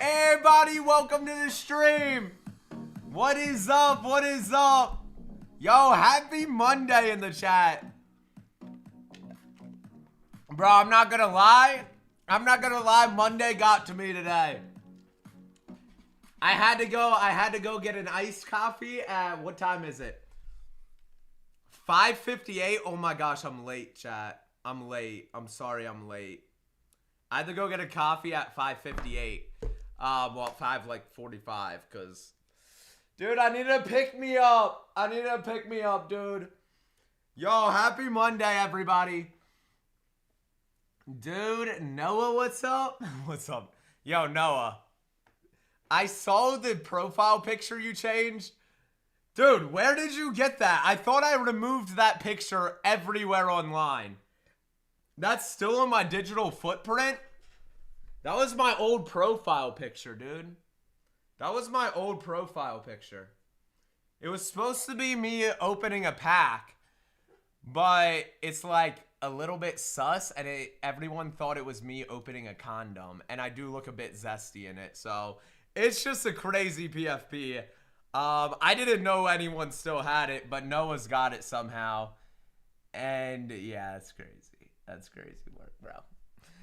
Everybody, welcome to the stream. What is up? What is up? Yo, happy Monday in the chat. Bro, I'm not gonna lie. Monday got to me today. I had to go get an iced coffee at, what time is it? 5:58. Oh my gosh, I'm late, chat. I'm late. I'm sorry I'm late. I had to go get a coffee at 5:58. Well, 5:45, cause dude, I need to pick me up. Dude. Yo, happy Monday, everybody. Dude, Noah, what's up? What's up? Yo, Noah. I saw the profile picture you changed. Dude, where did you get that? I thought I removed that picture everywhere online. That's still in my digital footprint? That was my old profile picture, dude. That was my old profile picture. It was supposed to be me opening a pack, but it's like a little bit sus, and everyone thought it was me opening a condom, and I do look a bit zesty in it, so it's just a crazy PFP. I didn't know anyone still had it, but Noah's got it somehow, and yeah, that's crazy. That's crazy work, bro.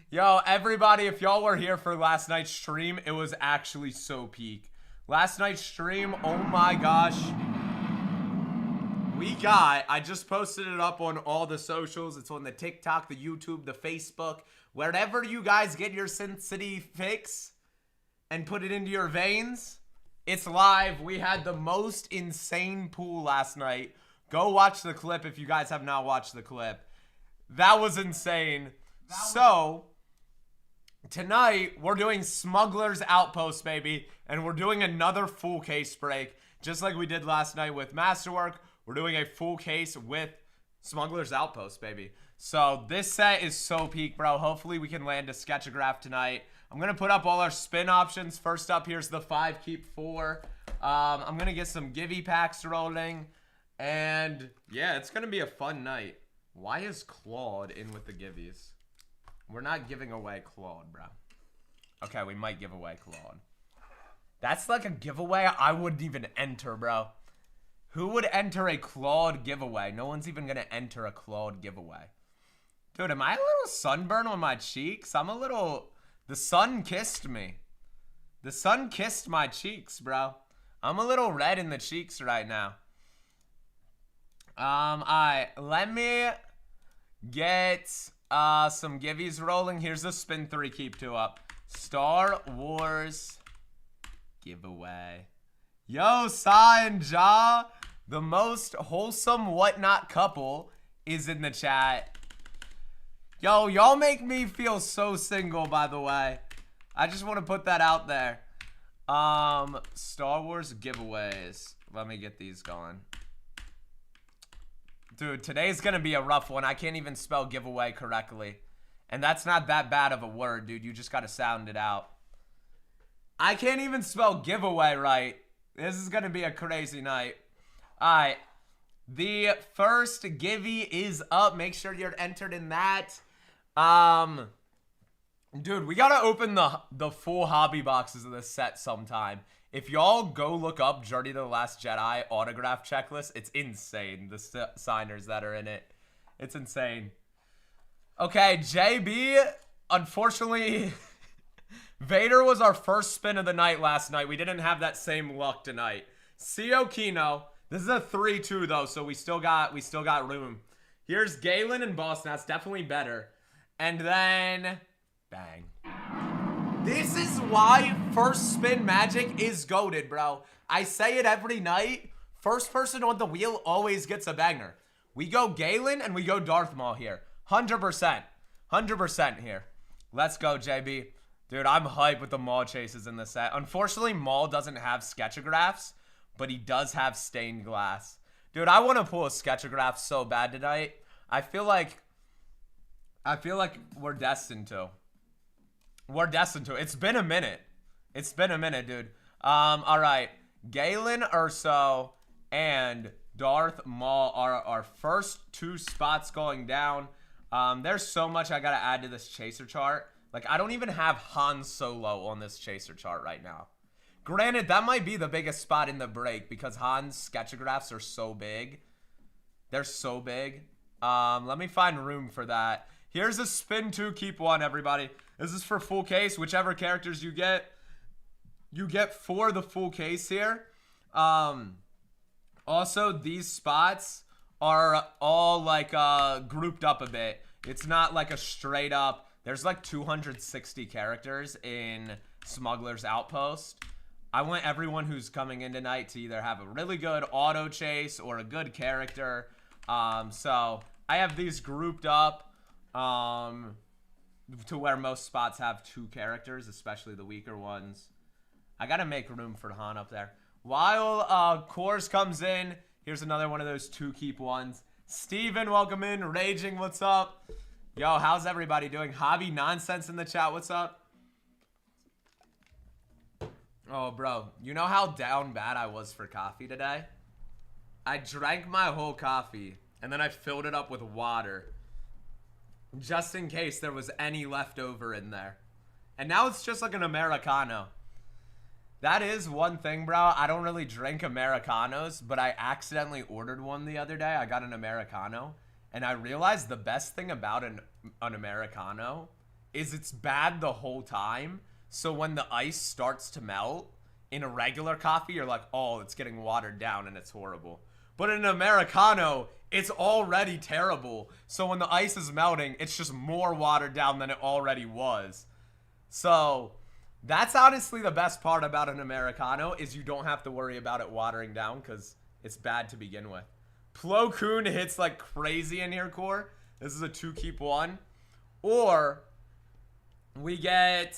Yo, everybody, if y'all were here for last night's stream, it was actually so peak. Last night's stream, oh my gosh. I just posted it up on all the socials. It's on the TikTok, the YouTube, the Facebook. Wherever you guys get your Sin City fix and put it into your veins, it's live. We had the most insane pool last night. Go watch the clip if you guys have not watched the clip. That was insane. Tonight, we're doing Smugglers Outpost, baby. And we're doing another full case break. Just like we did last night with Masterwork. We're doing a full case with Smugglers Outpost, baby. So this set is so peak, bro. Hopefully we can land a sketchograph tonight. I'm going to put up all our spin options. First up, here's the 5 keep 4. I'm going to get some givey packs rolling. And yeah, it's going to be a fun night. Why is Claude in with the givvies? We're not giving away Claude, bro. Okay, we might give away Claude. That's like a giveaway I wouldn't even enter, bro. Who would enter a Claude giveaway? No one's even going to enter a Claude giveaway. Dude, am I a little sunburn on my cheeks? I'm a little... The sun kissed me. The sun kissed my cheeks, bro. I'm a little red in the cheeks right now. Alright. Let me get some givvies rolling. Here's the spin 3 keep 2 up. Star Wars giveaway. Yo, Sa and Ja, the most wholesome whatnot couple, is in the chat. Yo, y'all make me feel so single, by the way. I just want to put that out there. Star Wars giveaways. Let me get these going. Dude, today's gonna be a rough one. I can't even spell giveaway correctly. And that's not that bad of a word, dude. You just gotta sound it out. I can't even spell giveaway right. This is gonna be a crazy night. Alright. The first givey is up. Make sure you're entered in that. Dude, we gotta open the full hobby boxes of this set sometime. If y'all go look up Journey to the Last Jedi autograph checklist, it's insane. The signers that are in it. It's insane. Okay, JB, unfortunately, Vader was our first spin of the night last night. We didn't have that same luck tonight. Sio Kino. This is a 3-2 though, so we still got room. Here's Galen and Boston. That's definitely better. And then bang. This is why first spin magic is goated, bro. I say it every night. First person on the wheel always gets a banger. We go Galen and we go Darth Maul here. 100%. 100% here. Let's go, JB. Dude, I'm hyped with the Maul chases in this set. Unfortunately, Maul doesn't have sketchographs, but he does have stained glass. Dude, I want to pull a sketchograph so bad tonight. I feel like we're destined to. We're destined to. It's been a minute. It's been a minute, dude. All right. Galen Urso and Darth Maul are our first 2 spots going down. There's so much I got to add to this chaser chart. Like, I don't even have Han Solo on this chaser chart right now. Granted, that might be the biggest spot in the break because Han's sketchographs are so big. They're so big. Let me find room for that. Here's a spin 2, keep 1, everybody. This is for full case. Whichever characters you get for the full case here. Also, these spots are all like grouped up a bit. It's not like a straight up. There's like 260 characters in Smugglers Outpost. I want everyone who's coming in tonight to either have a really good auto chase or a good character. So I have these grouped up to where most spots have 2 characters, especially the weaker ones. I gotta make room for Han up there. While Coors comes in, here's another one of those 2 keep 1s. Steven, welcome in. Raging, what's up? Yo, how's everybody doing? Hobby Nonsense in the chat, what's up? Oh, bro, you know how down bad I was for coffee today? I drank my whole coffee, and then I filled it up with water, just in case there was any left over in there. And now it's just like an Americano. That is one thing, bro. I don't really drink Americanos, but I accidentally ordered one the other day. I got an Americano, and I realized the best thing about an Americano is it's bad the whole time. So when the ice starts to melt in a regular coffee, you're like, oh, it's getting watered down and it's horrible. But in an Americano, it's already terrible. So when the ice is melting, it's just more watered down than it already was. So that's honestly the best part about an Americano is you don't have to worry about it watering down because it's bad to begin with. Plo Koon hits like crazy in here, Core. This is a 2 keep 1. Or we get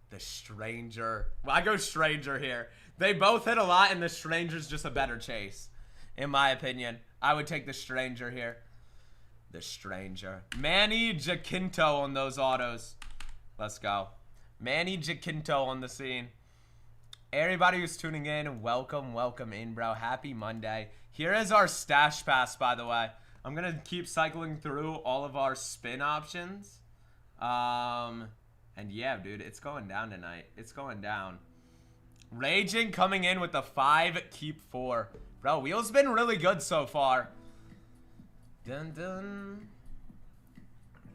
the Stranger. Well, I go Stranger here. They both hit a lot, and the Stranger's just a better chase. In my opinion, I would take the Stranger here. The Stranger. Manny Jacinto on those autos. Let's go. Manny Jacinto on the scene. Everybody who's tuning in, welcome in, bro. Happy Monday. Here is our stash pass, by the way. I'm going to keep cycling through all of our spin options. And yeah, dude, it's going down tonight. It's going down. Raging coming in with the 5 keep 4. Bro, wheel's been really good so far. Dun dun.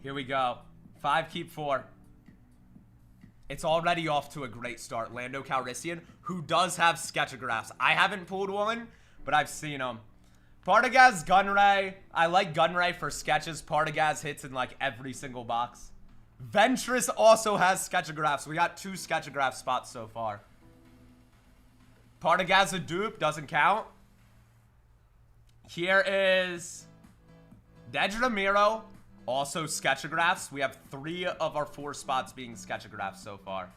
Here we go. 5 keep 4. It's already off to a great start. Lando Calrissian, who does have sketchographs. I haven't pulled one, but I've seen them. Partagaz Gunray. I like Gunray for sketches. Partagaz hits in like every single box. Ventress also has sketchographs. We got 2 sketchograph spots so far. Partagaz a dupe. Doesn't count. Here is Dedra Miro. Also sketchographs. We have 3 of our 4 spots being sketchographs so far.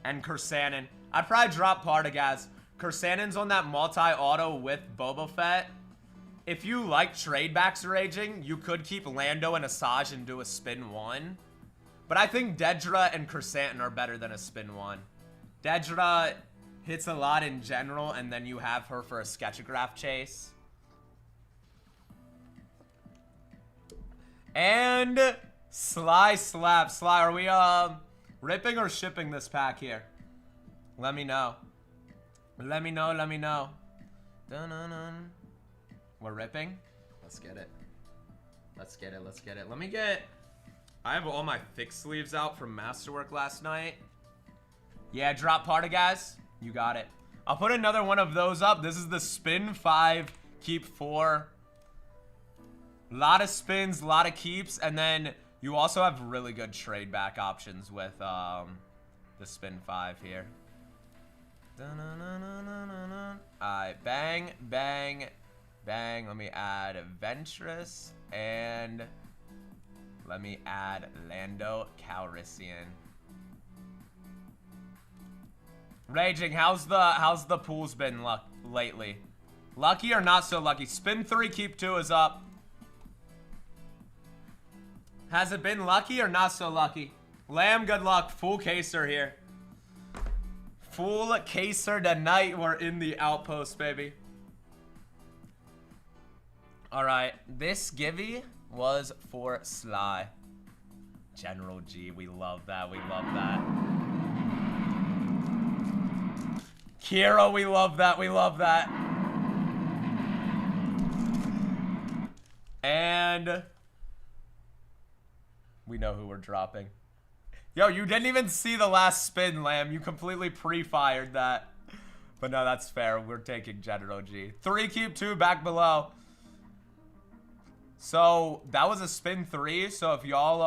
And Kursanin. I'd probably drop Partagaz. Kursanin's on that multi-auto with Boba Fett. If you like trade backs Raging, you could keep Lando and Asajj and do a spin 1. But I think Dedra and Kursanin are better than a spin 1. Dedra hits a lot in general, and then you have her for a sketchograph chase. And Sly Slap. Sly, are we ripping or shipping this pack here? Let me know. Let me know. Dun-dun-dun. We're ripping? Let's get it. Let me get... I have all my thick sleeves out from Masterwork last night. Yeah, drop Partagaz. You got it. I'll put another one of those up. This is the spin 5, keep 4. Lot of spins, lot of keeps, and then you also have really good trade back options with the spin 5 here. Alright, bang, bang, bang. Let me add Ventress, and let me add Lando Calrissian. Raging, how's the pools been lately? Lucky or not so lucky? Spin 3, keep 2 is up. Has it been lucky or not so lucky? Lamb, good luck. Full caser here. Full caser tonight. We're in the Outpost, baby. Alright. This Givey was for Sly. General G, we love that. We love that. Kira, we love that. We love that. And we know who we're dropping. Yo, you didn't even see the last spin, Lamb. You completely pre-fired that. But no, that's fair. We're taking General G. 3 keep 2 back below. So that was a spin 3. So if y'all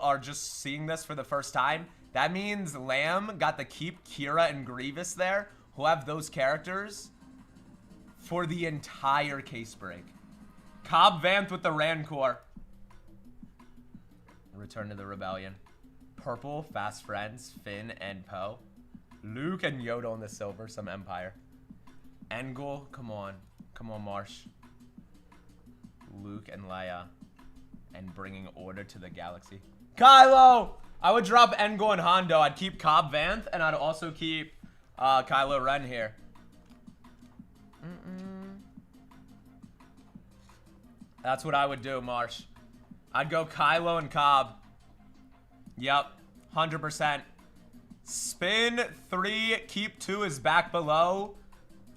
are just seeing this for the first time, that means Lamb got the keep Kira and Grievous there, who have those characters for the entire case break. Cobb Vanth with the Rancor. Return to the Rebellion. Purple, Fast Friends, Finn, and Poe. Luke and Yoda on the silver, some Empire. Engel, come on. Come on, Marsh. Luke and Leia. And bringing order to the galaxy. Kylo! I would drop Engel and Hondo. I'd keep Cobb Vanth, and I'd also keep Kylo Ren here. That's what I would do, Marsh. I'd go Kylo and Cobb. Yep, 100%. Spin 3, keep 2 is back below.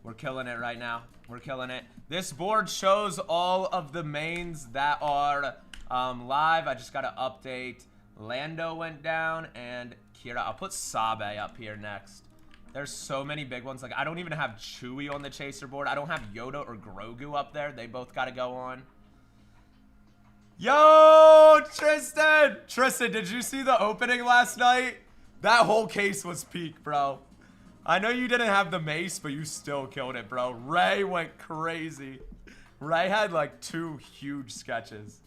We're killing it right now. We're killing it. This board shows all of the mains that are live. I just got to update. Lando went down and Kira. I'll put Sabe up here next. There's so many big ones. Like, I don't even have Chewie on the chaser board. I don't have Yoda or Grogu up there. They both got to go on. Yo, Tristan! Tristan, did you see the opening last night? That whole case was peak, bro. I know you didn't have the mace, but you still killed it, bro. Ray went crazy. Ray had like 2 huge sketches.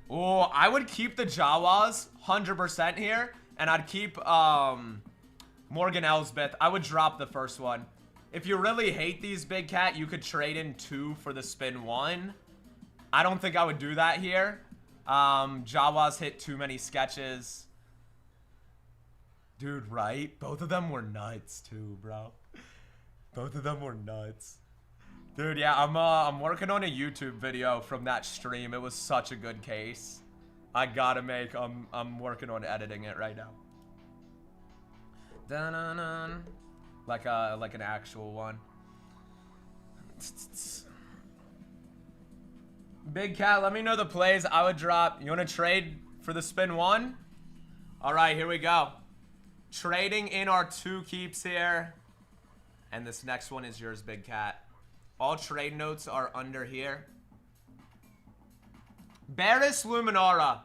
Oh, I would keep the Jawas 100% here, and I'd keep Morgan Elsbeth. I would drop the first one. If you really hate these, Big Cat, you could trade in 2 for the spin 1. I don't think I would do that here. Jawas hit too many sketches. Dude, right? Both of them were nuts too, bro. Both of them were nuts. Dude, yeah, I'm working on a YouTube video from that stream. It was such a good case. I gotta make. I'm working on editing it right now. Dun-dun-dun. Like an actual one. Big Cat, let me know the plays I would drop. You want to trade for the spin 1? All right, here we go. Trading in our 2 keeps here. And this next one is yours, Big Cat. All trade notes are under here. Barris Luminara.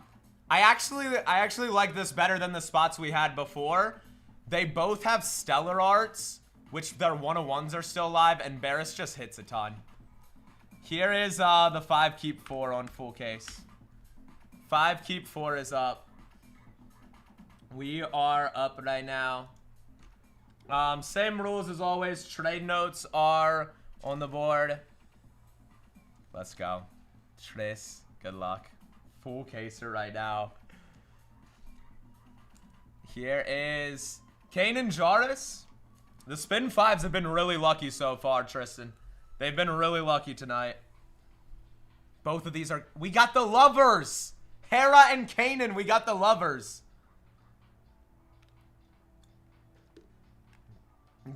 I actually like this better than the spots we had before. They both have stellar arts, which their 101s are still live, and Barris just hits a ton. Here is the 5 keep 4 on full case. 5 keep 4 is up. We are up right now. Same rules as always. Trade notes are on the board. Let's go. Tris, good luck. Full caser right now. Here is Kanan Jarrus. The spin 5s have been really lucky so far, Tristan. They've been really lucky tonight. Both of these are... We got the lovers! Hera and Kanan, we got the lovers.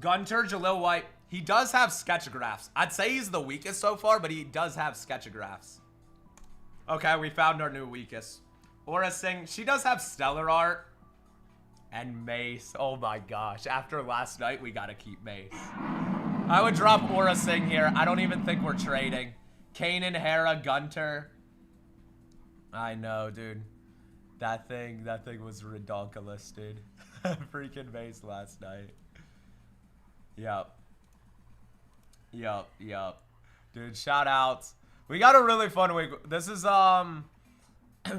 Gunter, Jalil White. He does have sketchographs. I'd say he's the weakest so far, but he does have sketchographs. Okay, we found our new weakest. Aura Singh, she does have stellar art. And Mace. Oh my gosh. After last night, we gotta keep Mace. I would drop Aura Singh here. I don't even think we're trading. Kanan, Hera, Gunter. I know, dude. That thing was redonkulous, dude. Freaking Mace last night. Yup. Dude, shout outs. We got a really fun week. This is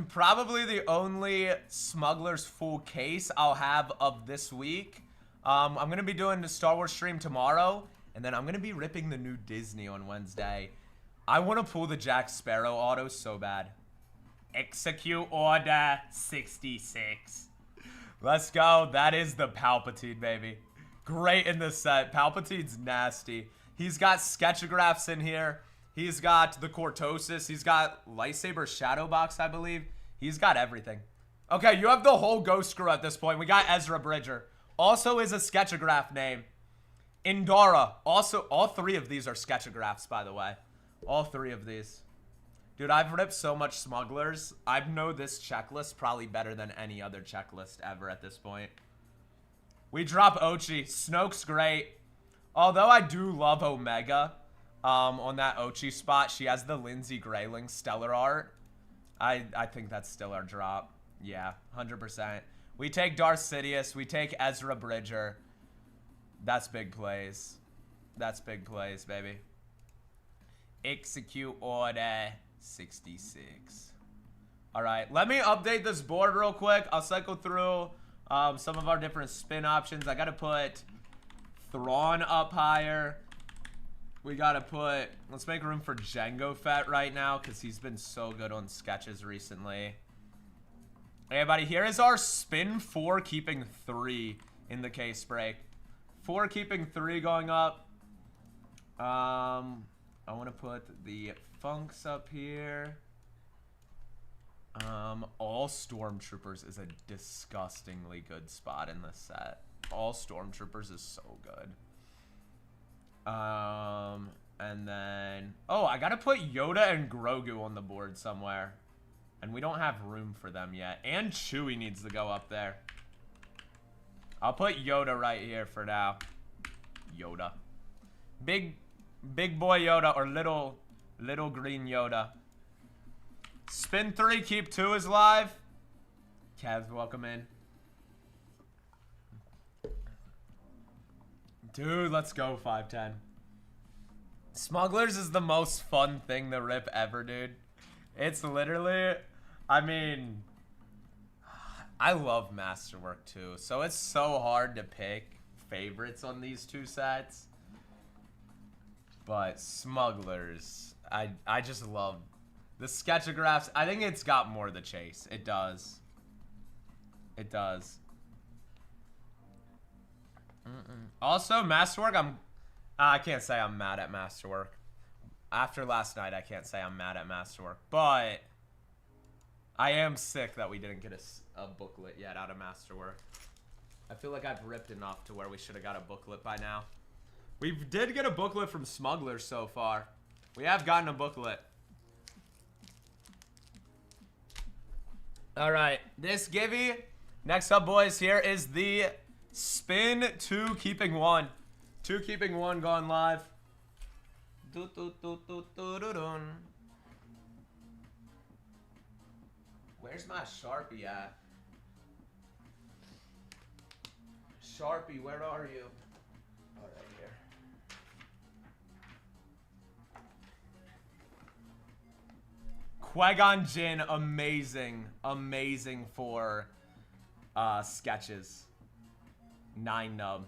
probably the only Smugglers full case I'll have of this week. I'm gonna be doing the Star Wars stream tomorrow, and then I'm gonna be ripping the new Disney on Wednesday. I want to pull the Jack Sparrow auto so bad. Execute Order 66. Let's go. That is the Palpatine, baby. Great in this set. Palpatine's nasty. He's got sketchographs in here. He's got the Cortosis. He's got Lightsaber Shadow Box, I believe. He's got everything. Okay, you have the whole Ghost Crew at this point. We got Ezra Bridger. Also is a Sketchograph name. Indara. Also, all three of these are Sketchographs, by the way. All three of these. Dude, I've ripped so much Smugglers. I know this checklist probably better than any other checklist ever at this point. We drop Ochi. Snoke's great. Although I do love Omega on that Ochi spot. She has the Lindsay Grayling stellar art. I think that's still our drop. Yeah, 100%. We take Darth Sidious. We take Ezra Bridger. That's big plays. That's big plays, baby. Execute order 66. All right, let me update this board real quick. I'll cycle through some of our different spin options. I got to put Thrawn up higher. We got to put... Let's make room for Jango Fett right now because he's been so good on sketches recently. Everybody, here is our spin 4 keeping 3 in the case break. 4 keeping 3 going up. I want to put the Funks up here. All Stormtroopers is a disgustingly good spot in this set. All Stormtroopers is so good. And then... Oh, I gotta put Yoda and Grogu on the board somewhere. And we don't have room for them yet. And Chewie needs to go up there. I'll put Yoda right here for now. Yoda. Big boy Yoda or little green Yoda. Spin 3, keep 2 is live. Kev, welcome in. Dude, let's go 510. Smugglers is the most fun thing to rip ever, dude. It's literally, I mean, I love Masterwork too. So it's so hard to pick favorites on these two sets. But Smugglers, I just love the Sketchographs. I think it's got more of the chase. It does. It does. Also, Masterwork, I can't say I'm mad at Masterwork. After last night, I can't say I'm mad at Masterwork. But I am sick that we didn't get a booklet yet out of Masterwork. I feel like I've ripped enough to where we should have got a booklet by now. We did get a booklet from Smugglers so far. We have gotten a booklet. All right, this Givey. Next up, boys, here is the Spin 2 keeping 1. 2 keeping 1 going live. Where's my Sharpie at? Sharpie, where are you? Oh, right here. Qui-Gon Jinn, amazing. Amazing for sketches. 9-nub.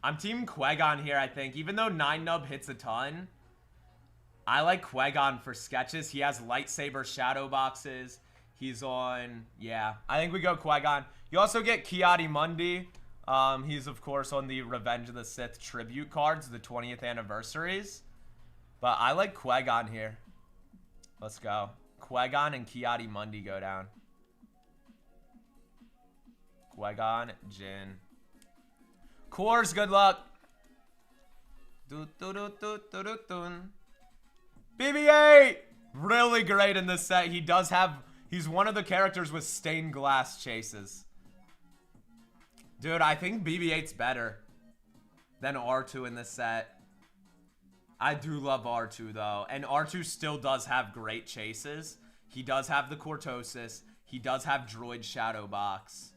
I'm team Qui-Gon here, I think. Even though 9-nub hits a ton, I like Qui-Gon for sketches. He has lightsaber shadow boxes. He's on, yeah. I think we go Qui-Gon. You also get Ki-Adi-Mundi. He's, of course, on the Revenge of the Sith tribute cards, the 20th anniversaries. But I like Qui-Gon here. Let's go. Qui-Gon and Ki-Adi-Mundi go down. Qui-Gon, Jinn. Coors, good luck. BB-8! Really great in this set. He does have... He's one of the characters with stained glass chases. Dude, I think BB-8's better than R2 in this set. I do love R2, though. And R2 still does have great chases. He does have the Cortosis. He does have Droid Shadow Box.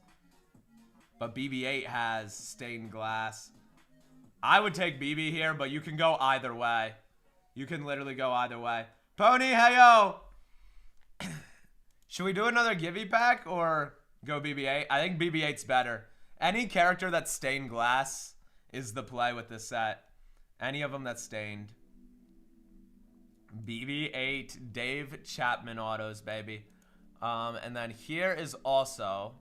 But BB-8 has stained glass. I would take BB here, but you can go either way. You can literally go either way. Pony, heyo! Should we do another Givey pack or go BB-8? I think BB-8's better. Any character that's stained glass is the play with this set. Any of them that's stained. BB-8, Dave Chapman autos, baby. And then here is also...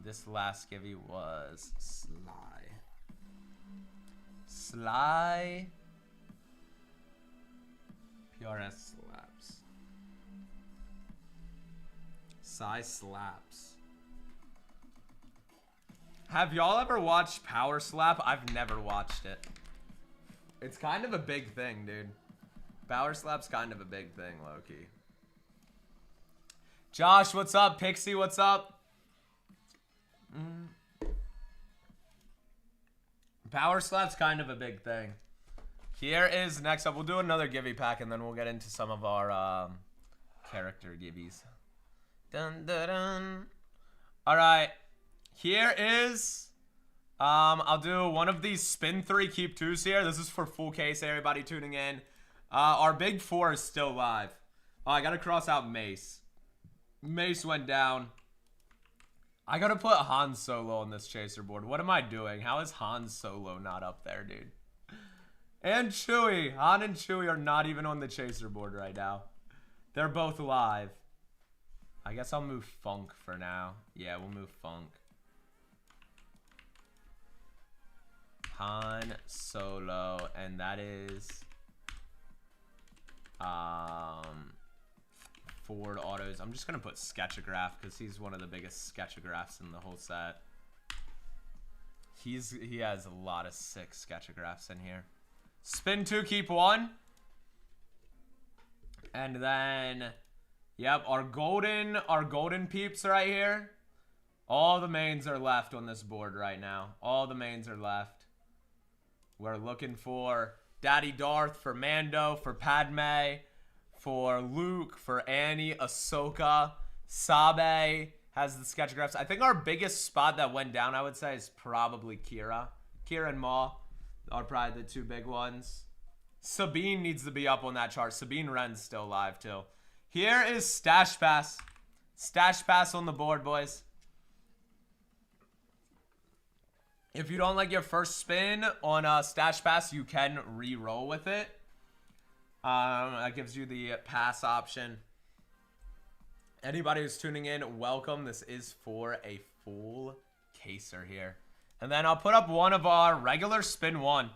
This last Givey was Sly. PRS slaps. Psy slaps. Have y'all ever watched Power Slap? I've never watched it. It's kind of a big thing, dude. Power Slap's kind of a big thing, low-key. Josh, what's up? Pixie, what's up? Power Slap's kind of a big thing. Here is next up. We'll do another Gibby pack, and then we'll get into some of our character Gibbies. Dun, dun, dun. All right. Here is... I'll do one of these spin 3, keep 2s here. This is for full case, everybody tuning in. Our big 4 is still live. Oh, I got to cross out Mace. Mace went down. I got to put Han Solo on this chaser board. What am I doing? How is Han Solo not up there, dude? And Chewie. Han and Chewie are not even on the chaser board right now. They're both live. I guess I'll move Funk for now. Yeah, we'll move Funk. Han Solo, and that is Ford Autos. I'm just gonna put Sketchograph because he's one of the biggest Sketchographs in the whole set. He has a lot of sick Sketchographs in here. Spin 2, keep 1. And then yep, our golden peeps right here. All the mains are left on this board right now. All the mains are left. We're looking for Daddy Darth, for Mando, for Padme, for Luke, for Annie, Ahsoka, Sabe has the Sketchographs. I think our biggest spot that went down, I would say, is probably Kira. Kira and Maul are probably the 2 big ones. Sabine needs to be up on that chart. Sabine Wren's still alive, too. Here is Stash Pass. Stash Pass on the board, boys. If you don't like your first spin on Stash Pass, you can re-roll with it. That gives you the pass option. Anybody who's tuning in, welcome. This is for a full caser here. And then I'll put up one of our regular spin 1.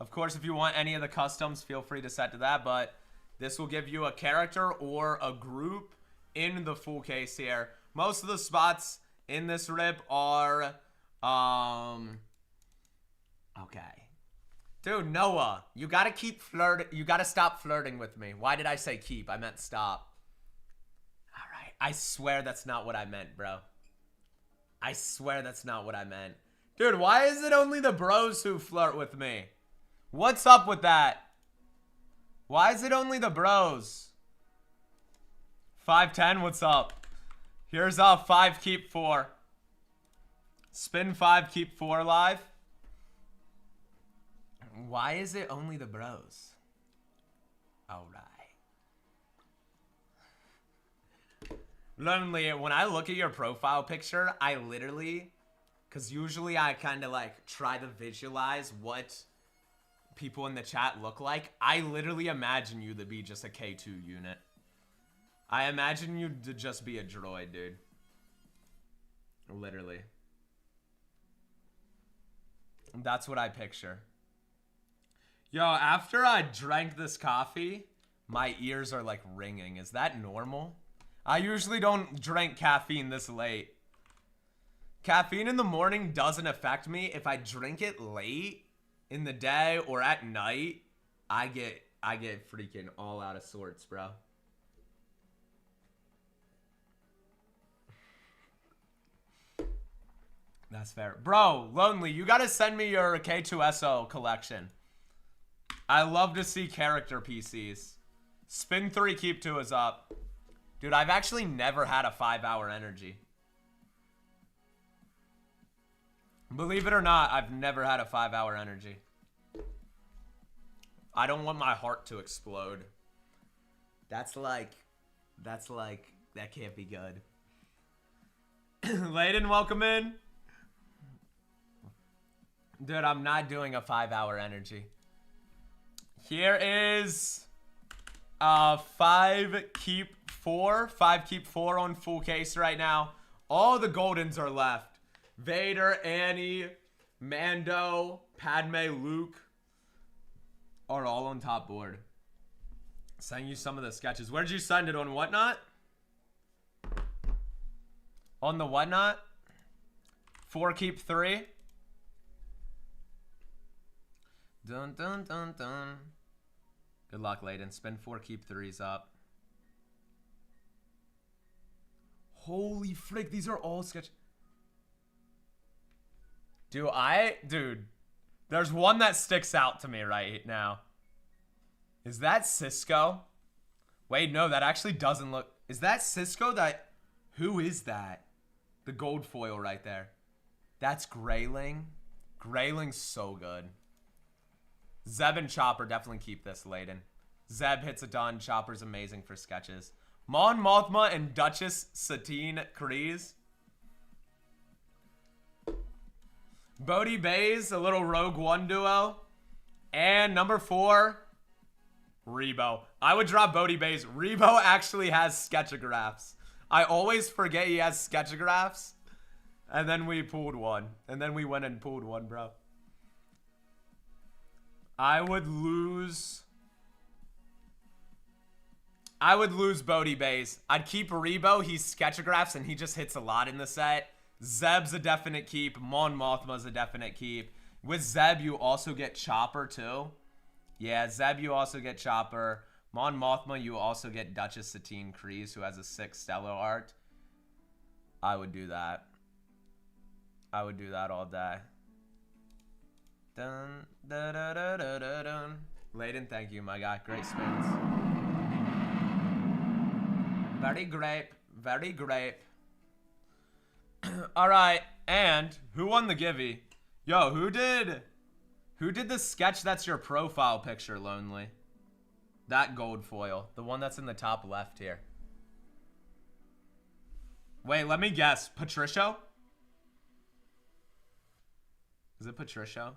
Of course, if you want any of the customs, feel free to set to that. But this will give you a character or a group in the full case here. Most of the spots in this rip are... okay. Dude, Noah, you gotta keep flirting. You gotta stop flirting with me. Why did I say keep? I meant stop. Alright. I swear that's not what I meant, bro. I swear that's not what I meant. Dude, why is it only the bros who flirt with me? What's up with that? Why is it only the bros? 510, what's up? Here's 5, keep 4. Spin 5, keep 4 live. Why is it only the bros? Alright. Lonely, when I look at your profile picture, I literally... Because usually I kind of like try to visualize what people in the chat look like. I literally imagine you to be just a K2 unit. I imagine you to just be a droid, dude. Literally. That's what I picture. Yo, after I drank this coffee, my ears are like ringing. Is that normal? I usually don't drink caffeine this late. Caffeine in the morning doesn't affect me. If I drink it late in the day or at night, I get freaking all out of sorts, bro. That's fair. Bro, Lonely, you gotta send me your K2SO collection. I love to see character PCs. Spin 3, keep 2 is up. Dude, I've actually never had a 5-hour energy. Believe it or not, I've never had a 5-hour energy. I don't want my heart to explode. That can't be good. Layden, welcome in. Dude, I'm not doing a 5-hour energy. Here is 5 keep 4. 5 keep 4 on full case right now. All the Goldens are left. Vader, Annie, Mando, Padme, Luke are all on top board. Send you some of the sketches. Where did you send it? On Whatnot? On the Whatnot? 4 keep 3. Dun dun dun dun. Good luck, Layden. Spin 4 keep 3s up. Holy frick, these are all sketch. Dude, there's one that sticks out to me right now. Is that Cisco? Wait, no, that actually doesn't look. Is that Cisco? Who is that? The gold foil right there. That's Grayling. Grayling's so good. Zeb and Chopper definitely keep this, Layden. Zeb hits a ton. Chopper's amazing for sketches. Mon Mothma and Duchess Satine Kryze. Bodhi Bays, a little Rogue One duo. And number 4, Rebo. I would drop Bodhi Bays. Rebo actually has sketchographs. I always forget he has sketchographs. And then we pulled one. And then we went and pulled one, bro. I would lose Bodhi Bays. I'd keep Rebo. He's sketchographs and he just hits a lot in the set. Zeb's a definite keep. Mon Mothma's a definite keep. With Zeb, you also get Chopper too. Yeah, Zeb, you also get Chopper. Mon Mothma, you also get Duchess Satine Kryze, who has a 6 stellar art. I would do that. I would do that all day. Dun, da, da, da, da, da, dun. Layden, thank you, my guy. Great spins. Very great. Very great. All right, and who won the Givey? Yo, who did the sketch that's your profile picture, Lonely? That gold foil, the one that's in the top left here. Wait, let me guess. Patricio? Is it Patricio?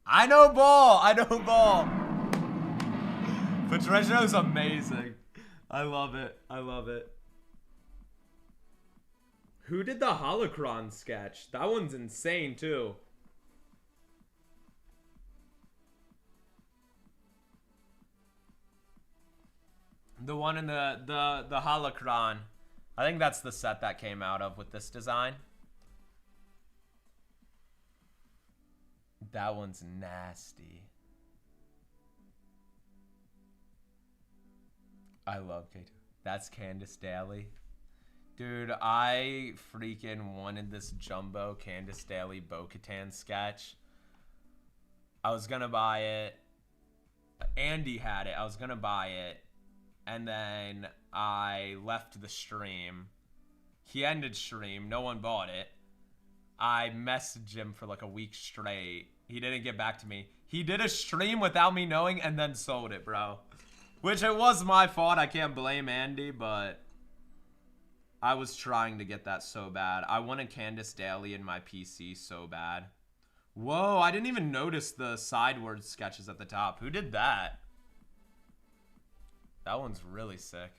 I know ball. I know ball. Patricio's amazing. I love it. I love it. Who did the holocron sketch? That one's insane too. The one in the holocron. I think that's the set that came out of with this design. That one's nasty. I love K2. That's Candace Daly. Dude, I freaking wanted this jumbo Candace Daly Bo-Katan sketch. I was gonna buy it. Andy had it. I was gonna buy it. And then I left the stream. He ended stream. No one bought it. I messaged him for like a week straight. He didn't get back to me. He did a stream without me knowing and then sold it, bro. Which it was my fault. I can't blame Andy, but I was trying to get that so bad. I wanted Candace Daly in my PC so bad. Whoa, I didn't even notice the sideward sketches at the top. Who did that? That one's really sick.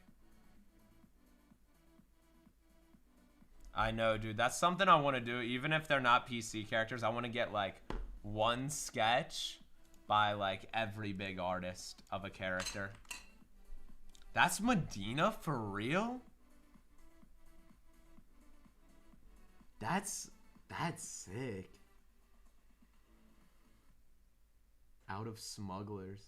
I know, dude. That's something I want to do. Even if they're not PC characters, I want to get, like, one sketch by, like, every big artist of a character. That's Medina for real? That's sick. Out of Smugglers.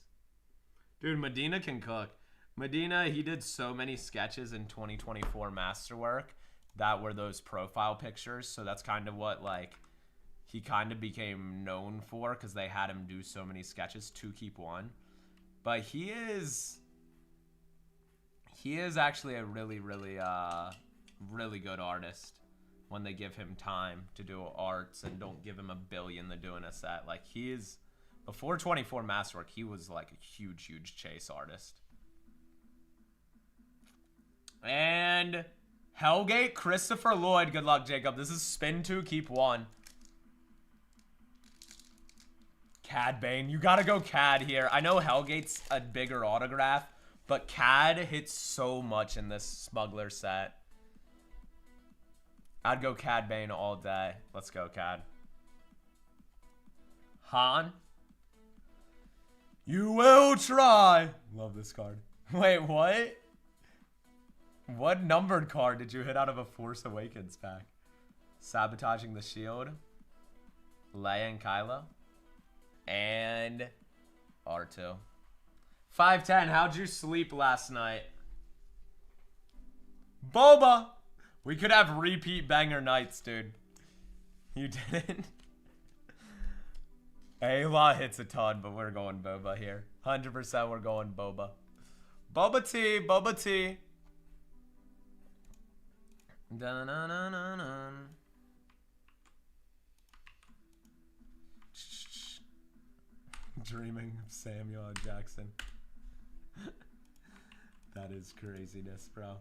Dude, Medina can cook. Medina, he did so many sketches in 2024 Masterwork that were those profile pictures. So that's kind of what, like, he kind of became known for because they had him do so many sketches to keep one. But he is actually a really, really, really good artist when they give him time to do arts and don't give him $1 billion to do in a set. Like, he is, before 24 Masterwork, he was like a huge, huge chase artist. And Hellgate, Christopher Lloyd. Good luck, Jacob. This is spin 2, keep 1. Cad Bane. You gotta go Cad here. I know Hellgate's a bigger autograph, but Cad hits so much in this Smuggler set. I'd go Cad Bane all day. Let's go, Cad. Han. You will try. Love this card. Wait, what? What numbered card did you hit out of a Force Awakens pack? Sabotaging the Shield. Leia and Kylo. And R2. 510, how'd you sleep last night? Boba! We could have repeat banger nights, dude. You didn't? Ayla hits a ton, but we're going Boba here. 100% we're going Boba. Boba tea, Boba tea. Dun-dun-dun-dun-dun. Dreaming of Samuel L. Jackson. That is craziness, bro.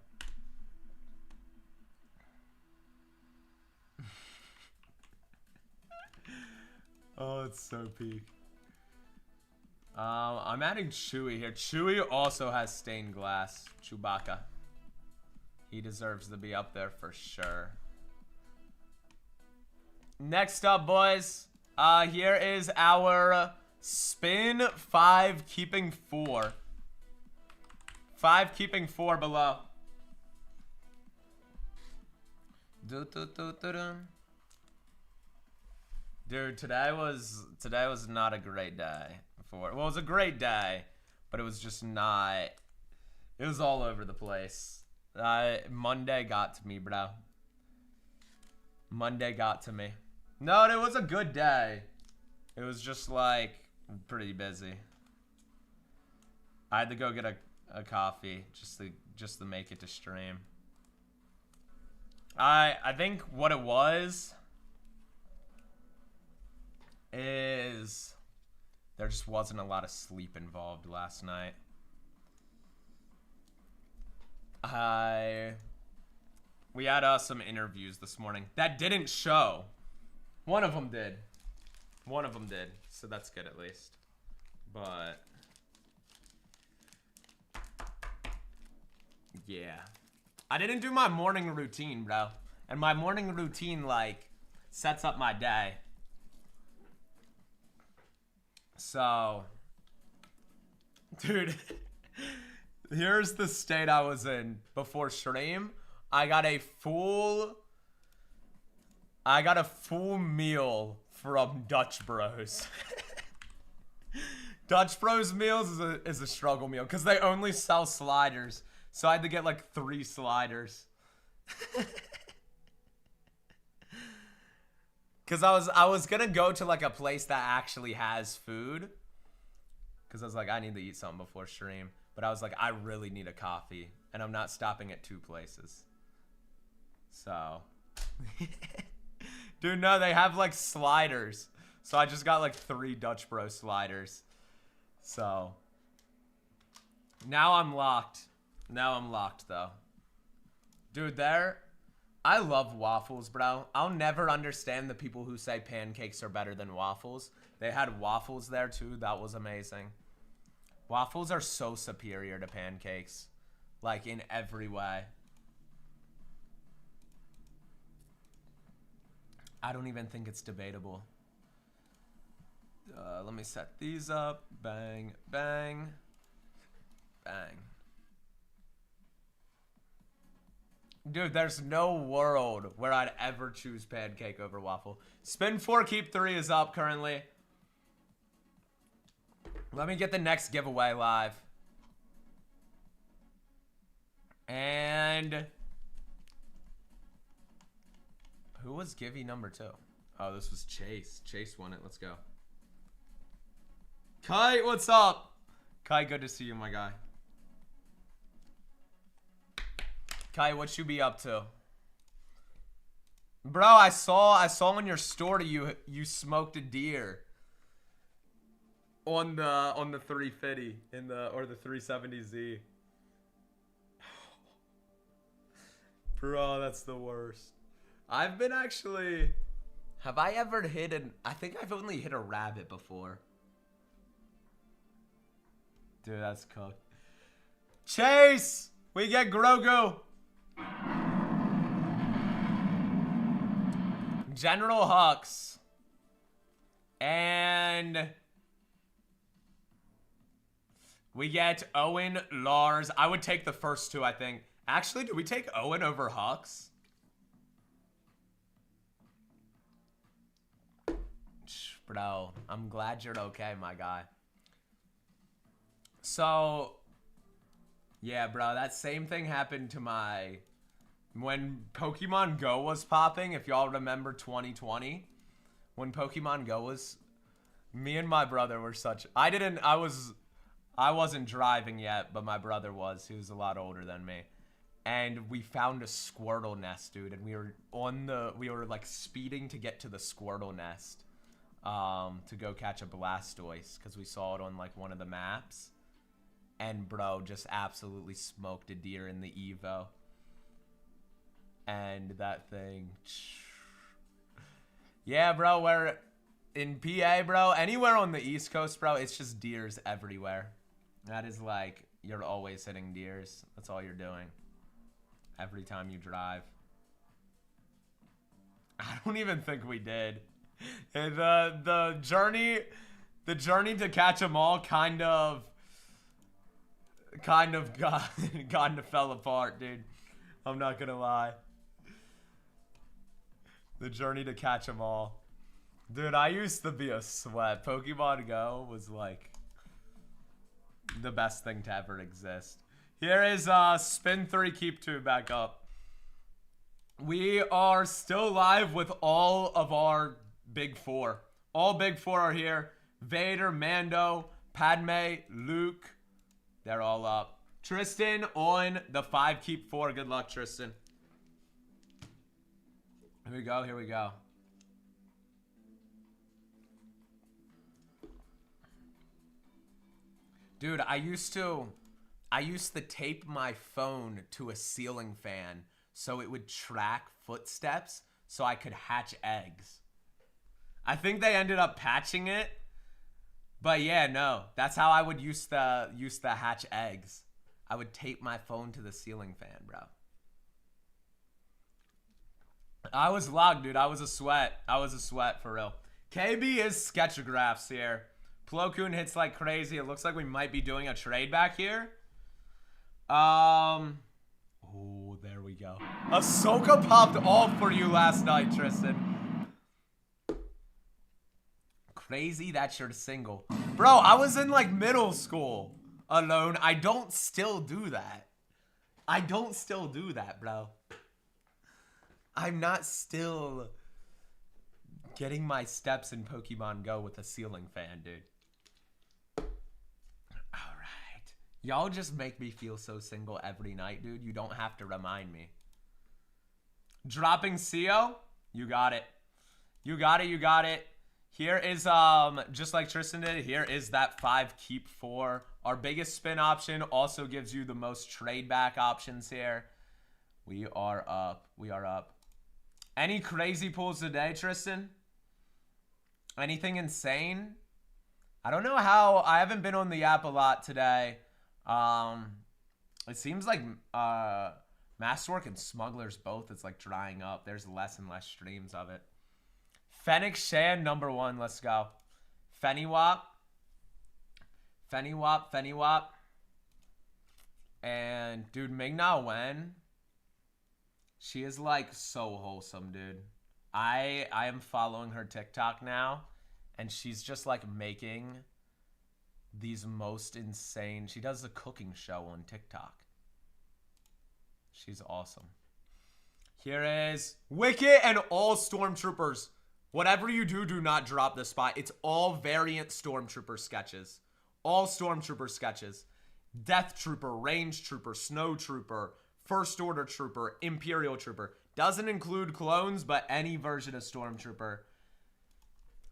Oh, it's so peak. I'm adding Chewie here. Chewie also has stained glass. Chewbacca. He deserves to be up there for sure. Next up, boys. Here is our spin 5 keeping 4. 5 keeping 4 below. Dude, today was not a great day well, it was a great day, but it was just not. It was all over the place. Monday got to me, bro. Monday got to me. No, it was a good day. It was just like pretty busy. I had to go get a coffee just to make it to stream. I think what it was is there just wasn't a lot of sleep involved last night. We had some interviews this morning that didn't show. One of them did. So that's good at least. But yeah. I didn't do my morning routine, bro. And my morning routine like sets up my day. So, dude, here's the state I was in before stream. I got a full meal from Dutch Bros. Dutch Bros meals is a struggle meal because they only sell sliders. So I had to get like 3 sliders. Cause I was gonna go to like a place that actually has food. Cause I was like, I need to eat something before stream. But I was like, I really need a coffee. And I'm not stopping at 2 places. So. Dude, no, they have like sliders. So I just got like 3 Dutch Bro sliders. So. Now I'm locked. Now I'm locked though. Dude, I love waffles, bro. I'll never understand the people who say pancakes are better than waffles. They had waffles there too. That was amazing. Waffles are so superior to pancakes. Like in every way. I don't even think it's debatable. Let me set these up. Bang, bang, bang. Dude, there's no world where I'd ever choose pancake over waffle. Spin 4, keep 3 is up currently. Let me get the next giveaway live. And who was Givey number 2? Oh, this was Chase. Chase won it. Let's go. Kite, what's up? Kite, good to see you, my guy. Kai, what you be up to? Bro, I saw on your story you smoked a deer on the 350 or the 370Z. Bro, that's the worst. I've been actually. Have I ever hit I think I've only hit a rabbit before. Dude, that's cooked. Chase, we get Grogu. General Hux and We get Owen, Lars. I would take the first two, I think. Actually, do we take Owen over Hux? Bro, I'm glad you're okay, my guy. So, yeah, bro, that same thing happened to my... When Pokemon Go was popping, if y'all remember 2020, when Pokemon Go was... Me and my brother were such... I wasn't driving yet, but my brother was. He was a lot older than me. And we found a Squirtle nest, dude. And we were like speeding to get to the Squirtle nest. To go catch a Blastoise. Because we saw it on like one of the maps. And bro, just absolutely smoked a deer in the Evo. And that thing... Yeah, bro, we're in PA, bro. Anywhere on the East Coast, bro, it's just deers everywhere. That is like, you're always hitting deers. That's all you're doing. Every time you drive. I don't even think we did. And the journey to catch them all kind of kind of fell apart, dude. I'm not gonna lie. The journey to catch them all. Dude, I used to be a sweat. Pokemon Go was like the best thing to ever exist. Here is Spin 3, Keep 2 back up. We are still live with all of our big four. All big four are here. Vader, Mando, Padme, Luke. They're all up. Tristan on the 5, Keep 4. Good luck, Tristan. Here we go, here we go. Dude, I used to tape my phone to a ceiling fan so it would track footsteps so I could hatch eggs. I think they ended up patching it. But yeah, no. That's how I would used to hatch eggs. I would tape my phone to the ceiling fan, bro. I was logged, dude. I was a sweat. I was a sweat for real. KB is Sketchographs here. Plo Koon hits like crazy. It looks like we might be doing a trade back here. Oh, there we go. Ahsoka popped off for you last night, Tristan. Crazy that you're single. Bro, I was in like middle school alone. I don't still do that. I don't still do that, bro. I'm not still getting my steps in Pokemon Go with a ceiling fan, dude. Alright. Y'all just make me feel so single every night, dude. You don't have to remind me. Dropping CO? You got it. You got it, you got it. Here is, just like Tristan did, here is that 5, Keep 4. Our biggest spin option also gives you the most trade back options here. We are up. We are up. Any crazy pulls today, Tristan? Anything insane? I don't know how. I haven't been on the app a lot today. It seems like Masterwork and Smugglers both is like drying up. There's less and less streams of it. Fennec Shan, number 1. Let's go. Fenny-Wop. Fenny-Wop, Fenny-Wop. And, dude, Ming-Na Wen. She is, like, so wholesome, dude. I am following her TikTok now. And she's just, like, making these most insane... She does a cooking show on TikTok. She's awesome. Here is Wicket and all Stormtroopers. Whatever you do, do not drop this spot. It's all variant Stormtrooper sketches. All Stormtrooper sketches. Death Trooper, Range Trooper, Snow Trooper, First Order Trooper, Imperial Trooper. Doesn't include clones, but any version of Stormtrooper.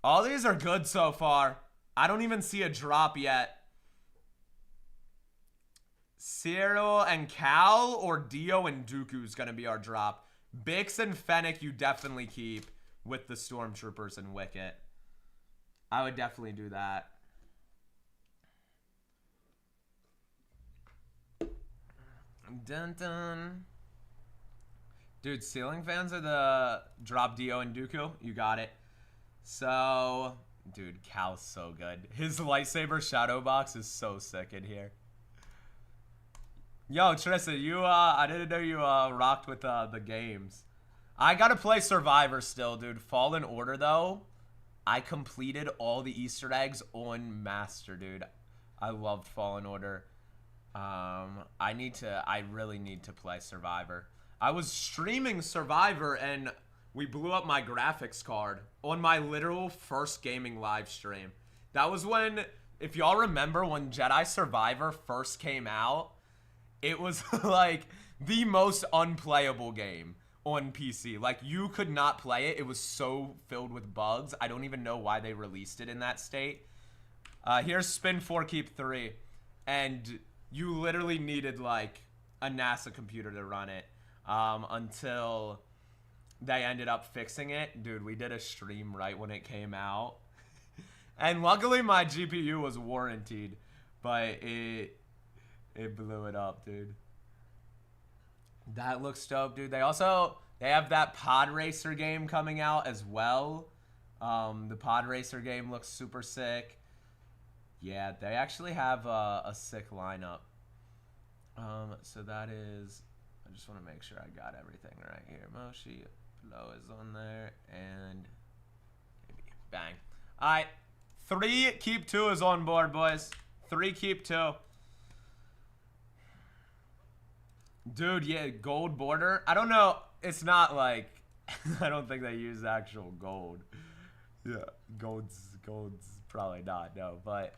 All these are good so far. I don't even see a drop yet. Cyril and Cal or Dio and Dooku is going to be our drop. Bix and Fennec you definitely keep with the Stormtroopers and Wicket. I would definitely do that. Dun dun. Dude, ceiling fans are the drop Dio and Dooku. You got it. So, Dude, Cal's so good. His lightsaber shadow box is so sick in here. Yo, Trissa, I didn't know you, rocked with, the games. I gotta play Survivor still, dude. Fallen Order, though. I completed all the Easter eggs on Master, dude. I loved Fallen Order. I really need to play Survivor. I was streaming Survivor and we blew up my graphics card on my literal first gaming live stream. That was when, if y'all remember, when Jedi Survivor first came out, it was like the most unplayable game on PC. Like, you could not play it. It was so filled with bugs. I don't even know why they released it in that state. Here's spin 4, keep 3. And you literally needed, like, a NASA computer to run it until they ended up fixing it. Dude, we did a stream right when it came out. And luckily, my GPU was warranted. But it blew it up, dude. That looks dope, dude. They have that Pod Racer game coming out as well. The Pod Racer game looks super sick. Yeah, they actually have a sick lineup. So that is... I just want to make sure I got everything right here. Moshi Blow is on there. And... maybe. Bang. Alright. 3 keep 2 is on board, boys. 3 keep 2. Dude, yeah, gold border. I don't know. It's not like... I don't think they use actual gold. Yeah, gold's probably not, no. But,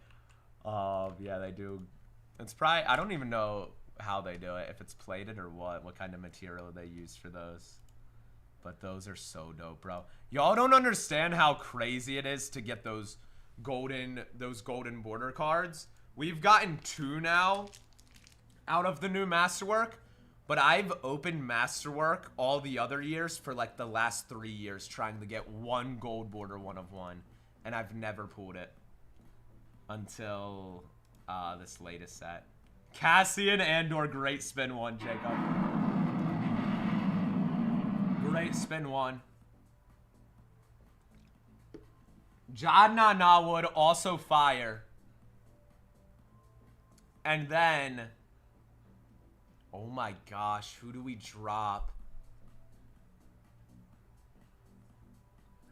yeah, they do. It's probably... I don't even know how they do it. If it's plated or what kind of material they use for those. But those are so dope, bro. Y'all don't understand how crazy it is to get those golden border cards. We've gotten 2 now out of the new Masterwork. But I've opened Masterwork all the other years for like the last 3 years trying to get 1 gold border 1 of 1. And I've never pulled it until this latest set. Cassian and/or great spin 1, Jacob. Great spin 1. Jadna Nawood, also fire. And then... oh my gosh, who do we drop?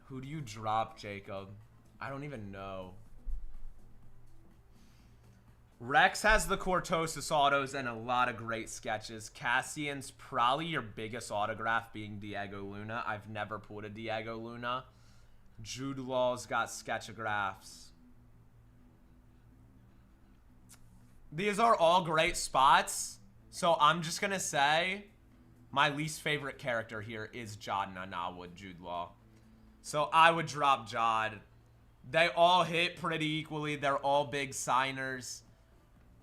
Who do you drop, Jacob? I don't even know. Rex has the Cortosis autos and a lot of great sketches. Cassian's probably your biggest autograph, being Diego Luna. I've never pulled a Diego Luna. Jude Law's got sketchographs. These are all great spots. So I'm just going to say my least favorite character here is Jod Nanawood, Jude Law. So I would drop Jod. They all hit pretty equally. They're all big signers.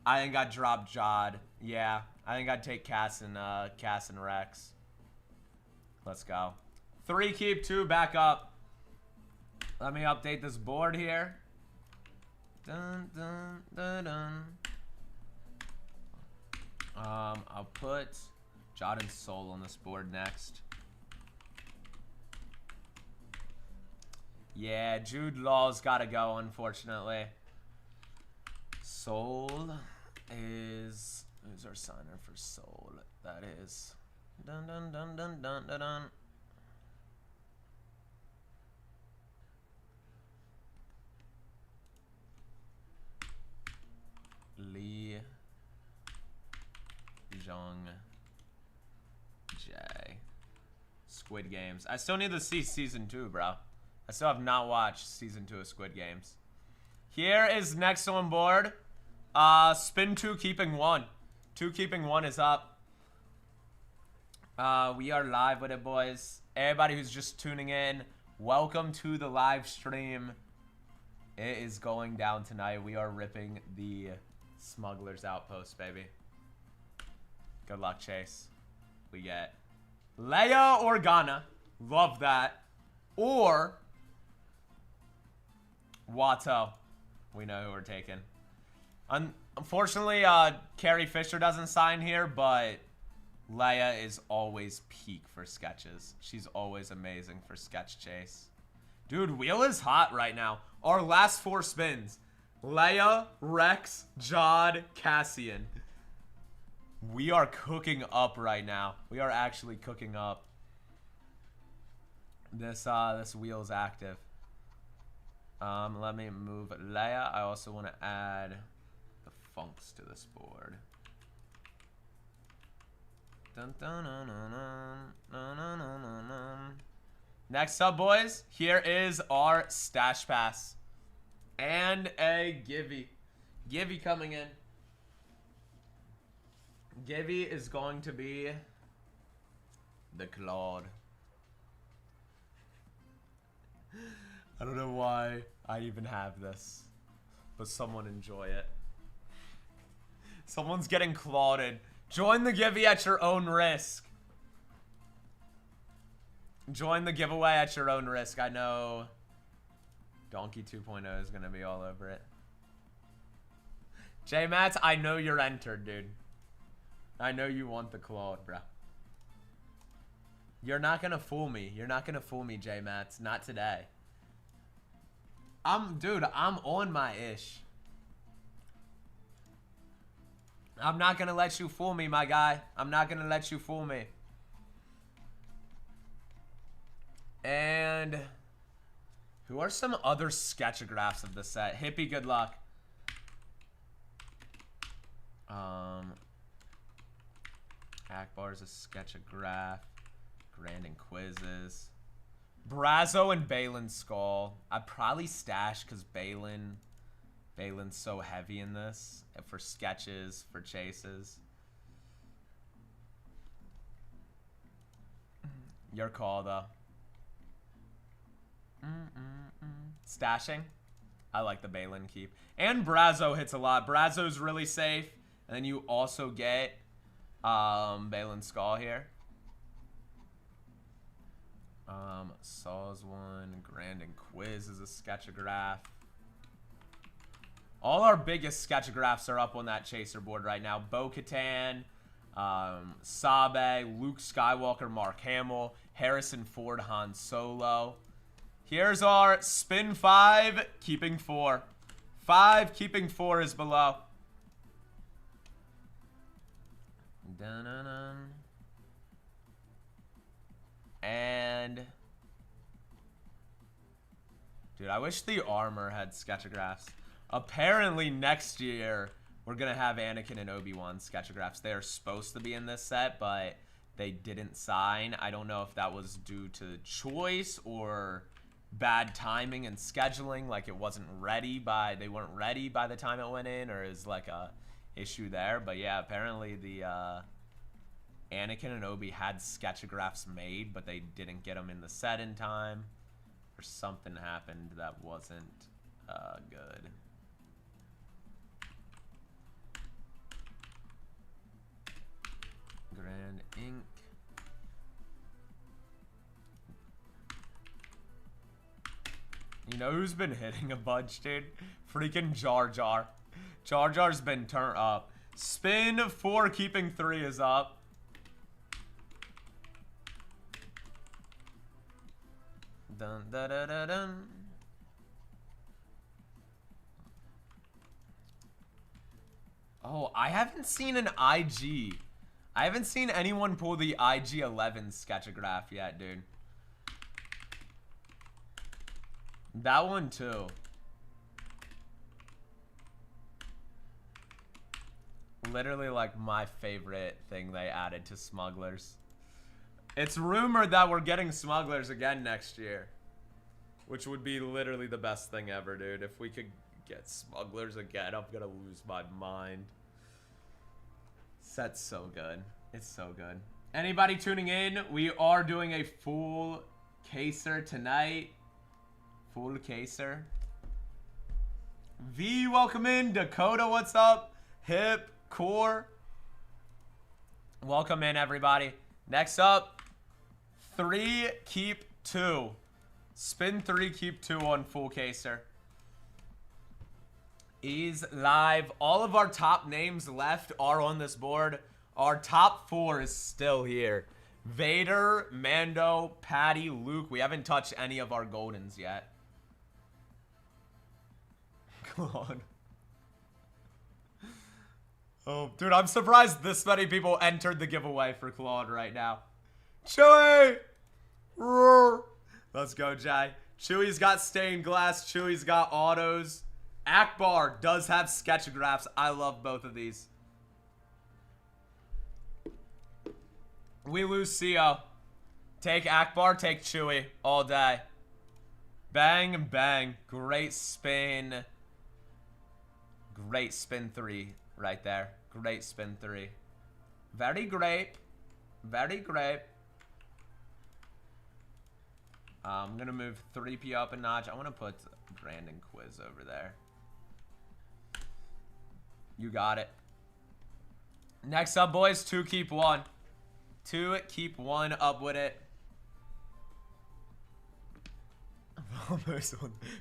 I think I'd drop Jod. Yeah, I think I'd take Cass and Rex. Let's go. 3 keep 2 back up. Let me update this board here. Dun, dun, dun, dun. I'll put Jod and Soul on this board next. Yeah, Jude Law's got to go, unfortunately. Soul is... who's our signer for Soul? That is... dun dun dun dun dun dun dun. Lee... Zhang J. Squid Games. I still need to see season 2, bro. I still have not watched season 2 of Squid Games. Here is next on board. Spin 2 keeping 1. 2 keeping 1 is up. We are live with it, boys. Everybody who's just tuning in, welcome to the live stream. It is going down tonight. We are ripping the Smugglers Outpost, baby. Good luck, Chase. We get Leia Organa. Love that. Or Watto. We know who we're taking. Unfortunately, Carrie Fisher doesn't sign here, but Leia is always peak for sketches. She's always amazing for sketch chase. Dude, wheel is hot right now. Our last 4 spins. Leia, Rex, Jod, Cassian. We are cooking up right now. We are actually cooking up. This wheel is active. Let me move Leia. I also want to add the Funks to this board. Dun, dun, dun, dun, dun, dun, dun, dun, dun. Next up, boys, here is our Stash Pass. And a Givey. Givey coming in. Givey is going to be the Claude. I don't know why I even have this, but someone enjoy it. Someone's getting clauded. Join the Givey at your own risk. Join the giveaway at your own risk. I know Donkey 2.0 is going to be all over it. J-Mats, I know you're entered, dude. I know you want the Claude, bro. You're not going to fool me. You're not going to fool me, J-Mats. Not today. Dude, I'm on my ish. I'm not going to let you fool me, my guy. I'm not going to let you fool me. And who are some other sketchographs of the set? Hippie, good luck. Akbar's a sketchograph. Grand Inquisiz. Brazo and Balin's Skull. I'd probably stash because Balin's so heavy in this. For sketches, for chases. Your call, though. Stashing. I like the Balin keep. And Brazo hits a lot. Brazo's really safe. And then you also get Balin's Skull here. Saw's one. Grand Inquiz is a sketchograph. All our biggest sketchographs are up on that chaser board right now. Bo-Katan, Sabe, Luke Skywalker, Mark Hamill, Harrison Ford, Han Solo. Here's our spin 5, keeping 4. 5, keeping 4 is below. Dun-dun-dun. And dude, I wish the armor had sketchographs. Apparently next year we're gonna have Anakin and Obi-Wan sketchographs. They are supposed to be in this set, but they didn't sign. I don't know if that was due to choice or bad timing and scheduling, like it wasn't ready by, they weren't ready by the time it went in, or is like a issue there. But yeah, apparently the Anakin and Obi had sketchographs made, but they didn't get them in the set in time, or something happened that wasn't good. Grand Ink. You know who's been hitting a bunch, dude? Freaking Jar Jar. Jar Jar's been turned up. Spin 4, keeping 3 is up. Dun, da, da, da, dun. Oh, I haven't seen an IG. I haven't seen anyone pull the IG-11 sketchograph yet, dude. That one too. Literally like my favorite thing they added to Smugglers. It's rumored that we're getting Smugglers again next year, which would be literally the best thing ever, dude. If we could get Smugglers again, I'm gonna lose my mind. Set's so good. It's so good. Anybody tuning in, we are doing a full caser tonight. Full caser. V, welcome in. Dakota, what's up? Hip, Core. Welcome in, everybody. Next up, 3, keep 2. Spin 3, keep 2 on full caser. Is live. All of our top names left are on this board. Our top 4 is still here. Vader, Mando, Patty, Luke. We haven't touched any of our Goldens yet. Claude. Oh, dude, I'm surprised this many people entered the giveaway for Claude right now. Chewy! Roar. Let's go, Jay. Chewy's got stained glass. Chewy's got autos. Akbar does have sketchographs. I love both of these. We lose CO. Take Akbar, take Chewy all day. Bang, bang. Great spin. Great spin 3 right there. Great spin 3. Very great. Very great. I'm going to move 3P up a notch. I want to put Brandon Quiz over there. You got it. Next up, boys, 2 keep 1. 2 keep 1 up with it.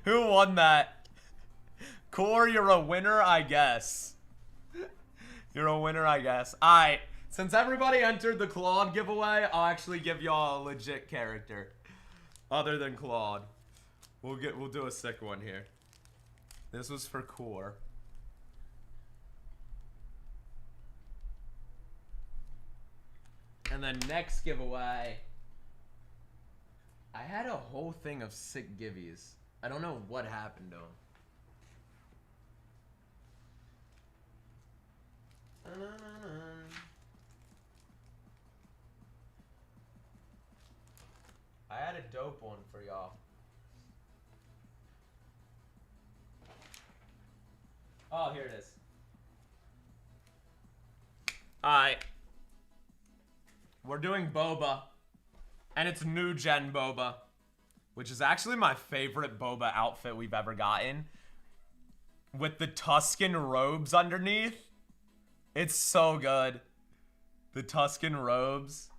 Who won that? Core, you're a winner, I guess. You're a winner, I guess. Alright, since everybody entered the Claude giveaway, I'll actually give y'all a legit character. Other than Claude. We'll do a sick one here. This was for Core. And then next giveaway, I had a whole thing of sick givvies. I don't know what happened to them. I had a dope one for y'all. Oh, here it is. Alright. We're doing Boba. And it's new gen Boba. Which is actually my favorite Boba outfit we've ever gotten. With the Tuscan robes underneath. It's so good. The Tuscan robes.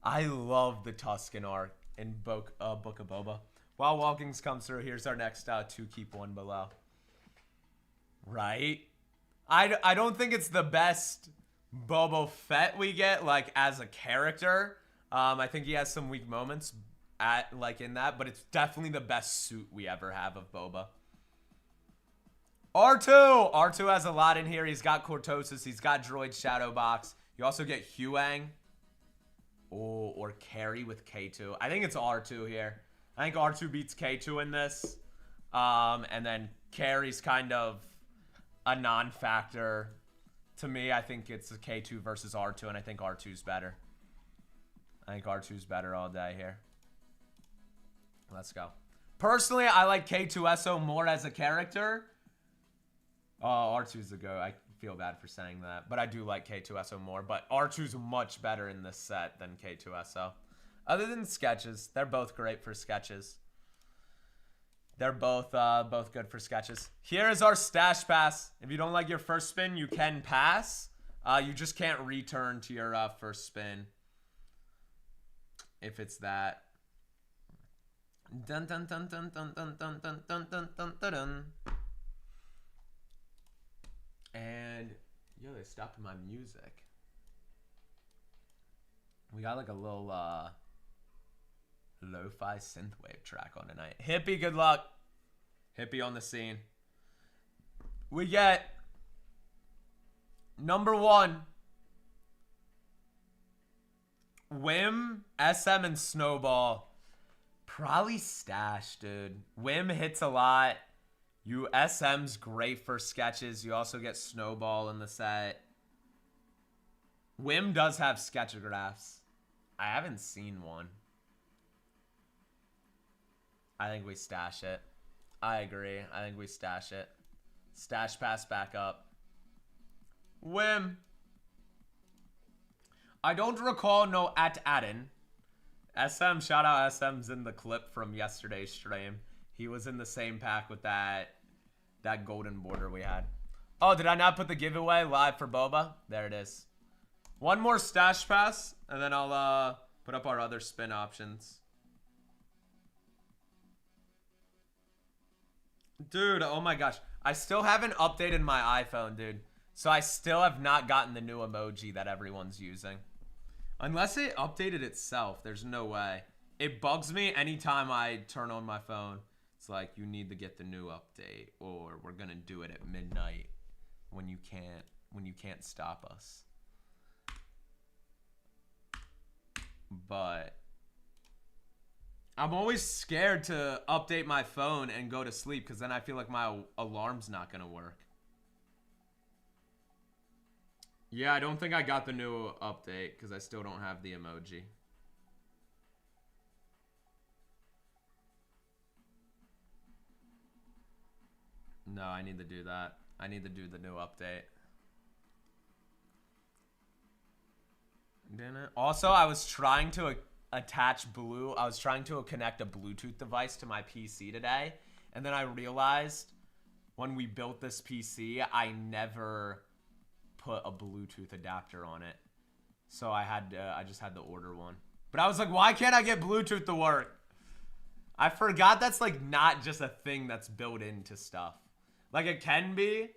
I love the Tuscan arc in Book of Boba. While Walkings comes through, here's our next 2 keep 1 below. Right? I don't think it's the best Boba Fett we get, like, as a character. I think he has some weak moments in that, but it's definitely the best suit we ever have of Boba. R2! R2 has a lot in here. He's got Cortosis. He's got Droid Shadow Box. You also get Huang. Oh, or Carry with K2. I think it's R2 here. I think R2 beats K2 in this. And then Carry's kind of a non-factor. To me, I think it's a K2 versus R2, and I think R2's better. I think R2's better all day here. Let's go. Personally, I like K2SO more as a character. Oh, R2's a go. I feel bad for saying that, but I do like K2SO more. But R2's much better in this set than K2SO. Other than sketches, they're both great for sketches. They're both good for sketches. Here is our stash pass. If you don't like your first spin, you can pass. You just can't return to your first spin. If it's that. Dun dun dun dun dun dun dun dun dun dun dun dun dun. And yo, they stopped my music. We got like a little lo-fi synthwave track on tonight. Hippie, good luck. Hippie on the scene. We get number 1. Wim, SM, and Snowball. Probably Stash, dude. Wim hits a lot. SM's great for sketches. You also get Snowball in the set. Wim does have sketchographs. I haven't seen one. I think we stash it. I agree. I think we stash it. Stash pass back up. Wim. I don't recall no @Adden. SM, shout out SM's in the clip from yesterday's stream. He was in the same pack with that golden border we had. Oh, did I not put the giveaway live for Boba? There it is. One more stash pass, and then I'll put up our other spin options. Dude, oh my gosh. I still haven't updated my iPhone, dude. So I still have not gotten the new emoji that everyone's using. Unless it updated itself, there's no way. It bugs me anytime I turn on my phone. It's like, you need to get the new update, or we're gonna do it at midnight when you can't stop us. But I'm always scared to update my phone and go to sleep, because then I feel like my alarm's not gonna work. Yeah, I don't think I got the new update because I still don't have the emoji. No, I need to do that. I need to do the new update. Also, I was trying to attach Blue. I was trying to connect a Bluetooth device to my PC today. And then I realized when we built this PC, I never put a Bluetooth adapter on it. So I just had to order one. But I was like, why can't I get Bluetooth to work? I forgot that's like not just a thing that's built into stuff. Like it can be.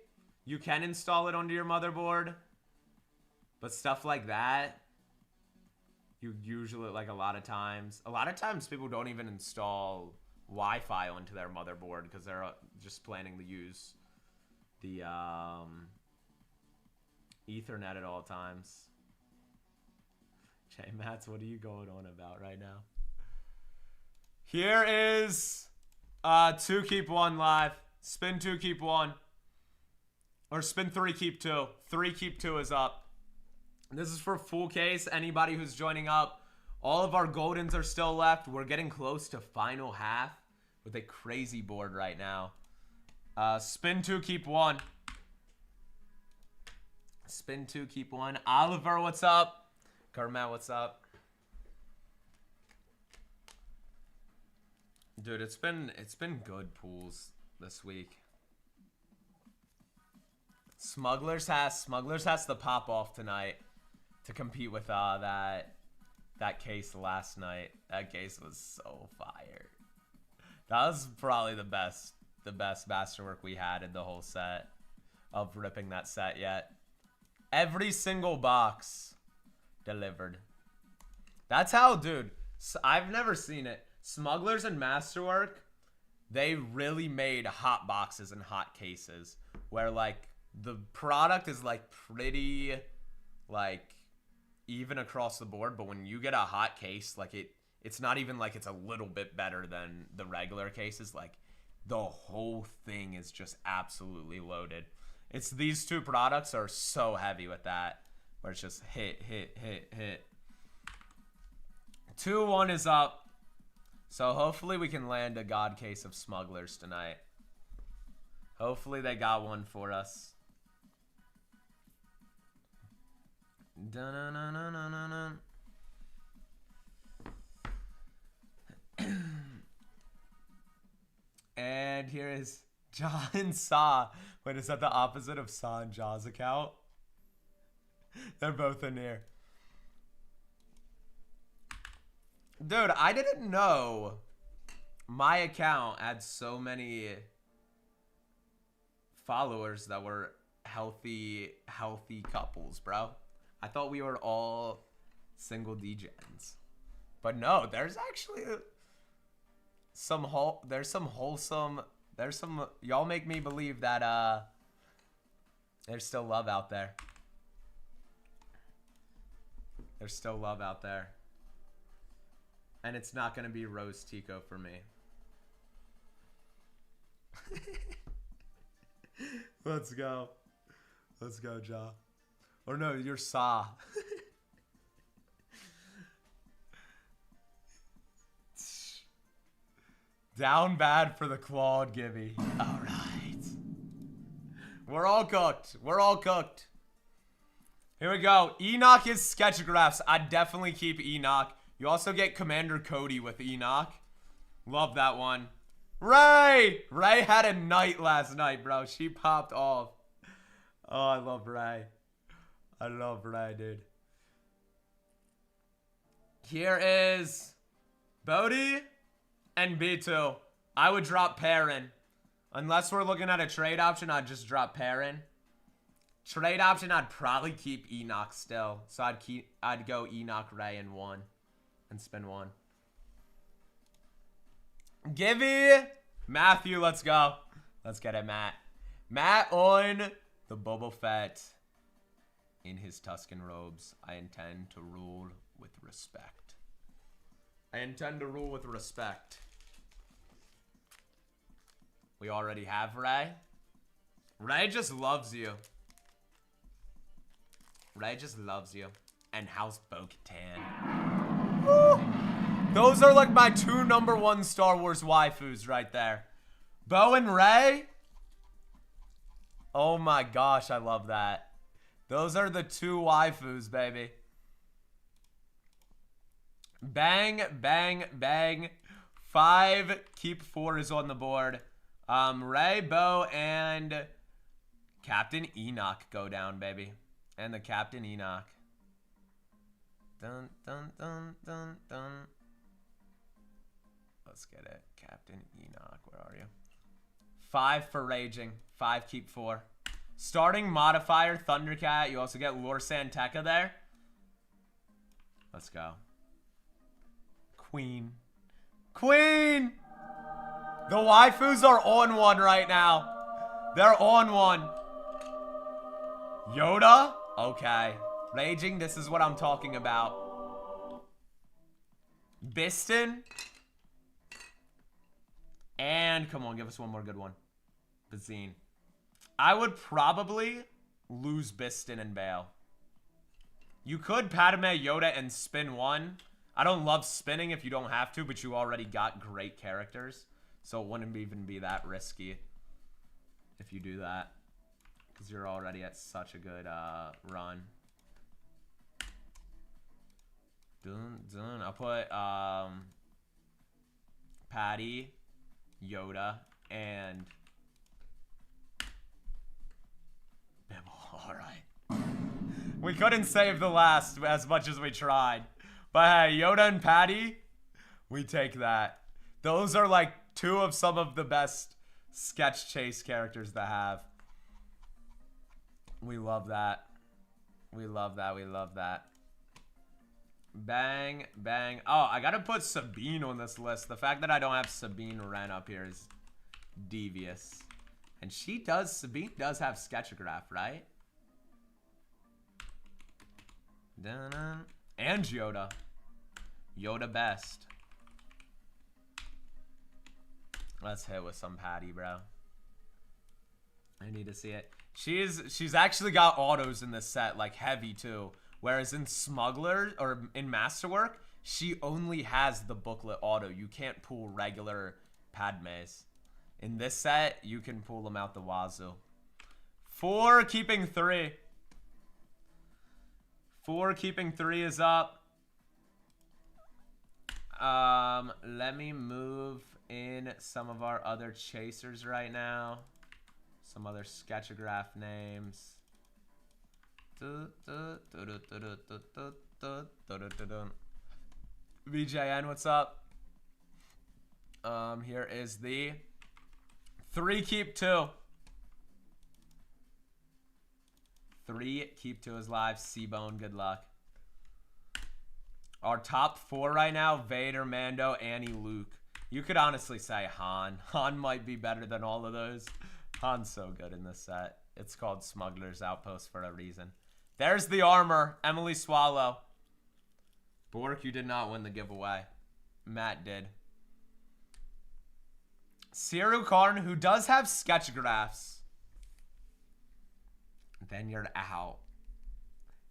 You can install it onto your motherboard. But stuff like that, you usually, like a lot of times people don't even install Wi-Fi onto their motherboard because they're just planning to use the Ethernet at all times. Jay Mats, what are you going on about right now? Here is 2 keep 1 live. Spin 2 keep 1. Or spin 3 keep 2. 3 keep 2 is up. This is for full case. Anybody who's joining up. All of our goldens are still left. We're getting close to final half with a crazy board right now. Spin 2 keep 1. Spin 2 keep 1. Oliver, what's up? Carmen, what's up? Dude, it's been good pools this week. Smugglers has to pop off tonight to compete with that case last night. That case was so fire. That was probably the best masterwork we had in the whole set of ripping that set yet. Every single box delivered. That's how, dude. I've never seen it. Smugglers and Masterwork, they really made hot boxes and hot cases where like the product is like pretty like even across the board, but when you get a hot case, like it's not even like it's a little bit better than the regular cases. Like the whole thing is just absolutely loaded. It's these 2 products are so heavy with that, where it's just hit. 2-1 is up. So hopefully we can land a god case of Smugglers tonight. Hopefully they got one for us. And here is Ja and Sa. Wait, is that the opposite of Sa and Ja's account? They're both in here. Dude, I didn't know my account had so many followers that were healthy couples, bro. I thought we were all single degens. But no, there's actually there's some y'all make me believe that there's still love out there. There's still love out there. And it's not going to be Rose Tico for me. Let's go. Let's go, Ja. Or no, you're Sa. Down bad for the Claude Gibby. All right. We're all cooked. We're all cooked. Here we go. Enoch is Sketchographs. I'd definitely keep Enoch. You also get Commander Cody with Enoch. Love that one. Ray! Ray had a night last night, bro. She popped off. Oh, I love Ray. I love Ray, dude. Here is Bodhi and B2. I would drop Perrin. Unless we're looking at a trade option, I'd just drop Perrin. Trade option, I'd probably keep Enoch still. So I'd go Enoch, Ray, and 1. And spin 1. Givey! Matthew, let's go. Let's get it, Matt. Matt on the Boba Fett. In his Tuscan robes, I intend to rule with respect. I intend to rule with respect. We already have Ray. Ray just loves you. Ray just loves you. And House Bo-Katan. Woo! Those are like my 2 #1 Star Wars waifus right there. Bo and Ray. Oh my gosh, I love that. Those are the 2 waifus, baby. Bang, bang, bang. 5, keep 4 is on the board. Ray, Bo, and Captain Enoch go down, baby. And the Captain Enoch. Dun, dun, dun, dun, dun. Let's get it. Captain Enoch, where are you? 5 for Raging. 5, keep 4. Starting modifier, Thundercat. You also get Lor San Tekka there. Let's go. Queen. Queen! The waifus are on one right now. They're on one. Yoda? Okay. Raging, this is what I'm talking about. Biston. And, come on, give us one more good one. Bazine. I would probably lose Biston and Bale. You could Padme, Yoda, and spin 1. I don't love spinning if you don't have to, but you already got great characters. So it wouldn't even be that risky if you do that. Because you're already at such a good run. Dun, dun. I'll put Patty, Yoda, and Bibble. Alright. We couldn't save the last as much as we tried. But hey, Yoda and Patty, we take that. Those are like 2 of some of the best sketch chase characters to have. We love that. We love that. We love that. Bang, bang. Oh, I gotta put Sabine on this list. The fact that I don't have Sabine Wren up here is devious. And Sabine does have Sketchograph, right? Dun-dun. And Yoda. Yoda best. Let's hit with some Patty, bro. I need to see it. She's actually got autos in this set, like heavy too. Whereas in Smugglers or in Masterwork, she only has the booklet auto. You can't pull regular Padmes. In this set, you can pull them out the wazoo. 4 keeping 3. 4 keeping 3 is up. Let me move in some of our other chasers right now. Some other Sketchograph names. VJN, what's up? Here is the 3 keep 2. 3 keep 2 is live. C-Bone, good luck. Our top 4 right now, Vader, Mando, Annie, Luke. You could honestly say Han. Han might be better than all of those. Han's so good in this set. It's called Smugglers Outpost for a reason. There's the armor. Emily Swallow. Bork, you did not win the giveaway. Matt did. Cyril Karn, who does have Sketchgraphs. Then you're out.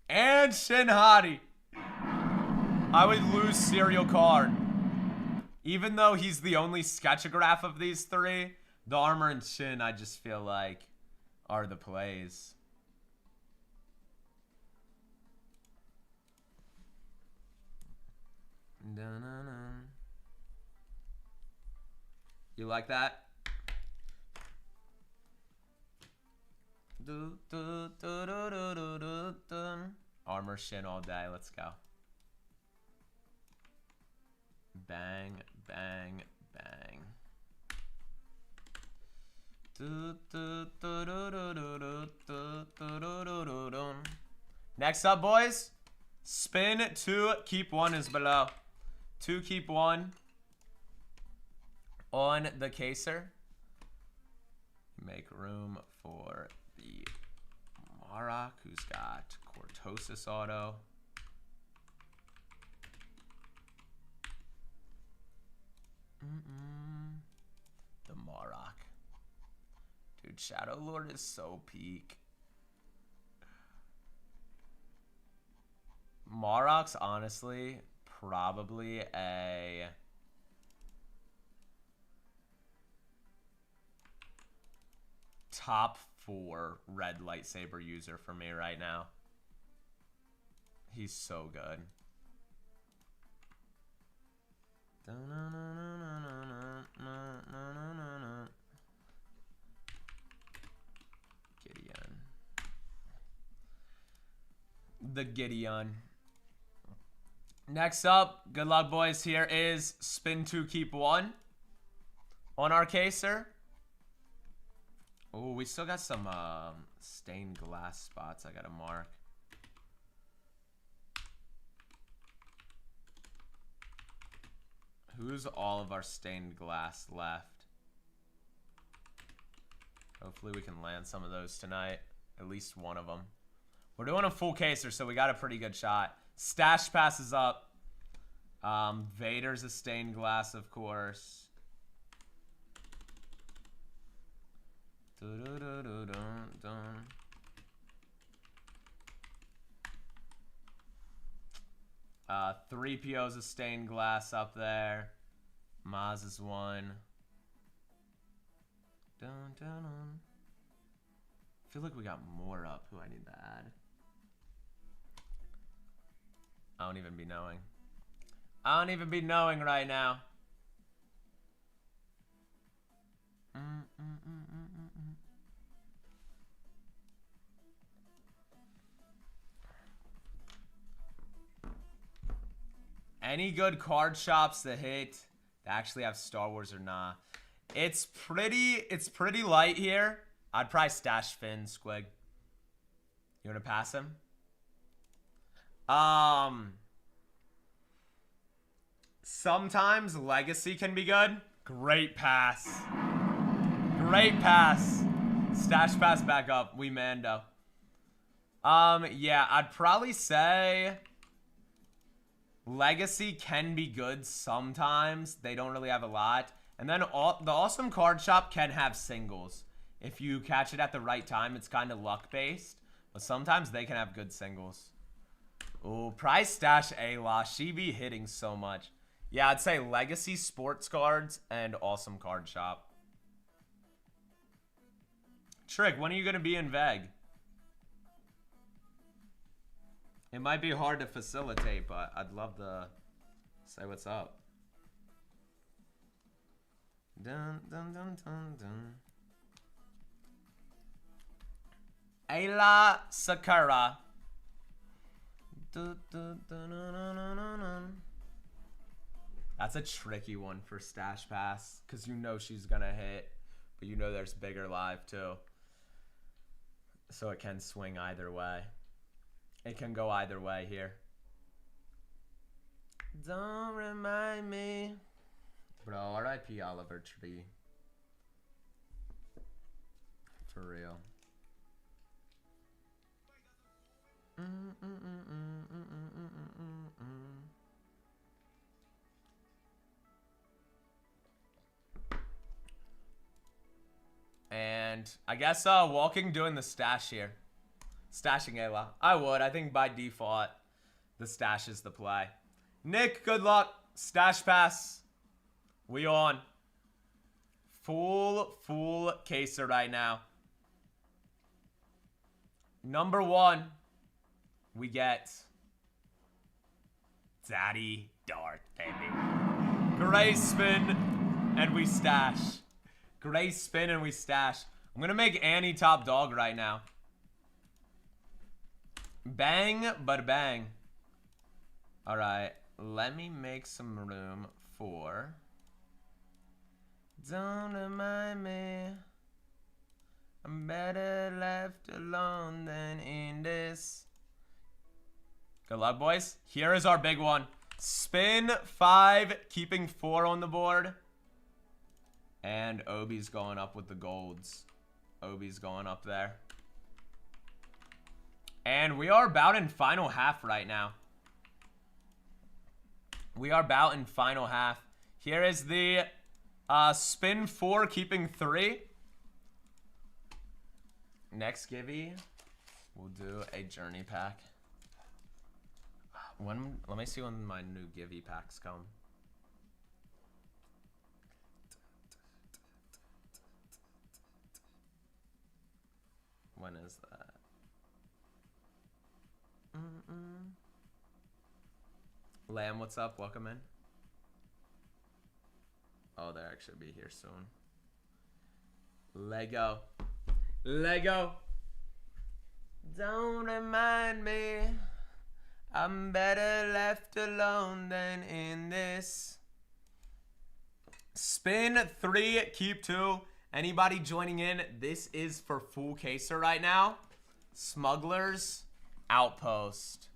And Shin Hati. I would lose Serial Karn. Even though he's the only Sketchograph of these 3, the armor and Shin, I just feel like, are the plays. You like that? Armor Shin all day. Let's go. Bang, bang, bang. Next up, boys. Spin 2, keep 1 is below. 2, keep 1 on the caser. Make room for the Marok, who's got Cortosis auto. The Marok. Dude, Shadow Lord is so peak. Marok's honestly probably a top 4 red lightsaber user for me right now. He's so good. Gideon. The Gideon. Next up, good luck, boys. Here is spin 2, keep 1 on our caser. Oh, we still got some stained glass spots I gotta mark. Who's all of our stained glass left? Hopefully we can land some of those tonight. At least one of them. We're doing a full caser, so we got a pretty good shot. Stash passes up. Vader's a stained glass, of course. 3PO's a stained glass up there. Maz is one. I feel like we got more up. Who I need to add? I don't even be knowing. I don't even be knowing right now. Any good card shops that hit that actually have Star Wars or nah? It's pretty light here. I'd probably stash Finn, Squig. You wanna pass him? Sometimes Legacy can be good. Great pass. Great pass. Stash pass back up. We Mando. Yeah, I'd probably say Legacy can be good sometimes. They don't really have a lot. And then the awesome card shop can have singles. If you catch it at the right time, it's kind of luck-based. But sometimes they can have good singles. Ooh, price stash Ayla. She be hitting so much. Yeah, I'd say Legacy sports cards and awesome card shop. Trick, when are you going to be in Veg? It might be hard to facilitate, but I'd love to say what's up. Dun, dun, dun, dun, dun. Ayla Sakura. That's a tricky one for stash pass because you know she's gonna hit, but you know there's bigger live too, so it can swing either way. It can go either way here. Don't remind me, bro. R.I.P. Oliver Tree. For real. And I guess Walking doing the stash here. Stashing Ayla. I would. I think by default, the stash is the play. Nick, good luck. Stash pass. We on. Full caser right now. Number 1, we get Daddy Darth, baby. Gray spin, and we stash. Gray spin, and we stash. I'm going to make Annie top dog right now. Bang, but bang. All right, let me make some room for... Don't remind me. I'm better left alone than in this. Good luck, boys. Here is our big one. Spin 5, keeping 4 on the board. And Obi's going up with the golds. Obi's going up there. And we are about in final half right now. We are about in final half. Here is the spin 4, keeping 3. Next givey, we'll do a journey pack. Let me see when my new givey packs come. When is that? Lamb, what's up? Welcome in. Oh, they'll actually be here soon. Lego. Lego. Don't remind me. I'm better left alone than in this. Spin 3, keep 2. Anybody joining in, this is for full caser right now. Smugglers, Outpost.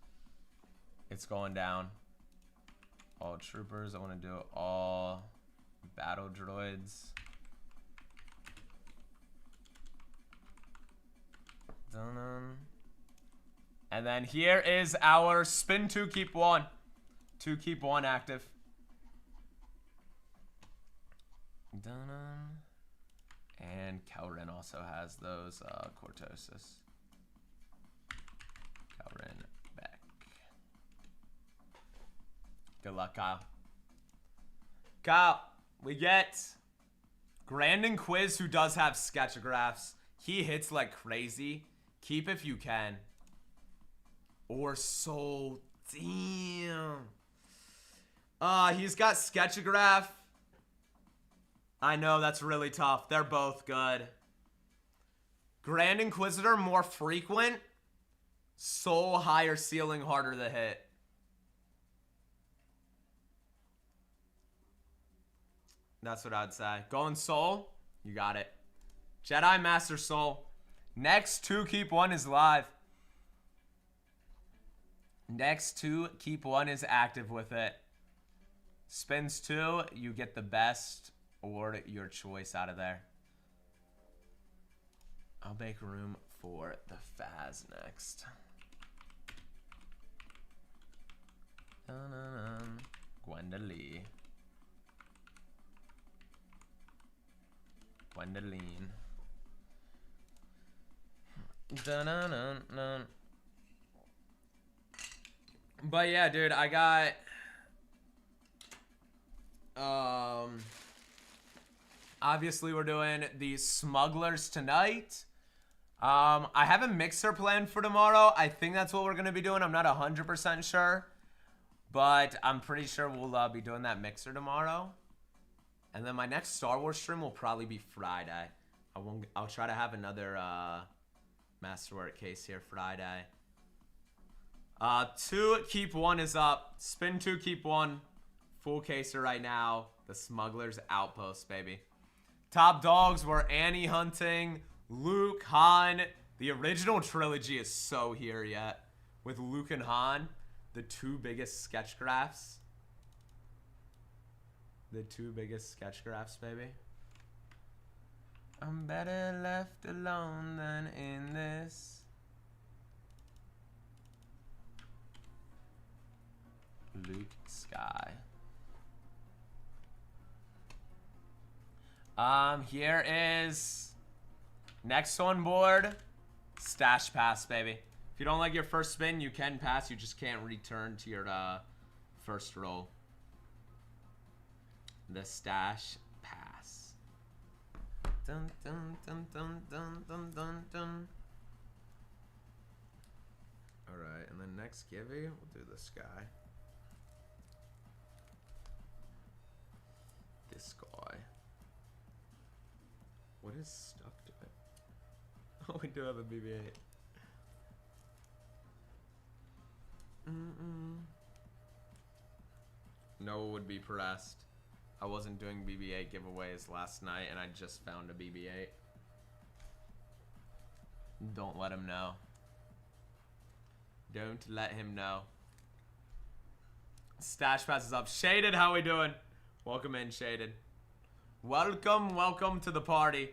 It's going down. All troopers. I want to do all battle droids. Dun-dun. And then here is our spin 2, keep 1. 2, keep 1 active. Dun-dun. And Kelrin also has those Cortosis. Kelrin back. Good luck, Kyle. Kyle, we get Grandin Quiz, who does have sketchographs. He hits like crazy. Keep if you can. Or Soul. Damn. He's got sketchograph. I know, that's really tough. They're both good. Grand Inquisitor, more frequent. Soul, higher ceiling, harder to hit. That's what I'd say. Going Soul, you got it. Jedi Master Soul. Next 2, keep 1 is live. Next 2, keep 1 is active with it. Spins 2, you get the best or your choice out of there. I'll make room for the Faz next. Gwendoline. Gwendoline. Dun-dun-dun-dun. But yeah, dude, I got obviously we're doing the Smugglers tonight. I have a mixer planned for tomorrow. I think that's what we're gonna be doing. I'm not 100% sure, but I'm pretty sure we'll be doing that mixer tomorrow. And then my next Star Wars stream will probably be Friday. I'll try to have another Masterwork case here Friday. 2, keep 1 is up. Spin 2, keep 1. Full caser right now. The Smugglers Outpost, baby. Top dogs were Annie hunting, Luke, Han. The original trilogy is so here yet. With Luke and Han, the 2 biggest sketchgraphs. The 2 biggest sketchgraphs, baby. I'm better left alone than in this. Luke Sky. Here is next on board. Stash pass, baby. If you don't like your first spin, you can pass. You just can't return to your first roll. The stash pass. Dun dun dun dun dun dun dun dun. All right, and then next givey, we'll do this guy. This guy. What is stuck to it? Oh, we do have a BB-8. No would be pressed. I wasn't doing BB-8 giveaways last night, and I just found a BB-8. Don't let him know. Don't let him know. Stash Pass is up. Shaded, how we doing? Welcome in, Shaded. Welcome to the party.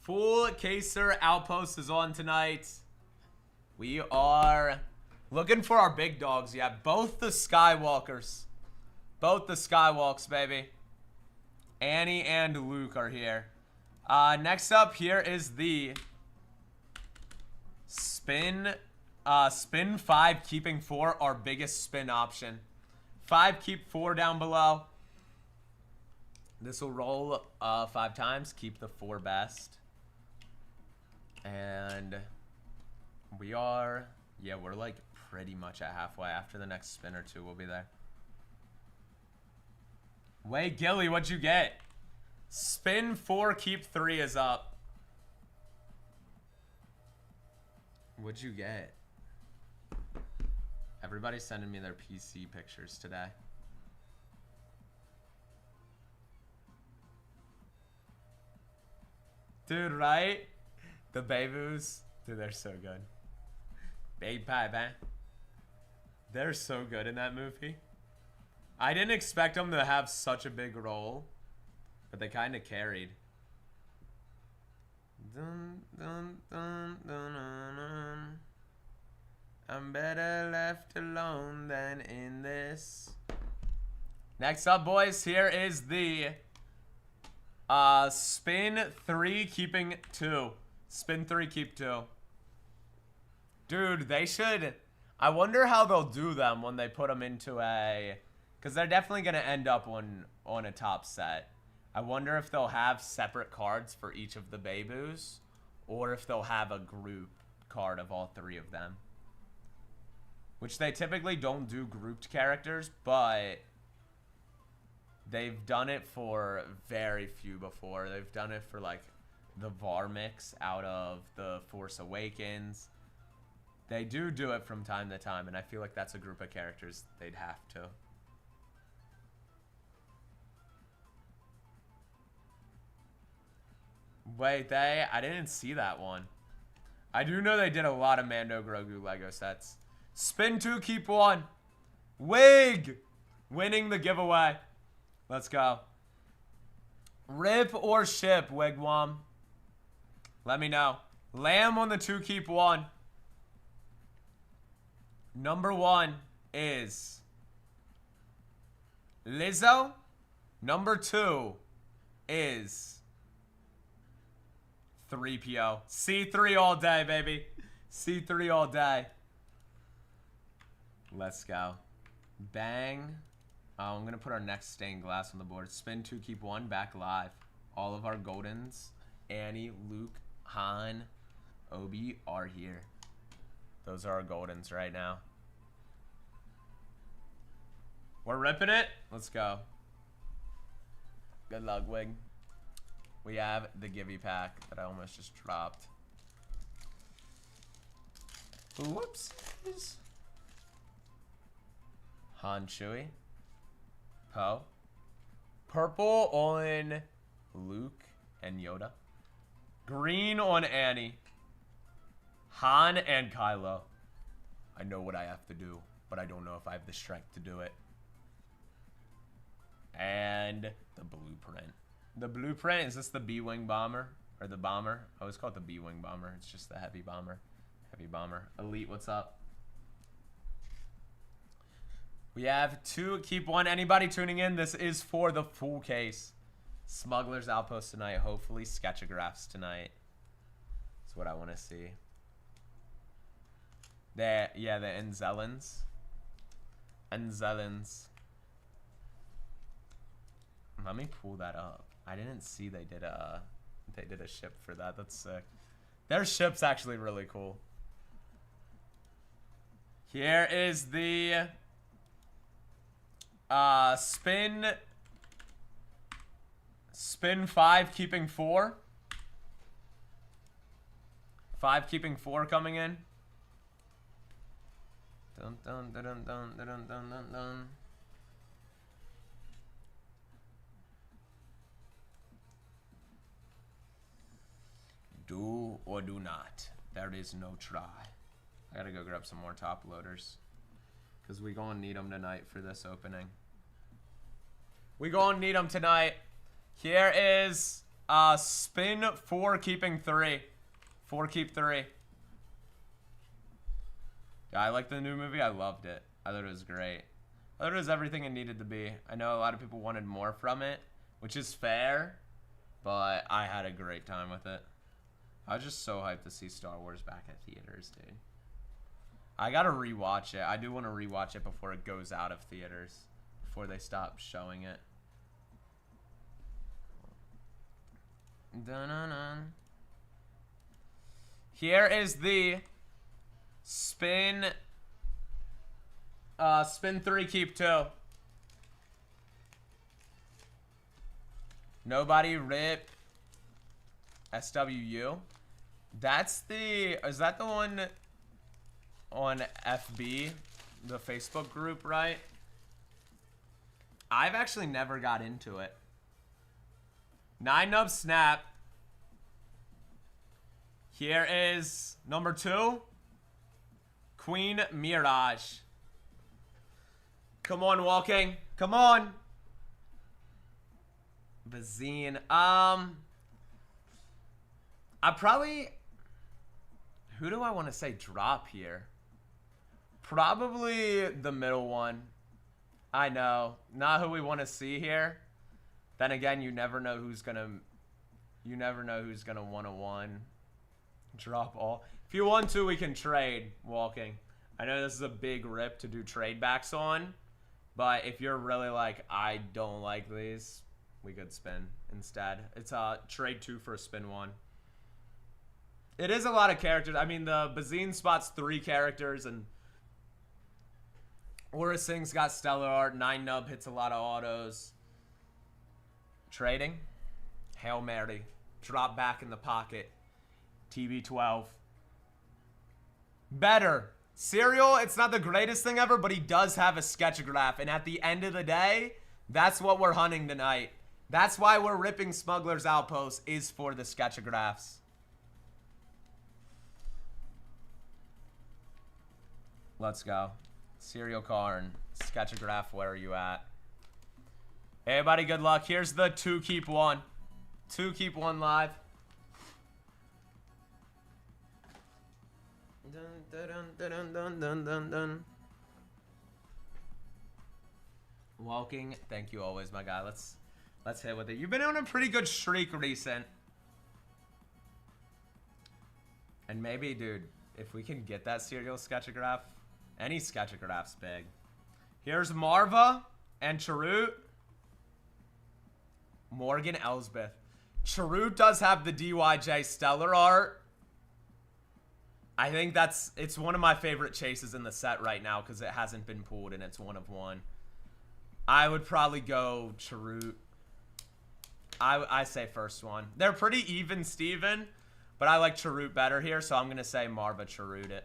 Full Caser Outpost is on tonight. We are looking for our big dogs. Yeah, both the Skywalkers. Both the Skywalks, baby. Annie and Luke are here. Next up here is the spin 5, keeping 4, our biggest spin option. 5, keep 4 down below. This will roll 5 times, keep the 4 best. And we are, yeah, we're like pretty much at halfway. After the next spin or 2, we'll be there. Wait, Gilly, what'd you get? Spin 4, keep 3 is up. What'd you get? Everybody's sending me their PC pictures today. Dude, right? The Babus. Dude, they're so good. Babe Pie, man. They're so good in that movie. I didn't expect them to have such a big role, but they kind of carried. Dun, dun, dun, dun, dun, dun. I'm better left alone than in this. Next up, boys, here is the spin 3, keeping 2. Spin 3, keep 2. Dude, they should. I wonder how they'll do them when they put them into a, because they're definitely going to end up on a top set. I wonder if they'll have separate cards for each of the Babus, or if they'll have a group card of all 3 of them. Which they typically don't do grouped characters, but they've done it for very few before. They've done it for like the VAR mix out of the Force Awakens. They do it from time to time, and I feel like that's a group of characters they'd have to. Wait, I didn't see that one. I do know they did a lot of Mando Grogu Lego sets. Spin 2, keep 1. Wig! Winning the giveaway. Let's go. Rip or ship, Wigwam? Let me know. Lamb on the 2, keep 1. Number 1 is Lizzo. Number 2 is 3PO. C3 all day, baby. C3 all day. Let's go. Bang. I'm going to put our next stained glass on the board. Spin 2, keep 1, back live. All of our Goldens, Annie, Luke, Han, Obi are here. Those are our Goldens right now. We're ripping it. Let's go. Good luck, Wig. We have the Gibby pack that I almost just dropped. Whoops. Han, Chewie. Poe. Purple on Luke and Yoda. Green on Annie. Han and Kylo. I know what I have to do, but I don't know if I have the strength to do it. And the blueprint. The blueprint, is this the B-Wing bomber? Or the bomber? I always call it the B-Wing bomber. It's just the heavy bomber. Heavy bomber. Elite, what's up? We have 2, keep 1. Anybody tuning in, this is for the full case. Smugglers Outpost tonight. Hopefully Sketchographs tonight. That's what I want to see. Yeah, the Enzelans. Enzelans. Let me pull that up. I didn't see they did a ship for that. That's sick. Their ship's actually really cool. Here is the spin 5, keeping 4. 5, keeping 4 coming in. Dun dun dun dun dun dun dun dun dun. Do or do not. There is no try. I gotta go grab some more top loaders. Because we gonna need them tonight for this opening. We gonna need them tonight. Here is spin 4, keeping 3. 4, keep 3. Yeah, I like the new movie. I loved it. I thought it was great. I thought it was everything it needed to be. I know a lot of people wanted more from it, which is fair, but I had a great time with it. I was just so hyped to see Star Wars back at theaters, dude. I gotta rewatch it. I do want to rewatch it before it goes out of theaters, before they stop showing it. Dun-dun-dun. Here is the spin 3, keep 2. Nobody rip SWU. That's the, is that the one on FB, the Facebook group, right? I've actually never got into it. 9-nub snap. Here is number 2. Queen Mirage. Come on, Walking. Come on. Bazine. I probably... Who do I want to say drop here? Probably the middle one. I know. Not who we want to see here. Then again, you never know who's gonna... You never know who's gonna 1-1. Drop all. If you want to, we can trade, Walking. I know this is a big rip to do trade backs on. But if you're really like, I don't like these, we could spin instead. It's trade 2 for a spin 1. It is a lot of characters. I mean, the Bazine spot's 3 characters, and Aura Singh's got stellar art. 9-nub hits a lot of autos. Trading. Hail Mary. Drop back in the pocket. TB12. Better. Serial, it's not the greatest thing ever, but he does have a sketchograph. And at the end of the day, that's what we're hunting tonight. That's why we're ripping Smugglers Outpost, is for the sketchographs. Let's go. Serial Karn. Sketchograph, where are you at? Hey, everybody, good luck. Here's the 2 keep 1. 2 keep 1 live. Dun, dun, dun, dun, dun. Walking, thank you always, my guy. Let's hit with it. You've been on a pretty good streak recent. And maybe, dude, if we can get that serial sketchograph, any sketchograph's big. Here's Marva and Charut. Morgan Elsbeth. Charut does have the DYJ stellar art. I think it's one of my favorite chases in the set right now because it hasn't been pulled and it's 1 of 1. I would probably go Charut. I say first one. They're pretty even, Steven, but I like Charut better here, so I'm going to say Marva Charut it.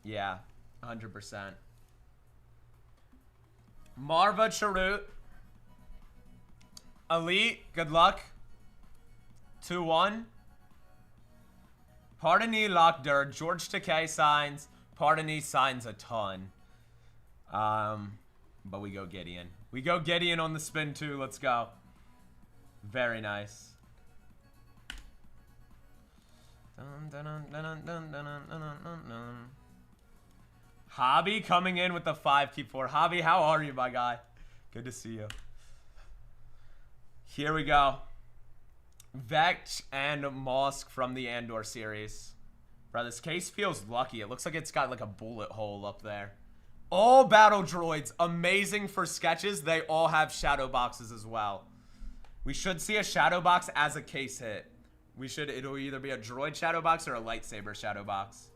Yeah, 100%. Marva Charut. Elite, good luck. 2-1. Pardonee Lockder, George Takei signs. Pardonee signs a ton. But we go Gideon. We go Gideon on the spin too. Let's go. Very nice. Hobby coming in with the 5 keep 4. Hobby, how are you, my guy? Good to see you. Here we go. Vetch and Mosk from the Andor series. Bro, this case feels lucky. It looks like it's got like a bullet hole up there. All battle droids. Amazing for sketches. They all have shadow boxes as well. We should see a shadow box as a case hit. It'll either be a droid shadow box or a lightsaber shadow box.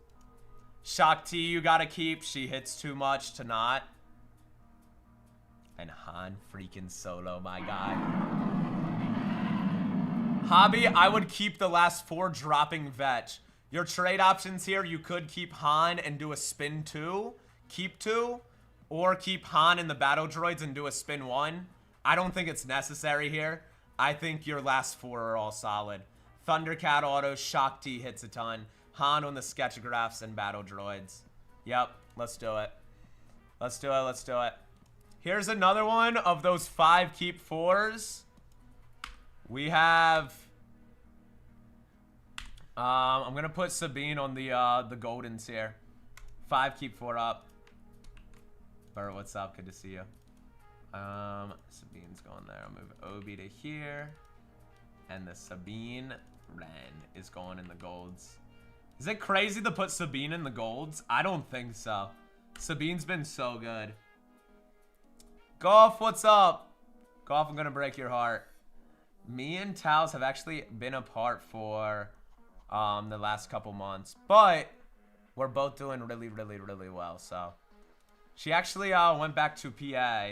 Shakti, you gotta keep. She hits too much to not. And Han freaking Solo, my guy. Hobby, I would keep the last 4 dropping Vetch. Your trade options here, you could keep Han and do a spin 2. Keep 2. Or keep Han in the battle droids and do a spin 1. I don't think it's necessary here. I think your last 4 are all solid. Thundercat auto, Shock T hits a ton. Han on the sketchographs and battle droids. Yep, let's do it. Let's do it, let's do it. Here's another one of those 5 keep 4s. We have... I'm gonna put Sabine on the Goldens here. 5 keep 4 up. Bert, what's up? Good to see you. Sabine's going there. I'll move Obi to here. And the Sabine Ren is going in the golds. Is it crazy to put Sabine in the golds? I don't think so. Sabine's been so good. Golf, what's up? Golf, I'm gonna break your heart. Me and Taos have actually been apart for the last couple months. But we're both doing really, really, really well, so. She actually went back to PA.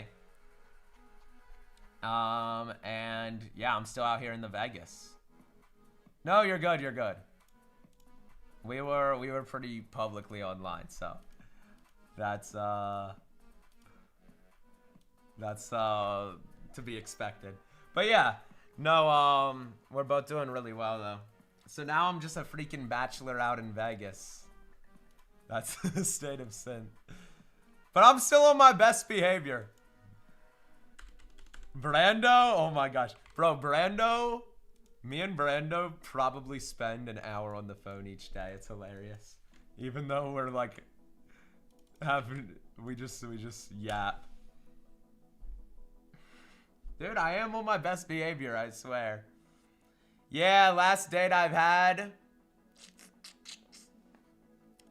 And yeah, I'm still out here in the Vegas. No, you're good, you're good. We were pretty publicly online, so that's to be expected. But yeah, no, we're both doing really well though. So now I'm just a freaking bachelor out in Vegas. That's the state of sin. But I'm still on my best behavior. Brando? Oh my gosh. Bro, Brando, me and Brando probably spend an hour on the phone each day. It's hilarious. Even though we're like, we just yap. Dude, I am on my best behavior, I swear. Yeah, last date I've had.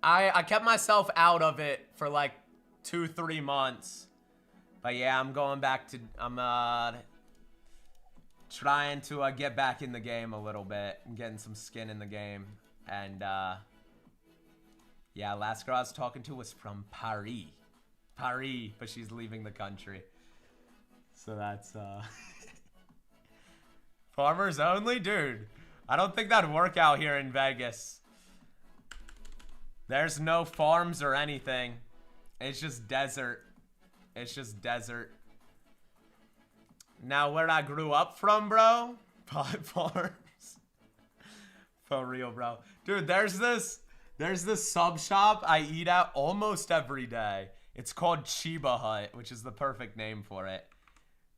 I kept myself out of it for like 2-3 months. But yeah, I'm going back to, I'm trying to get back in the game a little bit. I'm getting some skin in the game. And yeah, last girl I was talking to was from Paris. Paris, but she's leaving the country. So that's, farmers only? Dude, I don't think that'd work out here in Vegas. There's no farms or anything. It's just desert. It's just desert. Now, where I grew up from, bro? Pot farms. For real, bro. Dude, there's this sub shop I eat at almost every day. It's called Chiba Hut, which is the perfect name for it.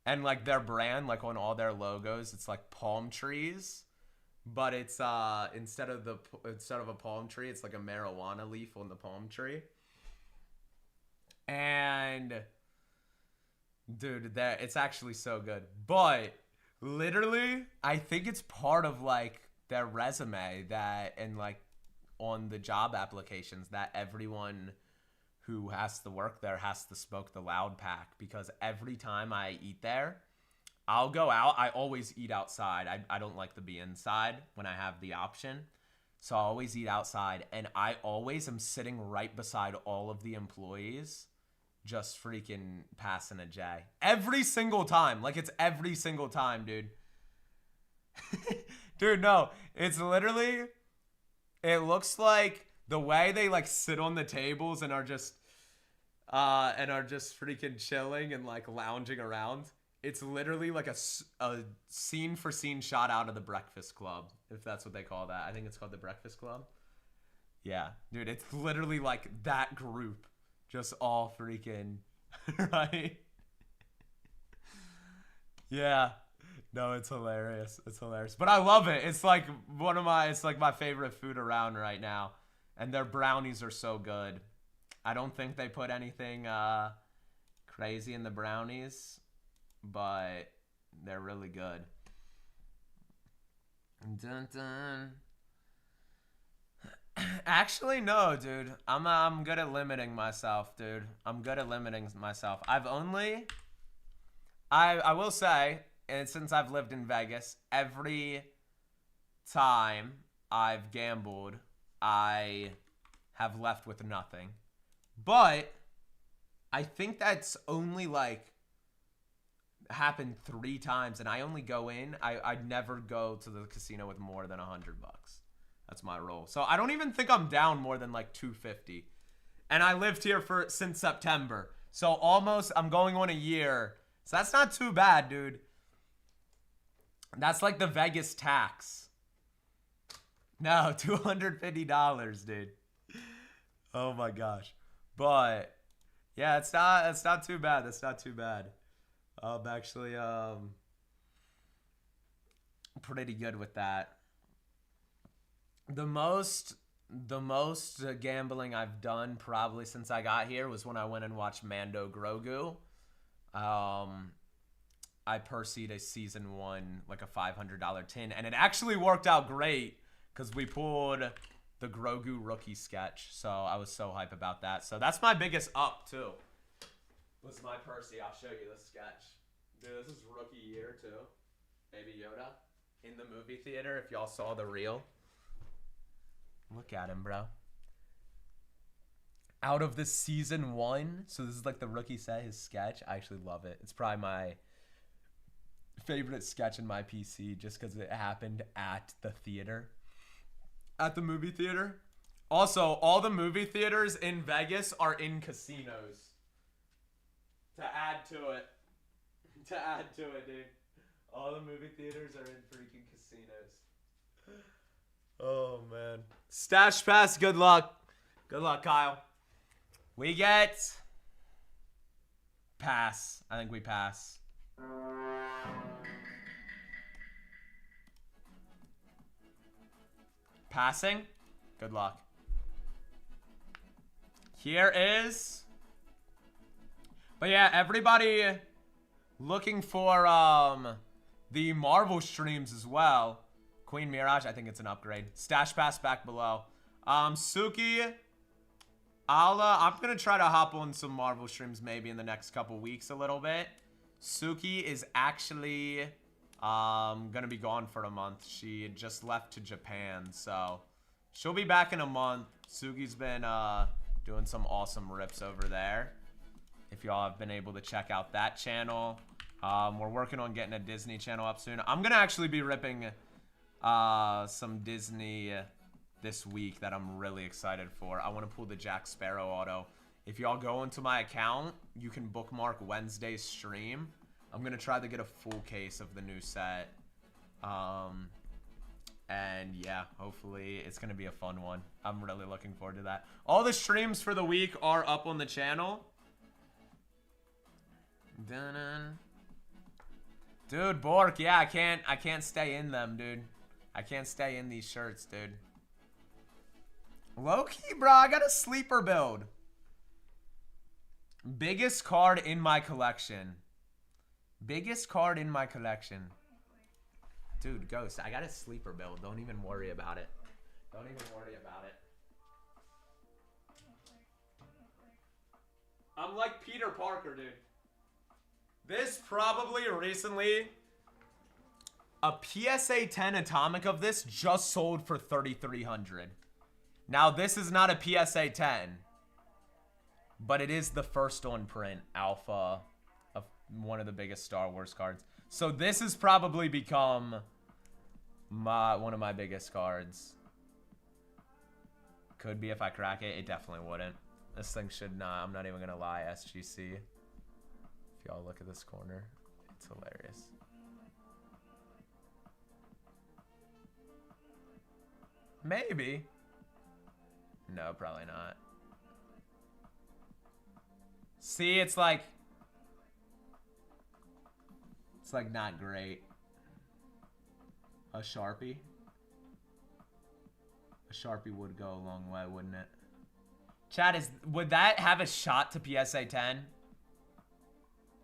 And like their brand, like on all their logos, it's like palm trees. But it's instead of a palm tree, it's like a marijuana leaf on the palm tree. And dude, it's actually so good. But literally, I think it's part of like their resume that, and like on the job applications, that everyone who has to work there has to smoke the loud pack, because every time I eat there, I'll go out. I always eat outside. I don't like to be inside when I have the option. So I always eat outside, and I always am sitting right beside all of the employees, just freaking passing a J. Every single time. Like, it's every single time, dude. Dude, no. It's literally, it looks like the way they, like, sit on the tables and are just freaking chilling and, like, lounging around. It's literally like a scene-for-scene shot out of The Breakfast Club, if that's what they call that. I think it's called The Breakfast Club. Yeah, dude, it's literally like that group. Just all freaking, right? Yeah. No, it's hilarious. It's hilarious. But I love it. It's like it's like my favorite food around right now. And their brownies are so good. I don't think they put anything crazy in the brownies, but they're really good. Dun, dun. Actually, no, dude. I'm good at limiting myself, dude. I'm good at limiting myself. I will say, and since I've lived in Vegas, every time I've gambled, I have left with nothing. But I think that's only like happened 3 times, and I only go in. I'd never go to the casino with more than $100. That's my rule. So I don't even think I'm down more than like $250. And I lived here since September. So almost, I'm going on a year. So that's not too bad, dude. That's like the Vegas tax. No, $250, dude. Oh my gosh. But yeah, it's not too bad. That's not too bad. I'm actually pretty good with that. The most gambling I've done probably since I got here was when I went and watched Mando Grogu. I Percy'd a season 1 like a $500 tin, and it actually worked out great because we pulled the Grogu rookie sketch. So I was so hype about that. So that's my biggest up too. Was my Percy. I'll show you the sketch. Dude, this is rookie year too. Baby Yoda in the movie theater. If y'all saw the reel. Look at him, bro. Out of this season 1, so this is like the rookie set, his sketch. I actually love it. It's probably my favorite sketch in my PC just because it happened at the theater. At the movie theater. Also, all the movie theaters in Vegas are in casinos. To add to it. To add to it, dude. All the movie theaters are in freaking casinos. Oh, man. Stash pass, good luck. Good luck, Kyle. We get... Pass. I think we pass. Passing? Good luck. Here is... But yeah, everybody looking for the Marvel streams as well. Queen Mirage, I think it's an upgrade. Stash pass back below. Suki, I'm going to try to hop on some Marvel streams maybe in the next couple weeks a little bit. Suki is actually going to be gone for a month. She just left to Japan, so she'll be back in a month. Suki's been doing some awesome rips over there. If y'all have been able to check out that channel. We're working on getting a Disney channel up soon. I'm going to actually be ripping some Disney this week that I'm really excited for. I want to pull the Jack Sparrow auto. If y'all go into my account, you can bookmark Wednesday's stream. I'm going to try to get a full case of the new set. And yeah, hopefully it's going to be a fun one. I'm really looking forward to that. All the streams for the week are up on the channel. Dun-dun. Dude, Bork, yeah, I can't stay in them, dude. I can't stay in these shirts, dude. Low-key, bro, I got a sleeper build. Biggest card in my collection. Biggest card in my collection. Dude, Ghost, I got a sleeper build. Don't even worry about it. Don't even worry about it. I'm like Peter Parker, dude. This probably recently, a PSA 10 Atomic of this just sold for $3,300. Now, this is not a PSA 10, but it is the first on print alpha of one of the biggest Star Wars cards. So this has probably become one of my biggest cards. Could be if I crack it. It definitely wouldn't. This thing should not. I'm not even going to lie, SGC. If y'all look at this corner, it's hilarious. Maybe. No, probably not. See, it's like not great. A Sharpie? A Sharpie would go a long way, wouldn't it? Chad, would that have a shot to PSA 10?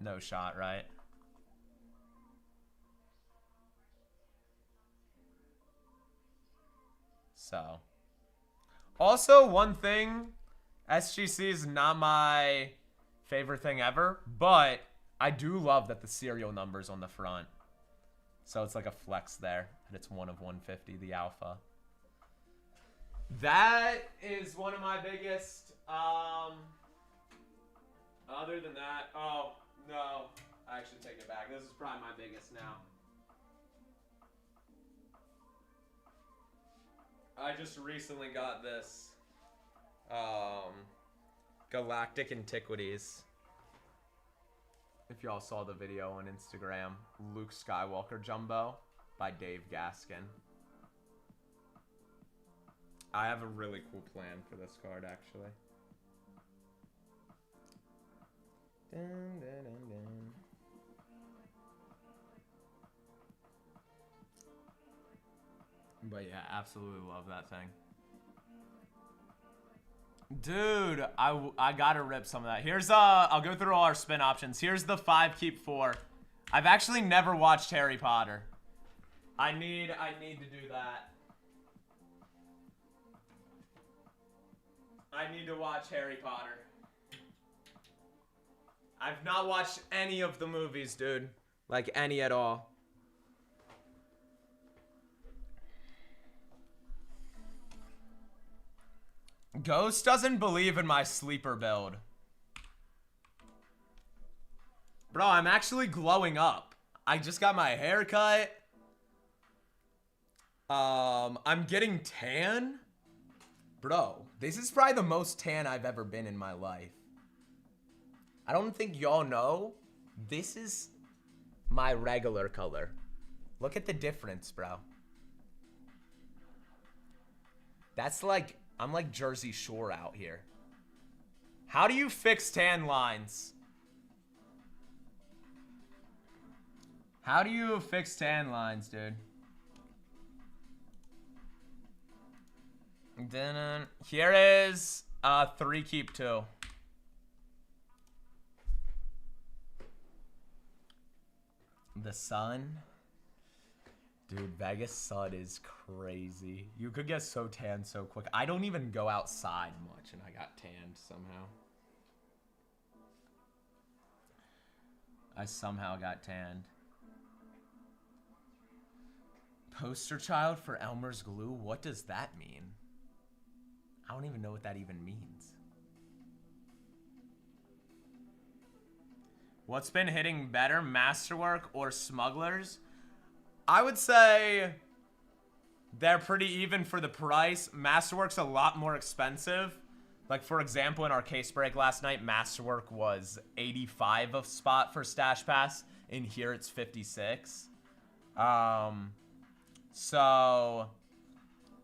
No shot, right? So. Also, one thing, SGC is not my favorite thing ever, but I do love that the serial number's on the front. So it's like a flex there, and it's 1 of 150, the alpha. That is one of my biggest, other than that, oh, no, I actually take it back. This is probably my biggest now. I just recently got this, Galactic Antiquities. If y'all saw the video on Instagram, Luke Skywalker Jumbo. by Dave Gaskin. I have a really cool plan for this card, actually. Dun, dun, dun, dun. But yeah, absolutely love that thing. Dude, I gotta rip some of that. Here's, I'll go through all our spin options. Here's the 5 keep 4. I've actually never watched Harry Potter. I need to do that. I need to watch Harry Potter. I've not watched any of the movies, dude. Like, any at all. Ghost doesn't believe in my sleeper build. Bro, I'm actually glowing up. I just got my hair cut. I'm getting tan. Bro, this is probably the most tan I've ever been in my life. I don't think y'all know. This is my regular color. Look at the difference, bro. That's like, I'm like Jersey Shore out here. How do you fix tan lines? How do you fix tan lines, dude? Here is 3 keep 2. The sun. Dude, Vegas sun is crazy. You could get so tan so quick. I don't even go outside much and I got tanned somehow. I somehow got tanned. Poster child for Elmer's glue? What does that mean? I don't even know what that even means. What's been hitting better, Masterwork or Smugglers? I would say they're pretty even for the price. Masterwork's a lot more expensive. Like, for example, in our case break last night, Masterwork was 85 a spot for Stash Pass. In here, it's 56. So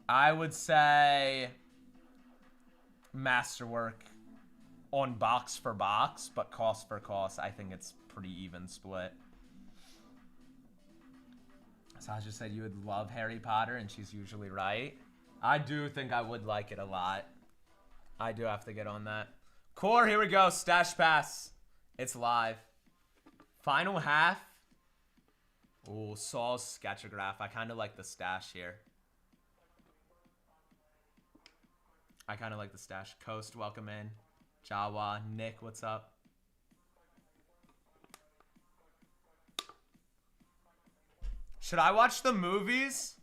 I would say Masterwork on box for box, but cost for cost, I think it's pretty even split. Sasha said you would love Harry Potter, and she's usually right. I do think I would like it a lot. I do have to get on that. Core, here we go. Stash Pass. It's live. Final half. Ooh, Saul's Sketchograph. I kind of like the stash here. I kind of like the stash. Coast, welcome in. Jawa, Nick, what's up? Should I watch the movies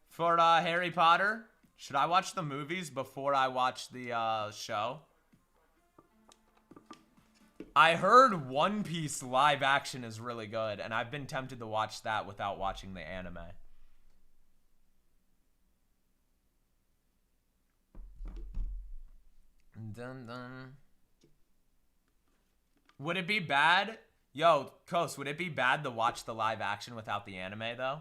for Harry Potter? Should I watch the movies before I watch the show? I heard One Piece live action is really good, and I've been tempted to watch that without watching the anime. Dun, dun. Would it be bad? Yo, Coast, would it be bad to watch the live action without the anime, though?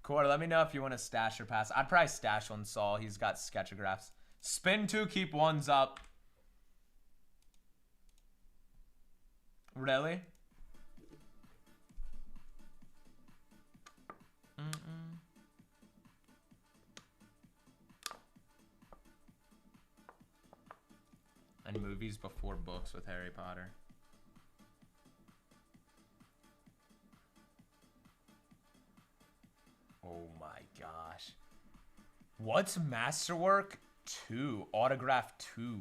Core, let me know if you want to stash or pass. I'd probably stash on Saul. He's got Sketchographs. Spin 2, keep 1s up. Really? And movies before books with Harry Potter. Oh my gosh. What's Masterwork 2? Autograph 2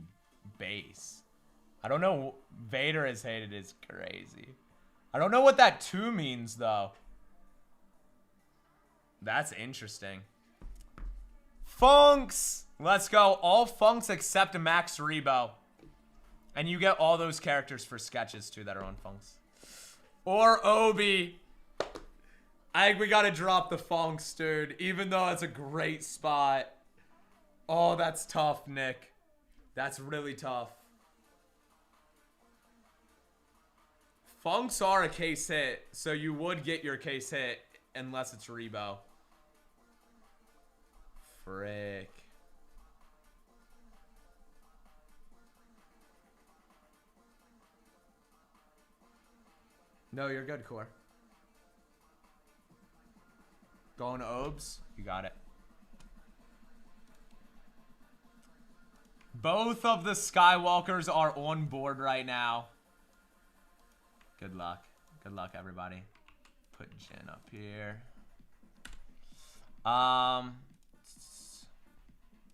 base. I don't know. Vader is hated is crazy. I don't know what that 2 means, though. That's interesting. Funks! Let's go. All Funks except Max Rebo. And you get all those characters for sketches, too, that are on Funks. Or Obi. I think we gotta drop the Funks, dude. Even though it's a great spot. Oh, that's tough, Nick. That's really tough. Funks are a case hit, so you would get your case hit unless it's Rebo. Frick. No, you're good, Core. Going to Obes? You got it. Both of the Skywalkers are on board right now. Good luck. Good luck, everybody. Put Jin up here.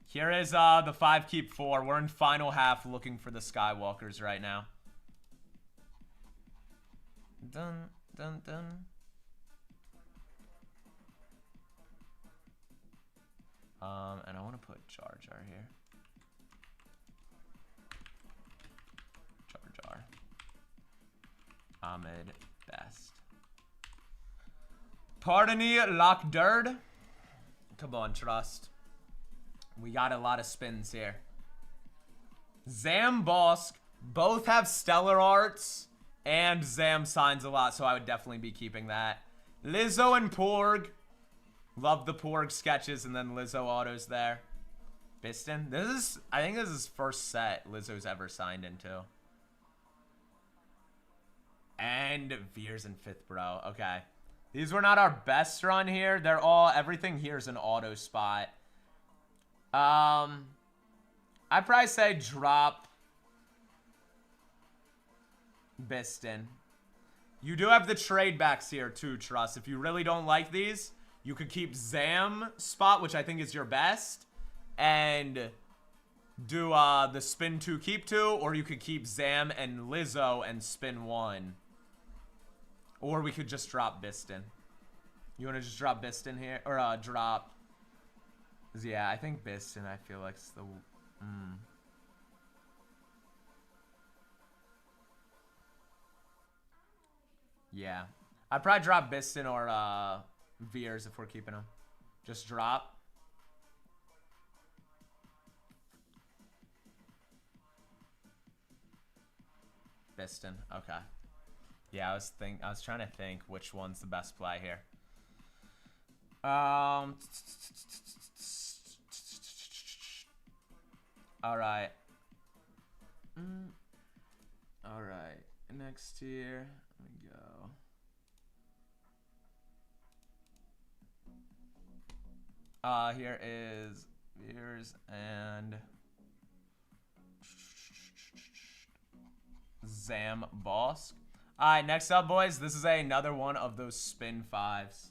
Here is the 5 keep 4. We're in final half looking for the Skywalkers right now. Dun, dun, dun. And I want to put Jar Jar here. Jar Jar. Ahmed Best. Pardony Lockdurd. Come on, trust. We got a lot of spins here. Zam Bosk. Both have stellar arts. And Zam signs a lot, so I would definitely be keeping that. Lizzo and Porg. Love the Porg sketches, and then Lizzo autos there. Biston. I think this is his first set Lizzo's ever signed into. And Veers in 5th, bro. Okay. These were not our best run here. Everything here is an auto spot. I'd probably say drop Biston. You do have the trade backs here too, Trust. If you really don't like these, you could keep Zam spot, which I think is your best, and do the spin 2, keep 2, or you could keep Zam and Lizzo and spin 1. Or we could just drop Biston. You want to just drop Biston here? Or drop... Yeah, I think Biston, I feel like, is the... Yeah. I'd probably drop Biston or Veers if we're keeping him. Just drop. Biston. Okay. Yeah, I was trying to think which one's the best play here. All right. All right. Next here, let me go. Here is Veers and Zam Bosk. All right, next up, boys. This is another one of those spin 5s.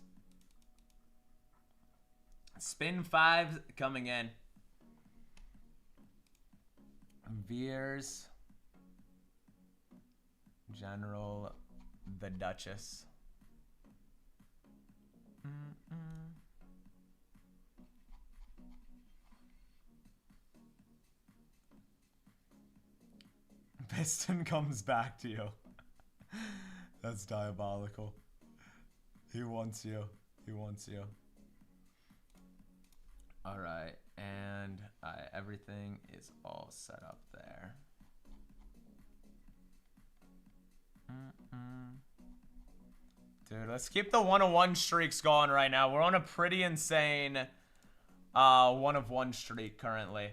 Spin 5 coming in. Veers, General, the Duchess. Piston comes back to you. That's diabolical. He wants you. He wants you. All right, and everything is all set up there. Dude, let's keep the 1-of-1 streaks going right now. We're on a pretty insane 1-of-1 streak currently.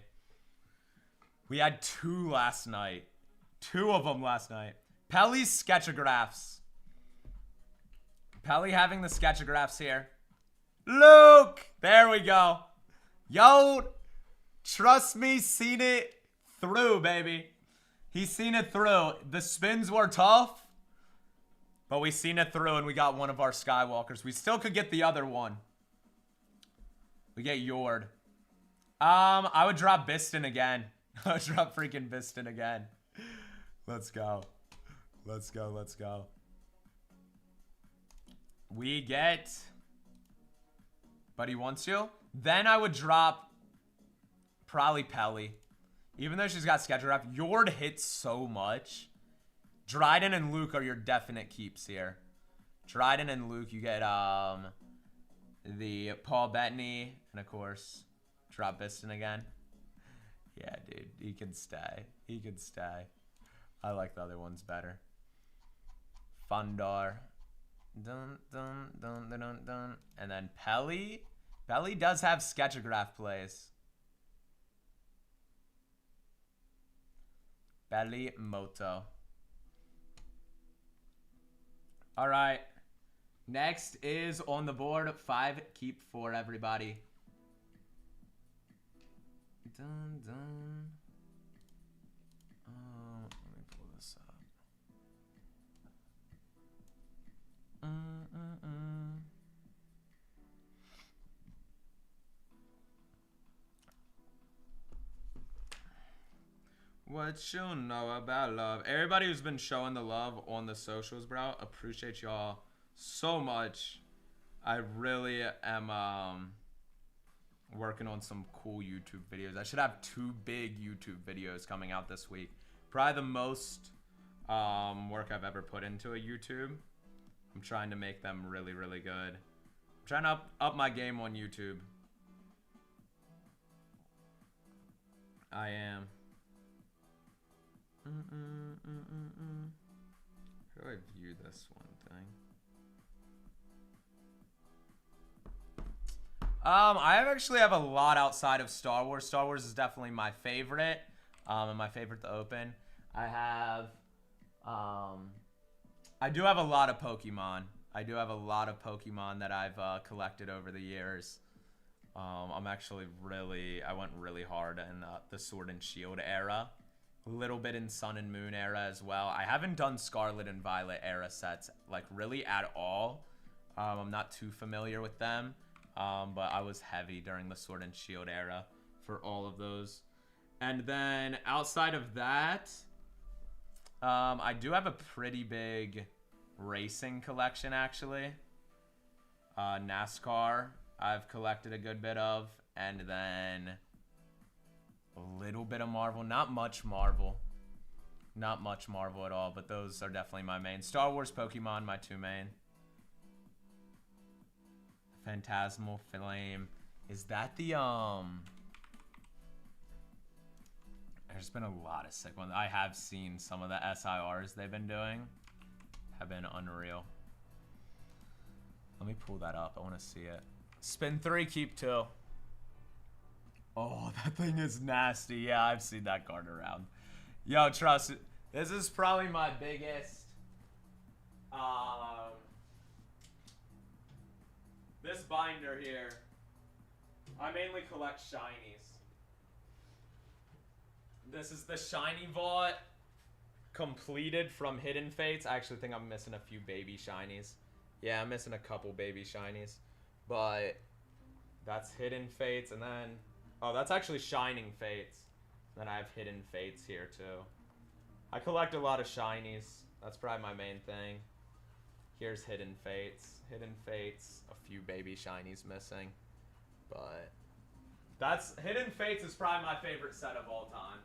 We had 2 last night. 2 of them last night. Pelly's sketchographs. Pelly having the sketchographs here. Luke! There we go. Yo, trust me, seen it through, baby. He's seen it through. The spins were tough, but we seen it through, and we got one of our Skywalkers. We still could get the other one. We get Yord. I would drop Biston again. I would drop freaking Biston again. Let's go. Let's go, let's go. We get... But he wants you. Then I would drop probably Pelly. Even though she's got Sketchgraph, Yord hits so much. Dryden and Luke are your definite keeps here. Dryden and Luke, you get the Paul Bettany, and of course, drop Biston again. Yeah, dude, he can stay. He can stay. I like the other ones better. Fundar. Dun, dun, dun, dun, dun, dun. And then Pelly. Pelly does have Sketchograph plays. Belly Moto. All right. Next is on the board. 5 keep 4, everybody. Dun, dun. Let me pull this up. What you know about love? Everybody who's been showing the love on the socials, bro, appreciate y'all so much. I really am working on some cool YouTube videos. I should have 2 big YouTube videos coming out this week. Probably the most work I've ever put into a YouTube. I'm trying to make them really, really good. I'm trying to up my game on YouTube. I am. How do I view this one thing? I actually have a lot outside of Star Wars. Star Wars is definitely my favorite, and my favorite to open. I have, I do have a lot of Pokemon. I do have a lot of Pokemon that I've collected over the years. I'm actually I went really hard in the Sword and Shield era. A little bit in Sun and Moon era as well. I haven't done Scarlet and Violet era sets, like, really at all. I'm not too familiar with them. But I was heavy during the Sword and Shield era for all of those. And then outside of that, I do have a pretty big racing collection, actually. NASCAR, I've collected a good bit of. And then a little bit of Marvel. Not much Marvel. Not much Marvel at all, but those are definitely my main. Star Wars, Pokemon, my 2 main. Phantasmal Flame. Is that the, There's been a lot of sick ones. I have seen some of the SIRs they've been doing. Have been unreal. Let me pull that up. I want to see it. Spin 3, keep 2. Oh, that thing is nasty. Yeah, I've seen that card around. Yo, trust it. This is probably my biggest, this binder here. I mainly collect shinies. This is the shiny vault completed from Hidden Fates. I actually think I'm missing a few baby shinies. Yeah, I'm missing a couple baby shinies. But that's Hidden Fates, and then, oh, that's actually Shining Fates. Then I have Hidden Fates here too. I collect a lot of shinies. That's probably my main thing. Here's Hidden Fates. Hidden Fates, a few baby shinies missing. But that's Hidden Fates is probably my favorite set of all time.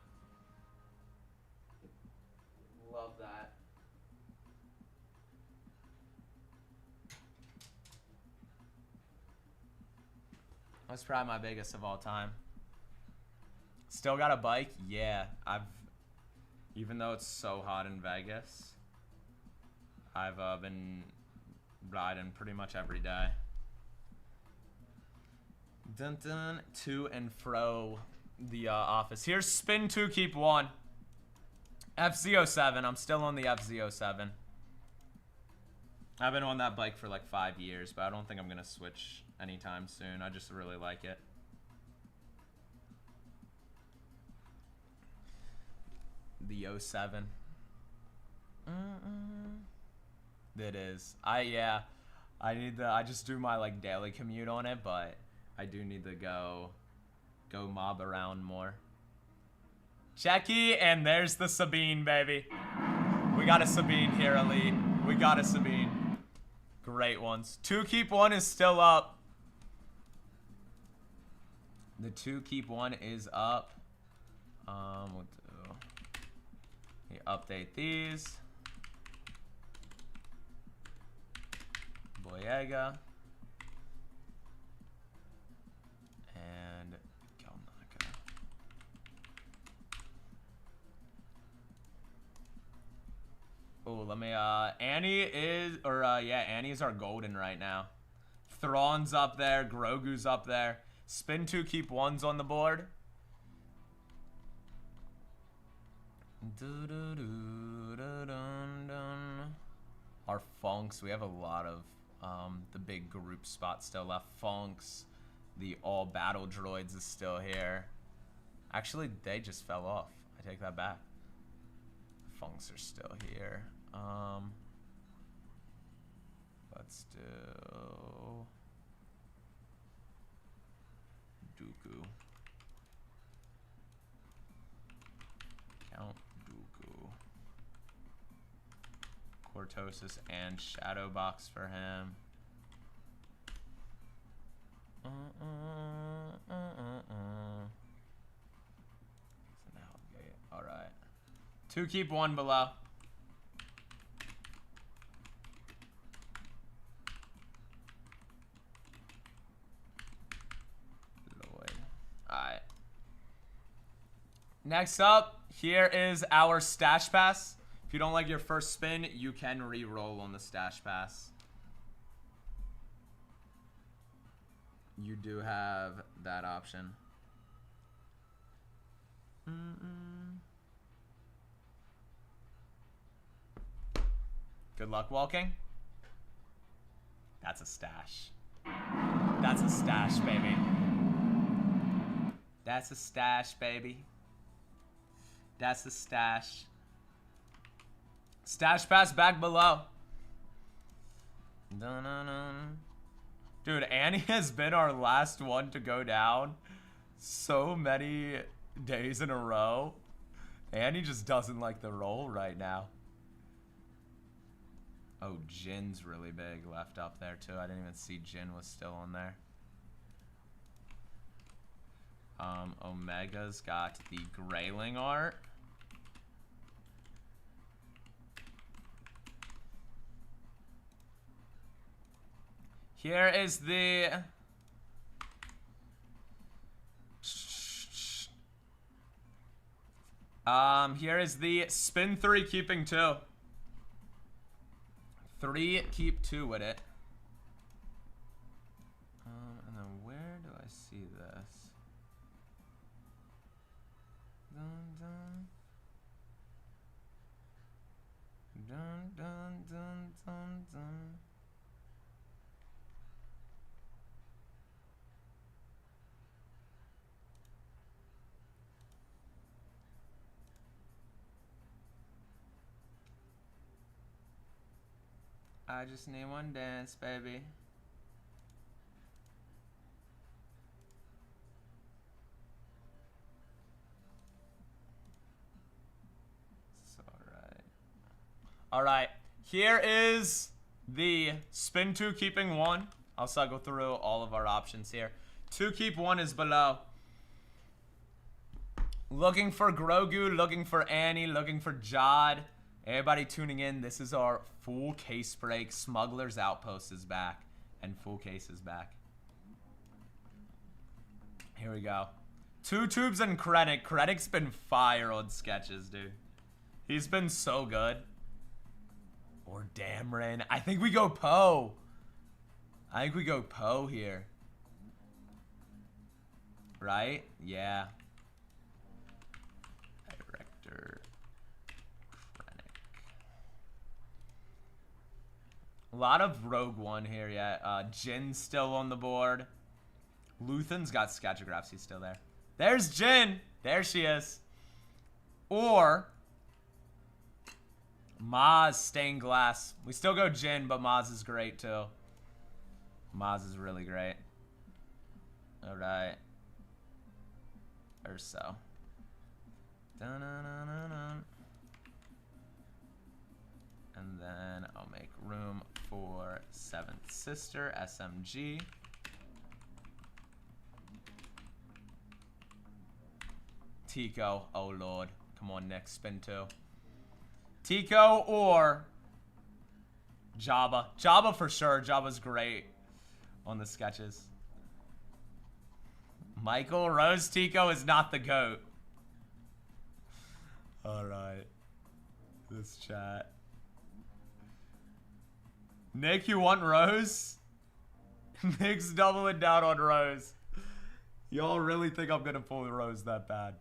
Love that. That's probably my biggest of all time. Still got a bike? Yeah, even though it's so hot in Vegas, I've been riding pretty much every day. Dun dun, to and fro the office. Here's spin 2, keep 1. FZ07. I'm still on the FZ07. I've been on that bike for like 5 years, but I don't think I'm gonna switch anytime soon. I just really like it. The 07. It is. I just do my like daily commute on it, but I do need to go mob around more. Checky, and there's the Sabine, baby. We got a Sabine here, Elite. We got a Sabine. Great ones. 2 keep 1 is still up. The 2 keep 1 is up. We'll update these. Boyega. And Galnaka. Ooh, let me, Annie is, or, yeah, Annie's our golden right now. Thrawn's up there. Grogu's up there. Spin 2, keep 1s on the board. Our Funks, we have a lot of the big group spots still left. Funks, the all battle droids is still here. Actually, they just fell off. I take that back. Funks are still here. Let's do Dooku. Count Dooku. Cortosis and Shadowbox for him. Alright. 2 keep 1 below. Lloyd. Alright. Next up, here is our stash pass. If you don't like your first spin, you can re-roll on the stash pass. You do have that option. Good luck walking. That's a stash. That's a stash, baby. That's a stash, baby. That's a stash. Stash pass back below. Dun-dun-dun. Dude, Annie has been our last one to go down so many days in a row. Annie just doesn't like the roll right now. Oh, Jin's really big left up there too. I didn't even see Jin was still on there. Omega's got the Grayling art. Here is the here is the spin 3 keeping 2. 3 keep 2 with it. And then where do I see this? Dun dun dun dun dun dun dun. I just need one dance, baby. It's alright. Alright, here is the spin 2 keeping 1. I'll cycle through all of our options here. 2 keep 1 is below. Looking for Grogu, looking for Annie, looking for Jod. Everybody tuning in, this is our full case break. Smugglers Outpost is back, and full case is back. Here we go. 2 tubes and Krennic. Krennic's been fire on sketches, dude. He's been so good. Or Dameron. I think we go Poe. I think we go Poe here. Right? Yeah. Director. A lot of Rogue One here, yeah. Jin's still on the board. Luthen's got Sketchographs. He's still there. There's Jin. There she is. Or Maz Stained Glass. We still go Jin, but Maz is great too. Maz is really great. Alright. Urso. Dun-dun-dun-dun-dun. And then I'll make room for 7th Sister, SMG. Tico, oh lord. Come on, Nick, spin 2. Tico or Jabba. Jabba for sure. Jabba's great on the sketches. Michael Rose Tico is not the GOAT. Alright. This chat. Nick, you want Rose? Nick's doubling down on Rose. Y'all really think I'm gonna pull the Rose that bad?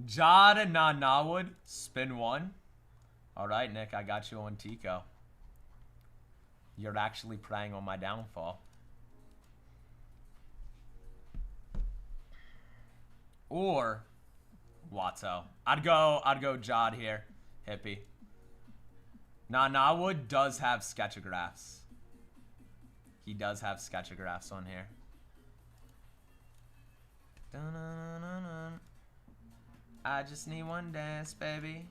Jod and Nawood, spin 1. Alright, Nick, I got you on Tico. You're actually preying on my downfall. Or Watto. I'd go Jod here. Hippie. Nawood does have sketchographs. He does have sketchographs on here. Dun-dun-dun-dun. I just need one dance, baby.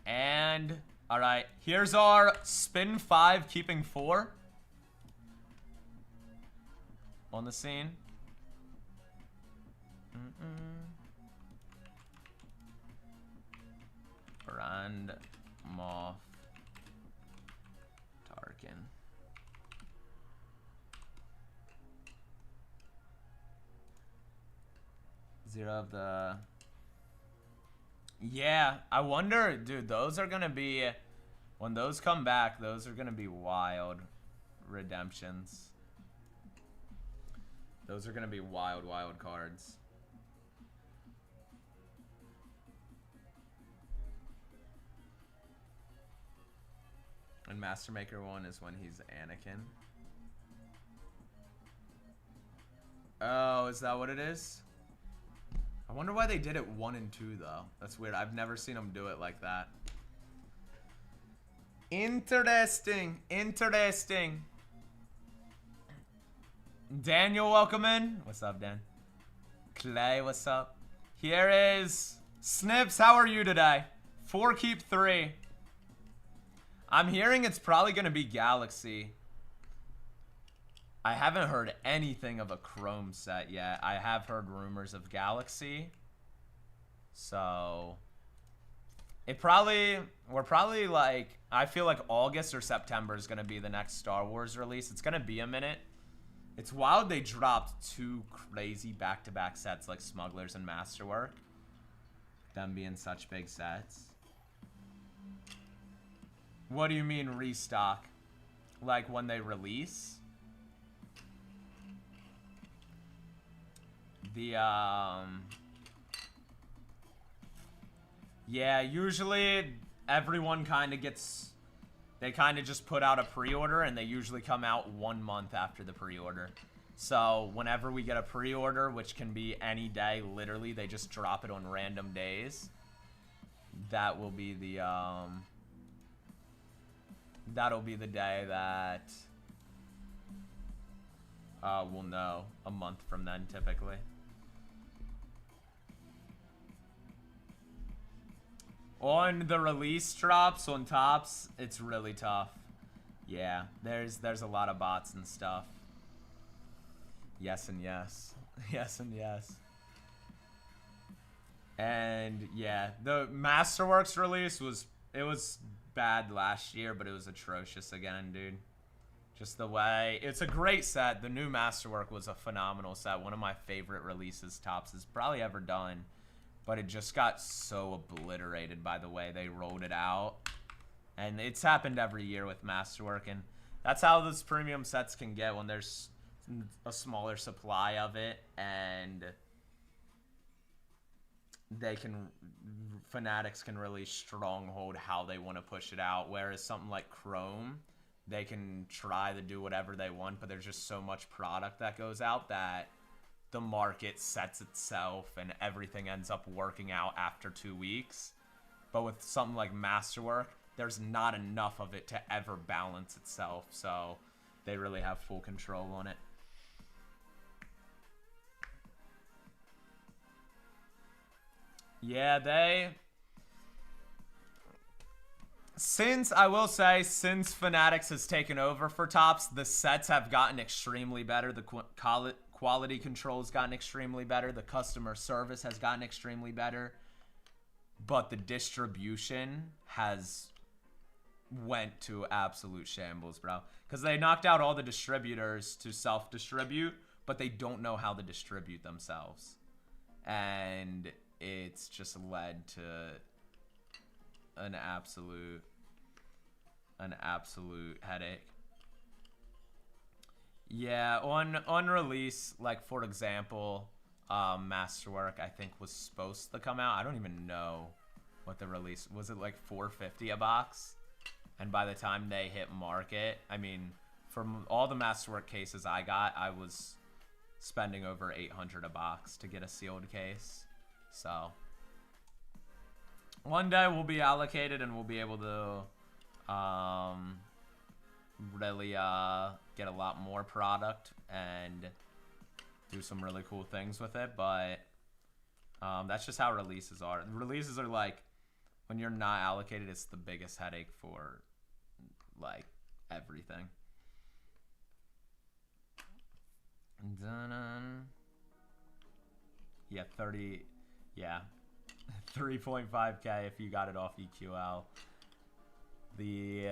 And, alright, here's our spin 5, keeping 4 on the scene. Brand Moth Tarkin. Zero of the... Yeah, I wonder, dude, those are gonna be... When those come back, those are gonna be wild redemptions. Those are gonna be wild, wild cards. And Master Maker 1 is when he's Anakin. Oh, is that what it is? I wonder why they did it 1 and 2 though. That's weird. I've never seen them do it like that. Interesting. Interesting. Daniel, welcome in. What's up, Dan? Clay, what's up? Here is Snips. How are you today? 4 keep 3. I'm hearing it's probably going to be Galaxy. I haven't heard anything of a Chrome set yet. I have heard rumors of Galaxy. So, we're probably like, I feel like August or September is going to be the next Star Wars release. It's going to be a minute. It's wild they dropped 2 crazy back-to-back sets like Smugglers and Masterwork. Them being such big sets. What do you mean restock? Like when they release? Yeah, usually everyone kind of gets... They kind of just put out a pre-order, and they usually come out 1 month after the pre-order. So whenever we get a pre-order, which can be any day, literally, they just drop it on random days. That will be the, that'll be the day that we'll know a month from then, typically. On the release drops, on tops, it's really tough. Yeah, there's a lot of bots and stuff. Yes and yes. Yes and yes. And yeah, the Masterworks release was bad last year, but it was atrocious again, dude. Just the way, it's a great set. The new Masterwork was a phenomenal set. One of my favorite releases Tops has probably ever done. But it just got so obliterated by the way they rolled it out. And it's happened every year with Masterwork. And that's how those premium sets can get when there's a smaller supply of it. And they can, Fanatics can really stronghold how they want to push it out. Whereas something like Chrome, they can try to do whatever they want. But there's just so much product that goes out that the market sets itself and everything ends up working out after 2 weeks. But with something like Masterwork, there's not enough of it to ever balance itself. So they really have full control on it. Yeah, I will say, since Fanatics has taken over for Tops, the sets have gotten extremely better. The quality control has gotten extremely better. The customer service has gotten extremely better. But the distribution has went to absolute shambles, bro. Because they knocked out all the distributors to self-distribute, but they don't know how to distribute themselves. and it's just led to an absolute headache. Yeah, on release, like for example, Masterwork I think was supposed to come out. I don't even know what the release was. It like $4.50 a box, and by the time they hit market, I mean, from all the Masterwork cases I got, I was spending over $800 a box to get a sealed case. So one day we'll be allocated and we'll be able to really get a lot more product and do some really cool things with it. But that's just how releases are. Releases are like, when you're not allocated, it's the biggest headache for like everything. Yeah, 30, yeah, 3.5K if you got it off EQL. The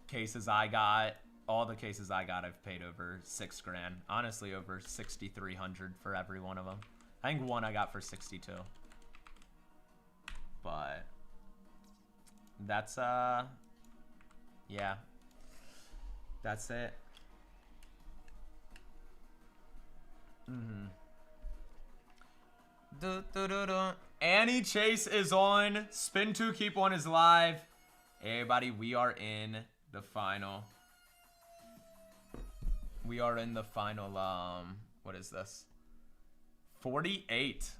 cases I got, all the cases I got, I've paid over $6 grand. Honestly, over 6,300 for every one of them. I think one I got for 62. But that's yeah, that's it. Annie Chase is on. Spin 2, keep 1 is live. Hey, everybody, we are in the final. We are in the final, what is this? 48.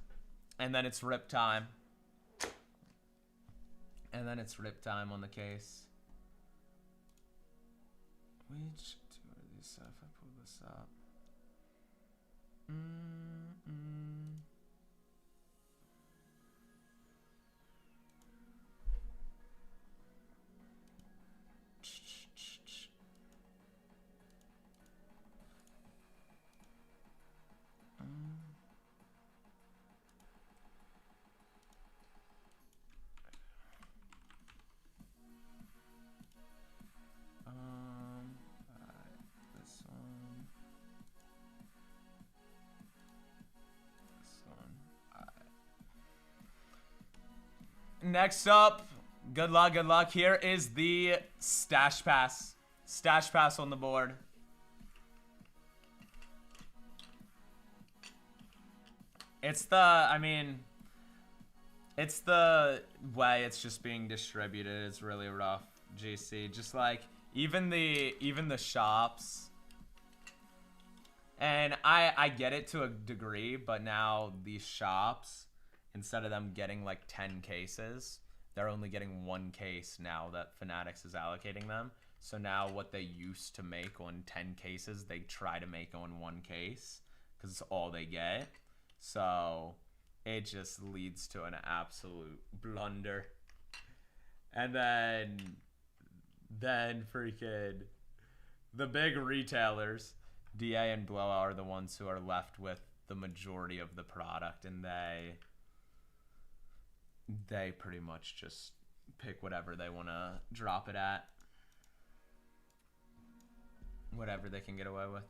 And then it's rip time. And then it's rip time on the case. Which two are these? If I pull this up. This one. Next up, good luck. Here is the stash pass. Stash pass on the board. It's the, I mean, it's the way it's just being distributed. It's really rough, GC. Just like, even the shops. And I get it to a degree, but now these shops, instead of them getting like 10 cases, they're only getting 1 case now that Fanatics is allocating them. So now what they used to make on 10 cases, they try to make on 1 case because it's all they get. So it just leads to an absolute blunder. And then freaking the big retailers, DA and Blowout, are the ones who are left with the majority of the product, and they pretty much just pick whatever they want to drop it at. Whatever they can get away with.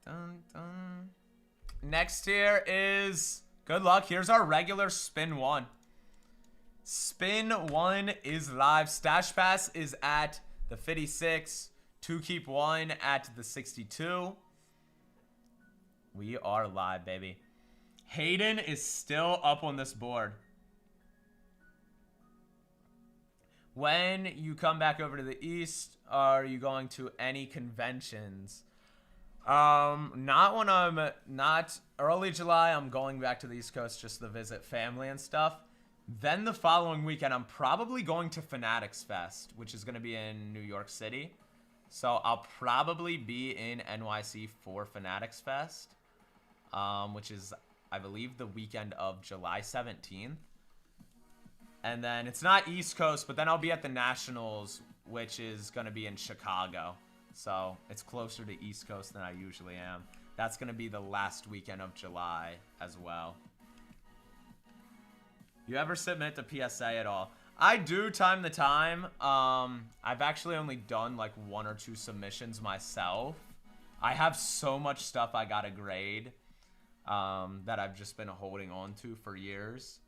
Dun, dun. Next here is, good luck, here's our regular Spin 1. Spin 1 is live. Stash Pass is at the 56. 2 keep 1 at the 62. We are live, baby. Hayden is still up on this board. When you come back over to the East, are you going to any conventions? Not when I'm not early July. I'm going back to the East Coast just to visit family and stuff. Then the following weekend, I'm probably going to Fanatics Fest, which is going to be in New York City. So I'll probably be in NYC for Fanatics Fest, which is, I believe, the weekend of July 17th. And then it's not East Coast, but then I'll be at the Nationals, which is going to be in Chicago. So it's closer to East Coast than I usually am. That's going to be the last weekend of July as well. You ever submit to PSA at all? I do time to time. I've actually only done like 1 or 2 submissions myself. I have so much stuff I gotta grade. that I've just been holding on to for years.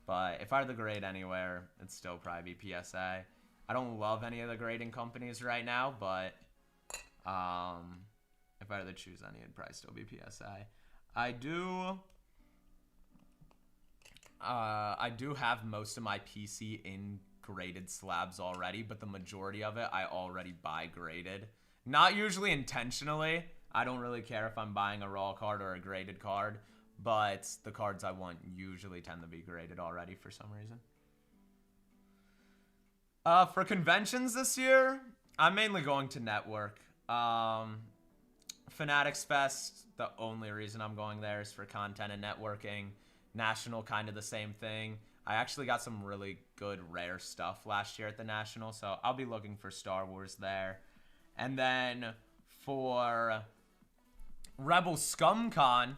But if I had to grade anywhere, it'd still probably be PSA. I don't love any of the grading companies right now, but if I had to choose any, it'd probably still be PSA. I do have most of my PC in graded slabs already, but the majority of it I already buy graded. Not usually intentionally. I don't really care if I'm buying a raw card or a graded card, but the cards I want usually tend to be graded already for some reason. For conventions this year, I'm mainly going to Network. Fanatics Fest, the only reason I'm going there is for content and networking. National, kind of the same thing. I actually got some really good rare stuff last year at the National, so I'll be looking for Star Wars there. And then for Rebel ScumCon,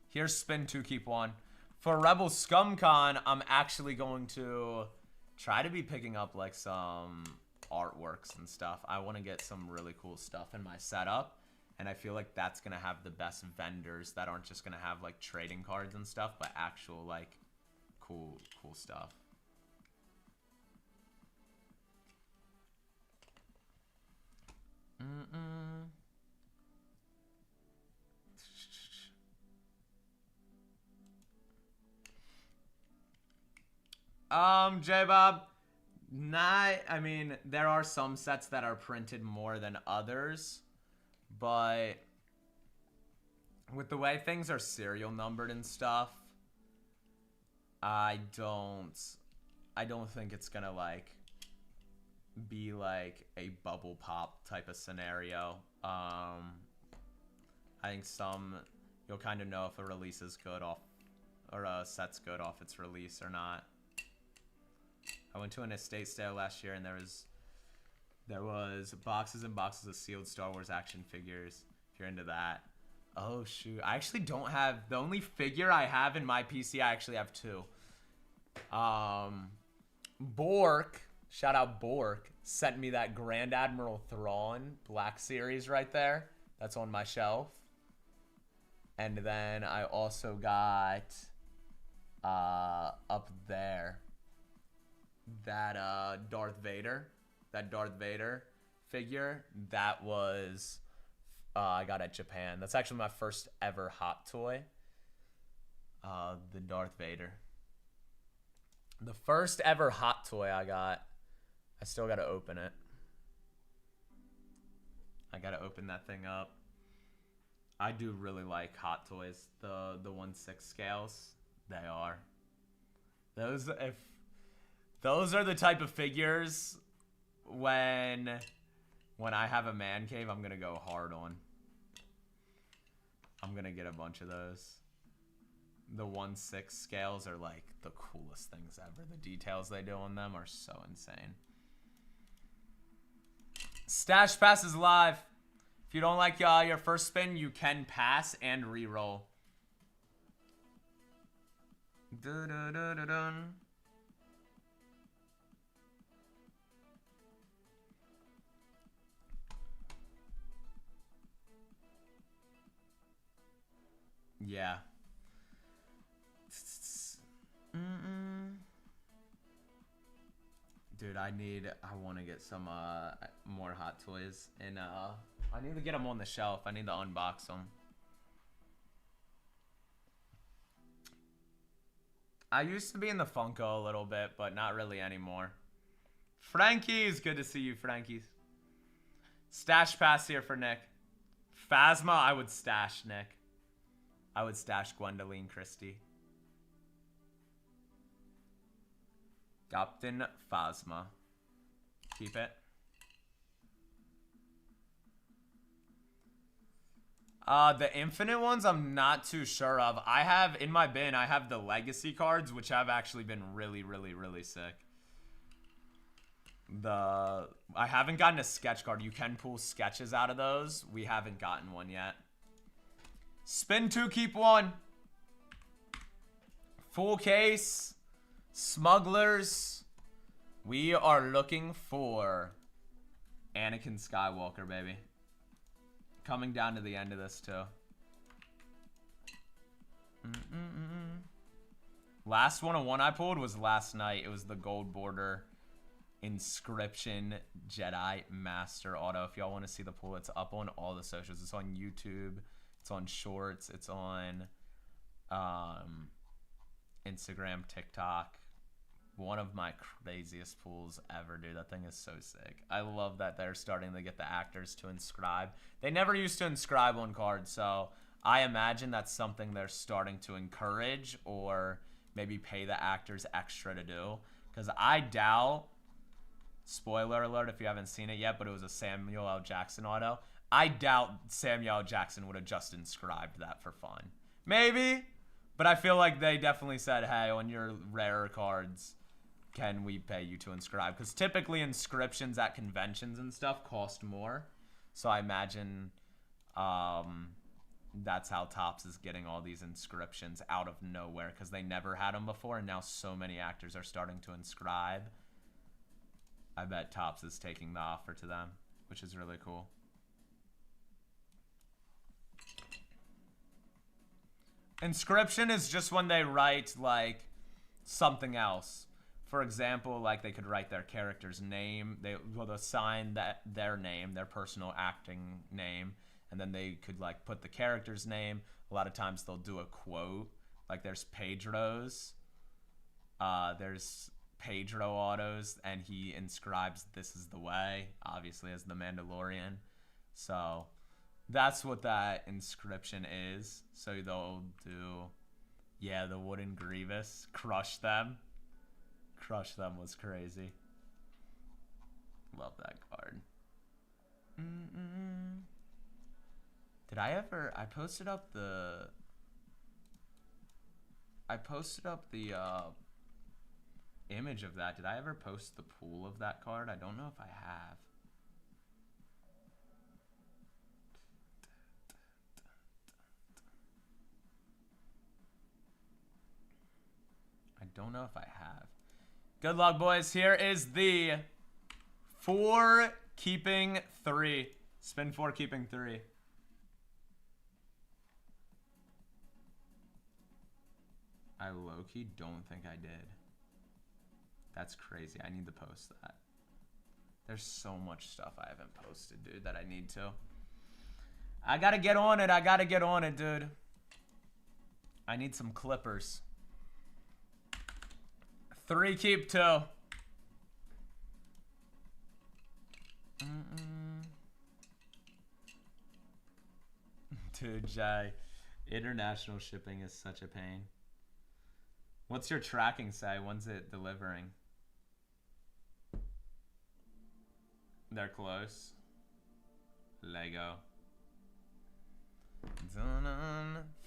here's Spin 2, keep 1. For Rebel ScumCon, I'm actually going to try to be picking up like some artworks and stuff. I want to get some really cool stuff in my setup, and I feel like that's going to have the best vendors that aren't just going to have like trading cards and stuff, but actual like cool stuff. J-Bob, I mean, there are some sets that are printed more than others, but with the way things are serial numbered and stuff, I don't think it's gonna like be like a bubble pop type of scenario. I think you'll kind of know if a release is good off, or a set's good off its release or not. I went to an estate sale last year, and there was boxes and boxes of sealed Star Wars action figures, if you're into that. Oh, shoot. I actually don't have... The only figure I have in my PC, I actually have 2. Bork, shout out Bork, sent me that Grand Admiral Thrawn Black Series right there. That's on my shelf. And then I also got up there that Darth Vader figure. That was I got at Japan. That's actually my first ever hot toy. The Darth Vader. The first ever hot toy I got. I still gotta open it. I gotta open that thing up. I do really like hot toys. The 1/6 scales. They are. Those are the type of figures when I have a man cave, I'm going to go hard on. I'm going to get a bunch of those. The 1/6 scales are like the coolest things ever. The details they do on them are so insane. Stash Pass is live. If you don't like your first spin, you can pass and reroll. Dun-dun-dun-dun-dun. Yeah. Dude, I want to get some more hot toys, and I need to get them on the shelf. I need to unbox them. I used to be in the Funko a little bit, but not really anymore. Frankie's, good to see you, Frankie's. Stash Pass here for Nick. Phasma, I would stash, Nick. I would stash Gwendoline Christie. Captain Phasma. Keep it. The infinite ones, I'm not too sure of. I have, in my bin, I have the legacy cards, which have actually been really, really, really sick. I haven't gotten a sketch card. You can pull sketches out of those. We haven't gotten one yet. Spin 2, keep 1. Full case. Smugglers. We are looking for Anakin Skywalker, baby. Coming down to the end of this, too. Last 101 I pulled was last night. It was the gold border Inscription Jedi Master Auto. If y'all want to see the pull, it's up on all the socials. It's on YouTube. It's on Shorts. It's on Instagram, TikTok. One of my craziest pulls ever, dude. That thing is so sick. I love that they're starting to get the actors to inscribe. They never used to inscribe on cards, so I imagine that's something they're starting to encourage or maybe pay the actors extra to do. Because I doubt, spoiler alert if you haven't seen it yet, but it was a Samuel L. Jackson auto. I doubt Samuel L. Jackson would have just inscribed that for fun. Maybe, but I feel like they definitely said, hey, on your rarer cards, can we pay you to inscribe? Because typically inscriptions at conventions and stuff cost more. So I imagine that's how Topps is getting all these inscriptions out of nowhere, because they never had them before, and now so many actors are starting to inscribe. I bet Topps is taking the offer to them, which is really cool. Inscription is just when they write, like, something else. For example, like, they could write their character's name. They'll assign their name, their personal acting name, and then they could, like, put the character's name. A lot of times they'll do a quote. Like, there's Pedro's. There's Pedro autos, and he inscribes "This is the way," obviously, as the Mandalorian. So that's what that inscription is. So they'll do, yeah, the Wooden Grievous. Crush Them. Crush Them was crazy. Love that card. Did I ever... I posted up the image of that. Did I ever post the pool of that card? I don't know if I have. I don't know if I have. Good luck, boys. Here is the 4 keeping 3. Spin 4 keeping 3. I low-key don't think I did. That's crazy. I need to post that. There's so much stuff I haven't posted, dude, that I need to. I gotta get on it. I gotta get on it, dude. I need some clippers. 3 keep 2. Dude, Jay. International shipping is such a pain. What's your tracking say? When's it delivering? They're close. Lego.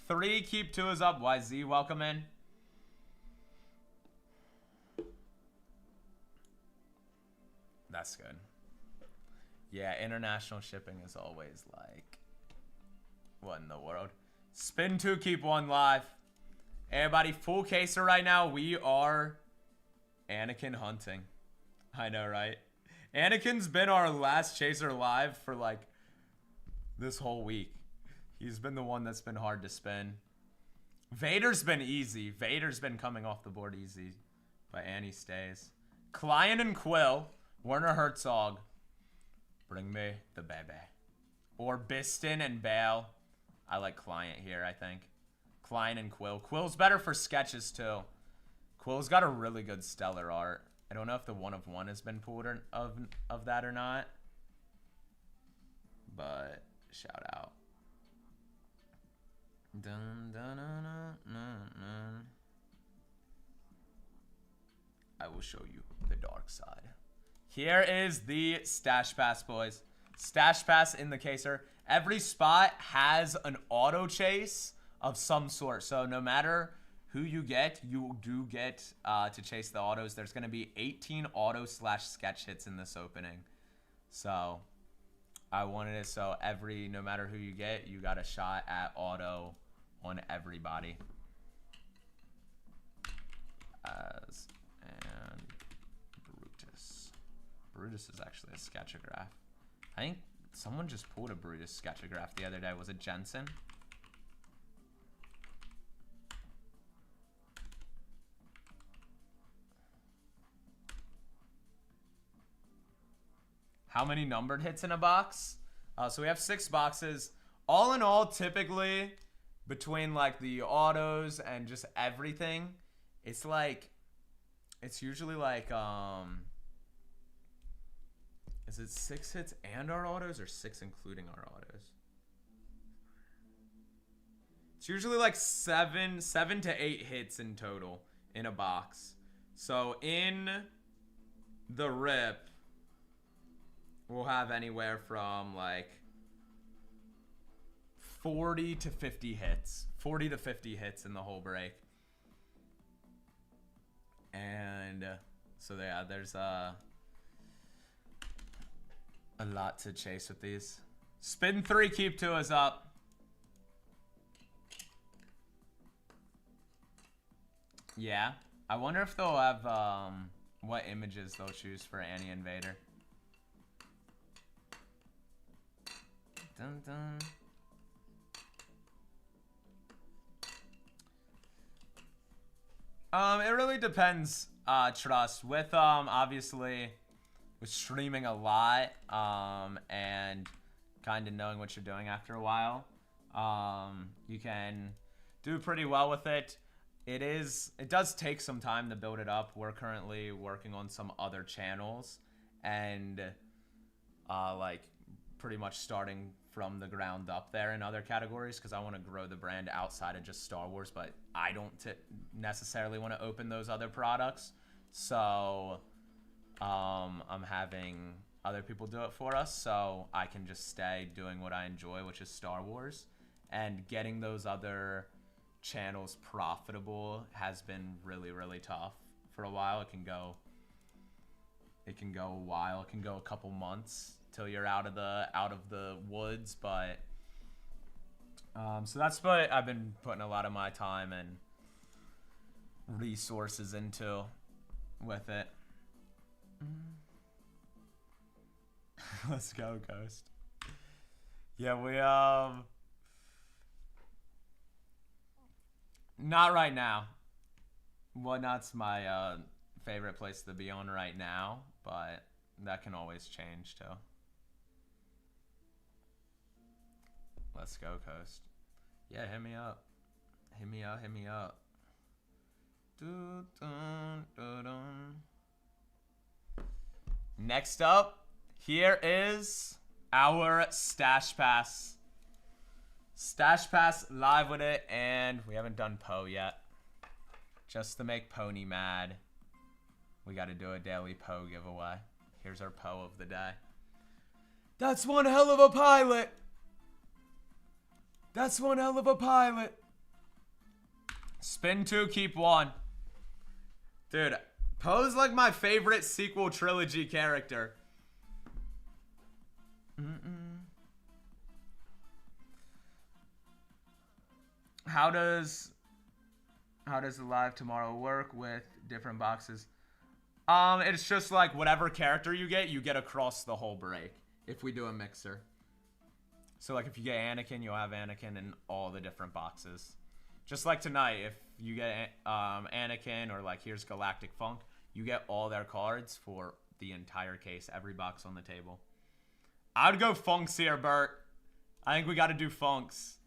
3 keep 2 is up. YZ, welcome in. That's good. Yeah, international shipping is always like, what in the world? Spin 2, keep 1 live. Everybody, full caser right now. We are Anakin hunting. I know, right? Anakin's been our last chaser live for like this whole week. He's been the one that's been hard to spin. Vader's been easy. Vader's been coming off the board easy. But Annie stays. Client and Quill. Werner Herzog. Bring me the baby. Or Biston and Bale. I like Client here, I think. Client and Quill. Quill's better for sketches, too. Quill's got a really good stellar art. I don't know if the 1 of 1 has been pulled of that or not. But, shout out. Dun, dun, dun, dun, dun, dun. I will show you the dark side. Here is the Stash Pass, boys. Stash Pass in the caser. Every spot has an auto chase of some sort. So no matter who you get, you do get to chase the autos. There's going to be 18 auto/sketch hits in this opening. So I wanted it so no matter who you get, you got a shot at auto on everybody. And Brutus. Brutus is actually a sketchograph. I think someone just pulled a Brutus sketchograph the other day. Was it Jensen? how many numbered hits in a box. So we have 6 boxes. All in all, typically, between like the autos and just everything, it's like, it's usually like, is it 6 hits and our autos, or 6 including our autos? It's usually like 7 to 8 hits in total in a box. So in the rip, we'll have anywhere from like 40 to 50 hits. 40 to 50 hits in the whole break. And so yeah, there's a lot to chase with these. Spin 3, keep 2 is up. Yeah. I wonder if they'll have what images they'll choose for Annie Invader. Dun dun. It really depends, Trust. With obviously with streaming a lot, and kind of knowing what you're doing after a while, you can do pretty well with it. It does take some time to build it up. We're currently working on some other channels and like pretty much starting from the ground up there in other categories, because I want to grow the brand outside of just Star Wars, but I don't necessarily want to open those other products. So I'm having other people do it for us, so I can just stay doing what I enjoy, which is Star Wars. And getting those other channels profitable has been really, really tough for a while. It can go a while. It can go a couple months till you're out of the woods, but so that's what I've been putting a lot of my time and resources into with it. Let's go, Ghost. Yeah, we not right now. Whatnot's my favorite place to be on right now, but that can always change too. Let's go, Coast. Yeah, hit me up. Hit me up, hit me up. Next up, here is our Stash Pass. Stash Pass live with it, and we haven't done Poe yet. Just to make Pony mad, we got to do a daily Poe giveaway. Here's our Poe of the day. That's one hell of a pilot. That's one hell of a pilot. Spin 2, keep 1. Dude, Poe's like my favorite sequel trilogy character. How does the live tomorrow work with different boxes? It's just like whatever character you get across the whole break if we do a mixer. So like if you get Anakin, you'll have Anakin in all the different boxes. Just like tonight, if you get Anakin, or like here's Galactic Funk, you get all their cards for the entire case, every box on the table. I would go Funks here, Bert. I think we got to do Funks.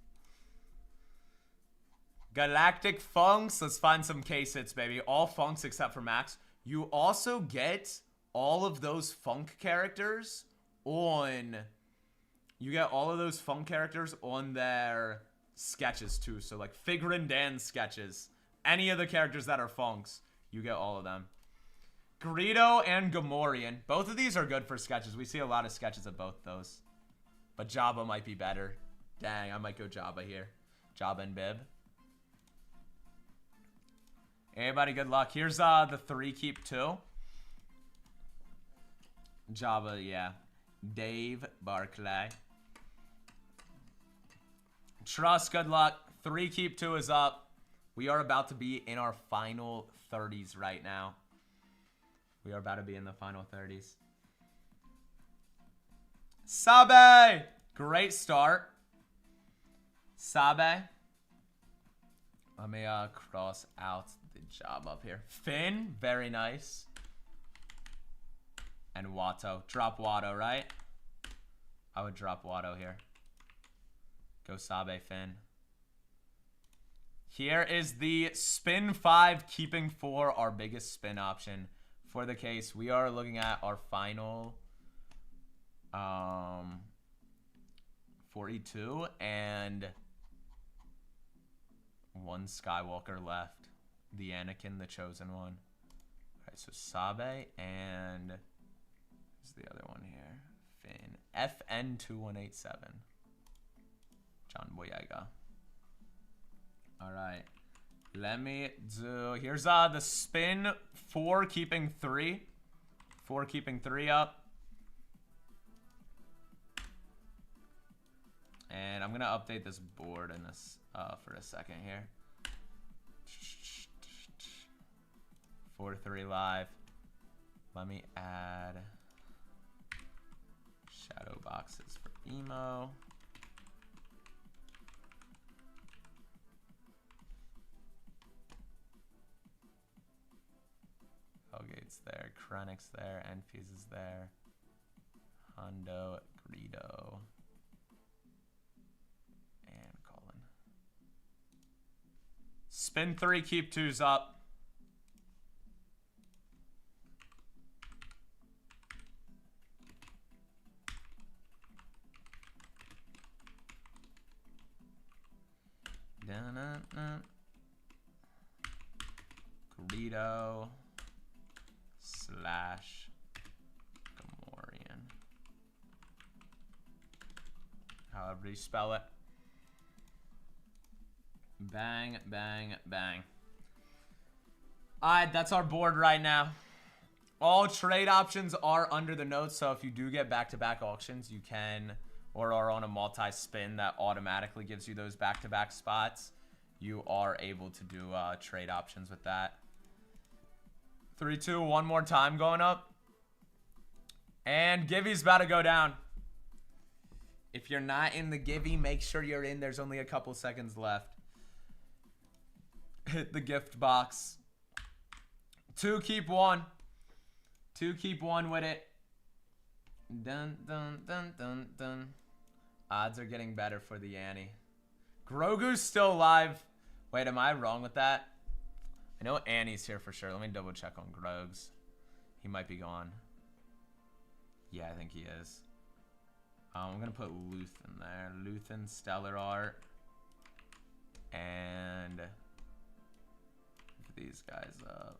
Galactic Funks. Let's find some case hits, baby. All Funks except for Max. You also get all of those Funk characters on... You get all of those Funk characters on their sketches, too. So, like, Figure and Dan's sketches. Any of the characters that are Funks, you get all of them. Greedo and Gamorrean. Both of these are good for sketches. We see a lot of sketches of both those. But Jabba might be better. Dang, I might go Jabba here. Jabba and Bib. Everybody, good luck. Here's the 3 keep 2. Jabba, yeah. Dave Barclay. Trust, good luck. 3 keep 2 is up. We are about to be in our final 30s right now. We are about to be in the final 30s. Sabe! Great start. Sabe. Let me cross out the job up here. Finn, very nice. and Watto. Drop Watto, right? I would drop Watto here. Go Sabe Finn. Here is the spin 5, keeping 4, our biggest spin option for the case. We are looking at our final 42 and 1 Skywalker left. The Anakin, the chosen one. All right, so Sabe and who's the other one here? Finn. FN2187. John Boyega. All right. Let me do... Here's the spin 4, keeping 3. 4, keeping 3 up. And I'm going to update this board in this for a second here. 4-3 live. Let me add shadow boxes for emo. Hellgate's there, Krennic's there, Enfuse is there, Hondo, Greedo, and Cullen. Spin 3, keep 2s up. Greedo slash Gamorrean. However you spell it. Bang, bang, bang. Alright, that's our board right now. All trade options are under the notes, so if you do get back-to-back auctions, you can, or are on a multi-spin that automatically gives you those back-to-back spots, you are able to do trade options with that. 3, 2, one more time going up. And Gibby's about to go down. If you're not in the Gibby, make sure you're in. There's only a couple seconds left. Hit the gift box. 2, keep 1. 2, keep 1 with it. Dun, dun, dun, dun, dun. Odds are getting better for the Annie. Grogu's still alive. Wait, am I wrong with that? I know Annie's here for sure. Let me double check on Grogu's. He might be gone. Yeah, I think he is. I'm going to put Luthen there. Luthen, Stellar Art. And these guys up.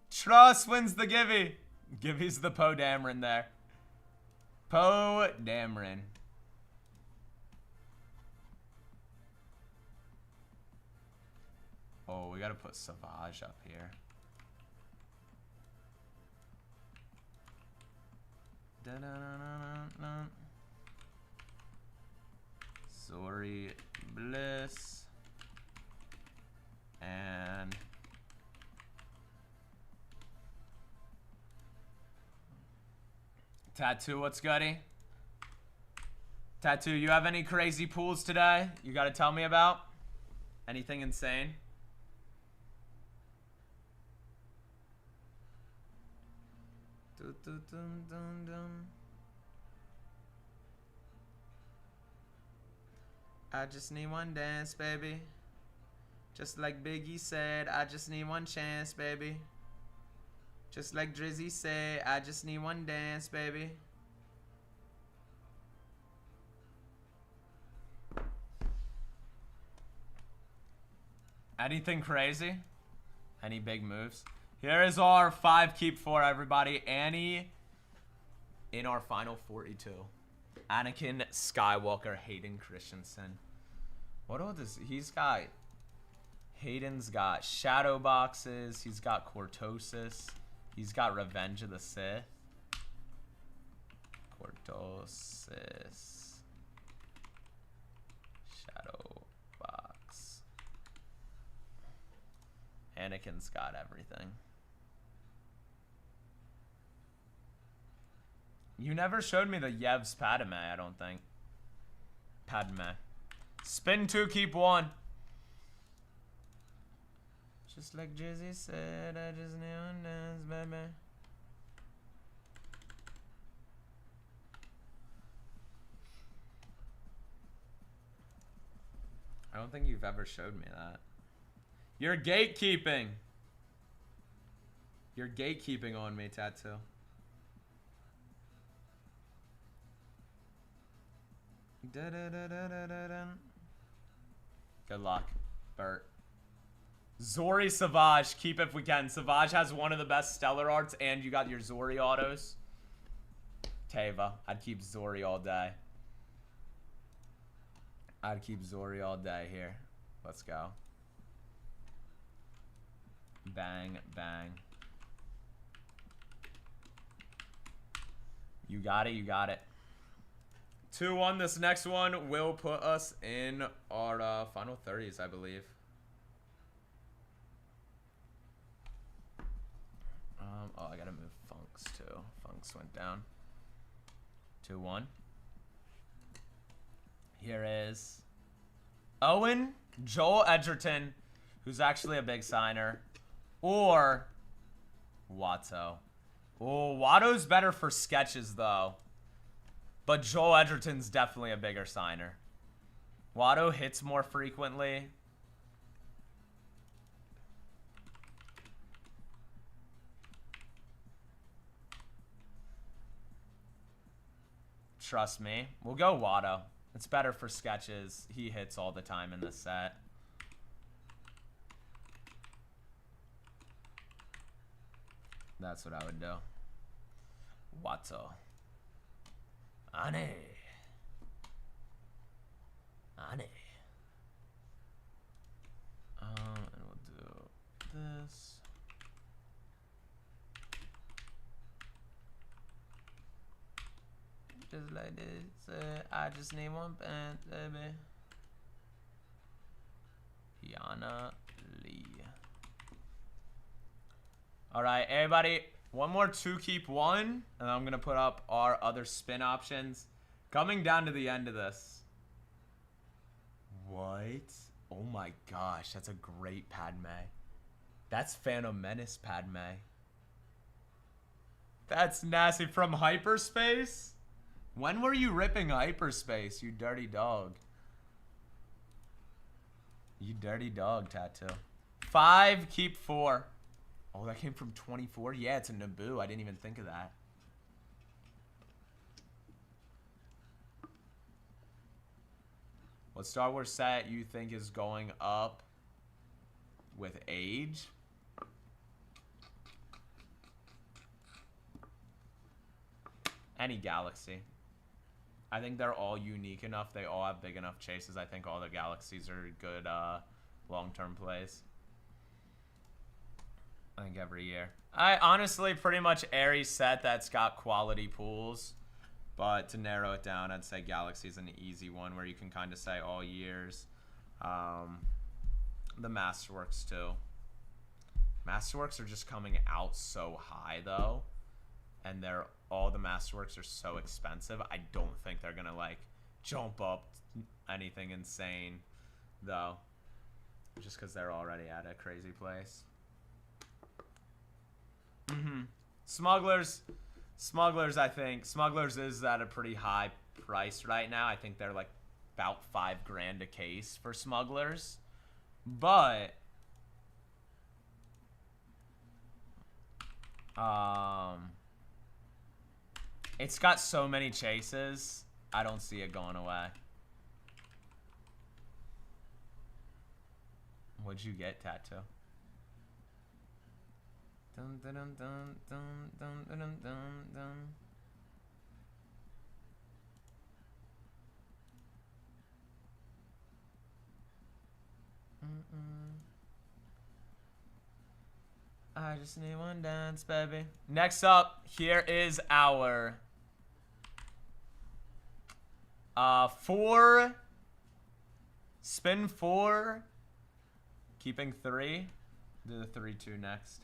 Trust wins the Gibby. Gibby's the Poe Dameron there. Poe Dameron. Oh, we gotta put Savage up here. Zori Bliss. And Tattoo, what's goody? Tattoo, you have any crazy pools today you gotta tell me about? Anything insane? I just need one dance, baby. Just like Biggie said, I just need one chance, baby. Just like Drizzy said, I just need one dance, baby. Anything crazy? Any big moves? Here is our 5 keep 4, everybody. Annie in our final 42. Anakin Skywalker, Hayden Christensen. What all does he's got? Hayden's got shadow boxes. He's got Cortosis. He's got Revenge of the Sith. Cortosis. Shadow box. Anakin's got everything. You never showed me the Yev's Padme, I don't think. Padme. Spin 2, keep 1. Just like Jizzy said, I just need one dance, baby. I don't think you've ever showed me that. You're gatekeeping. You're gatekeeping on me, Tattoo. Good luck, Bert. Zori Savage, keep if we can. Savage has one of the best stellar arts, and you got your Zori autos. Teva, I'd keep Zori all day. I'd keep Zori all day here. Let's go. Bang, bang. You got it, you got it. 2-1. This next one will put us in our final 30s, I believe. Oh, I gotta move Funks too. Funks went down. 2-1. Here is Owen Joel Edgerton, who's actually a big signer, or Watto. Oh, Watto's better for sketches though, but Joel Edgerton's definitely a bigger signer. Watto hits more frequently. Trust me. We'll go Watto. It's better for sketches. He hits all the time in this set. That's what I would do. Watto. Ane. Ane. And we'll do this. Just like this. I just need one pants, baby. Yana Lee. Alright, everybody. One more 2 keep 1. And I'm going to put up our other spin options. Coming down to the end of this. What? Oh my gosh. That's a great Padme. That's Phantom Menace Padme. That's nasty. From Hyperspace? When were you ripping Hyperspace, you dirty dog? You dirty dog, Tattoo. 5, keep 4. Oh, that came from 24? Yeah, it's a Naboo. I didn't even think of that. What Star Wars set you think is going up with age? Any galaxy. I think they're all unique enough. They all have big enough chases. I think all the galaxies are good long-term plays. I think every year. I honestly pretty much every set that's got quality pools. But to narrow it down, I'd say Galaxy's an easy one where you can kind of say all years. The Masterworks too. Masterworks are just coming out so high though. And all the Masterworks are so expensive. I don't think they're gonna like jump up anything insane though, just because they're already at a crazy place. Smugglers, I think Smugglers is at a pretty high price right now. I think they're like about $5,000 a case for Smugglers, but it's got so many chases, I don't see it going away. What'd you get, Tattoo? Dun, dun, dun, dun, dun, dun, dun, dun, dun. I just need one dance, baby. Next up, here is our 4 spin 4, keeping 3. Do the 3-2 next.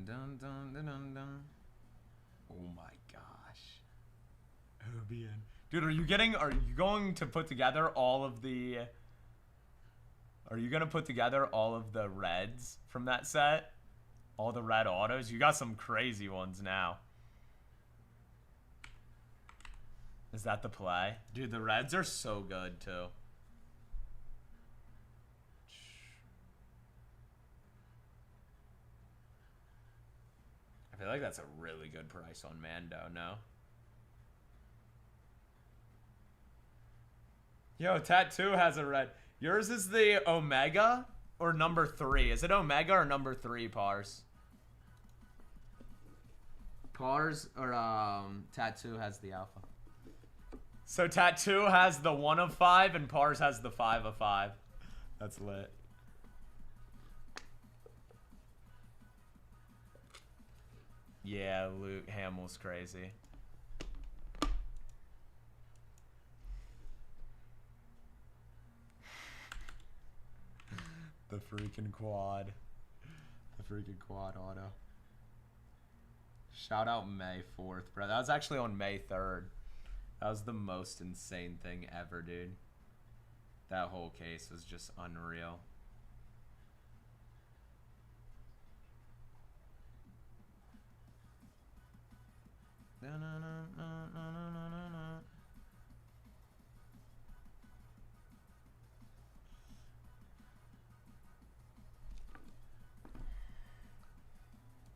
Dun dun dun dun dun. Oh my gosh. Obian. Dude, are you going to put together all of the... Are you going to put together all of the reds from that set? All the red autos? You got some crazy ones now. Is that the play? Dude, the reds are so good, too. I feel like that's a really good price on Mando, no? Yo, Tattoo has a red. Yours is the Omega or number 3? Is it Omega or number 3, Pars? Pars or Tattoo has the Alpha. So Tattoo has the 1 of 5 and Pars has the 5 of 5. That's lit. Yeah, Luke Hamill's crazy. The freaking quad. The freaking quad auto. Shout out May 4th, bro. That was actually on May 3rd. That was the most insane thing ever, dude. That whole case was just unreal.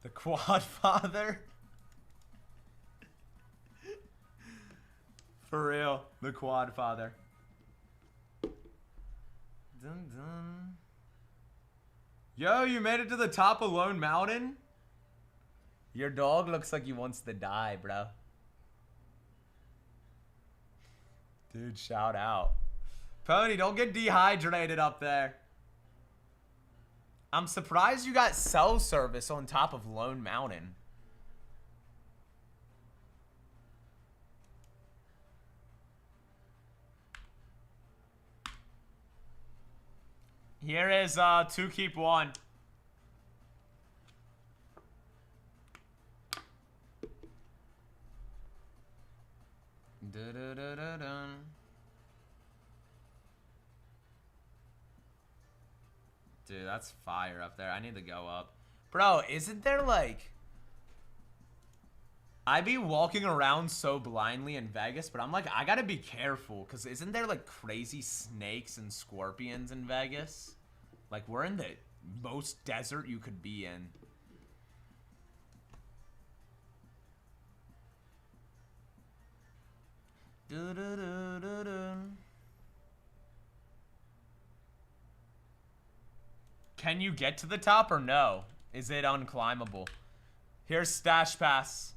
The Quad Father? For real, the Quad Father. Dun dun. Yo, you made it to the top of Lone Mountain? Your dog looks like he wants to die, bro. Dude, shout out. Pony, don't get dehydrated up there. I'm surprised you got cell service on top of Lone Mountain. Here is 2 keep 1. Dude, that's fire up there. I need to go up. Bro, isn't there like... I be walking around so blindly in Vegas, but I'm like, I gotta be careful, because isn't there like crazy snakes and scorpions in Vegas? Like, we're in the most desert you could be in. Can you get to the top or no? Is it unclimbable? Here's Stash Pass.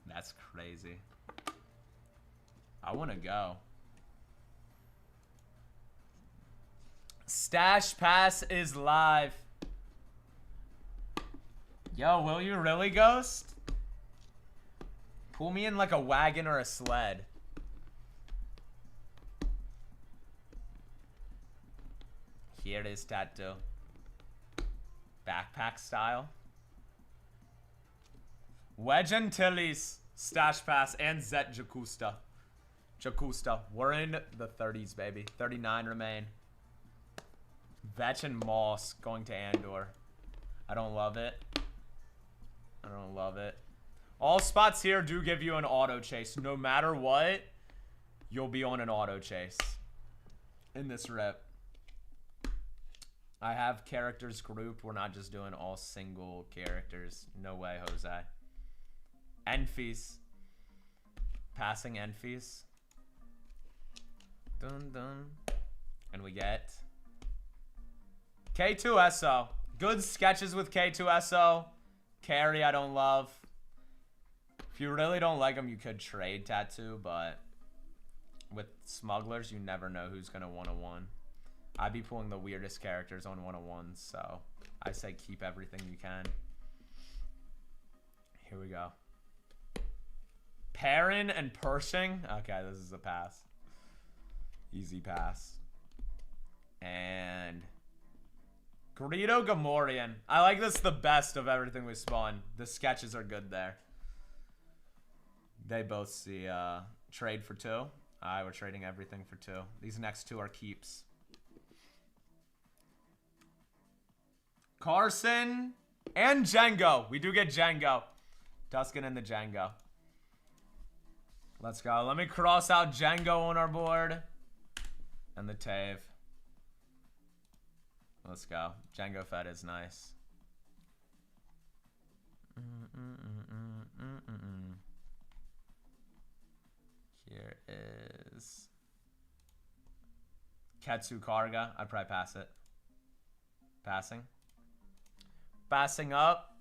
That's crazy. I want to go. Stash Pass is live. Yo, will you really, Ghost? Pull me in like a wagon or a sled. Here it is, Tattoo. Backpack style. Wedge Antilles, Stash Pass, and Zet Jacusta. Jacusta. We're in the 30s, baby. 39 remain. Vetch and Moss going to Andor. I don't love it. I don't love it. All spots here do give you an auto chase. No matter what, you'll be on an auto chase in this rep. I have characters grouped. We're not just doing all single characters. No way, Jose. Enfys. Passing Enfys. Dun dun. And we get K2SO. Good sketches with K2SO. Carry, I don't love. If you really don't like him, you could trade Tattoo, but with Smugglers, you never know who's going to 101. I'd be pulling the weirdest characters on 101s, so I say keep everything you can. Here we go. Perrin and Pershing. Okay, this is a pass. Easy pass. And Greedo Gamorrean. I like this the best of everything we spawned. The sketches are good there. They both see trade for 2. We're trading everything for 2. These next 2 are keeps. Carson and Django. We do get Django. Tuscan and the Django. Let's go. Let me cross out Django on our board. And the Tave. Let's go. Django Fett is nice. Here is Ketsu Karga. I'd probably pass it. Passing. Passing up.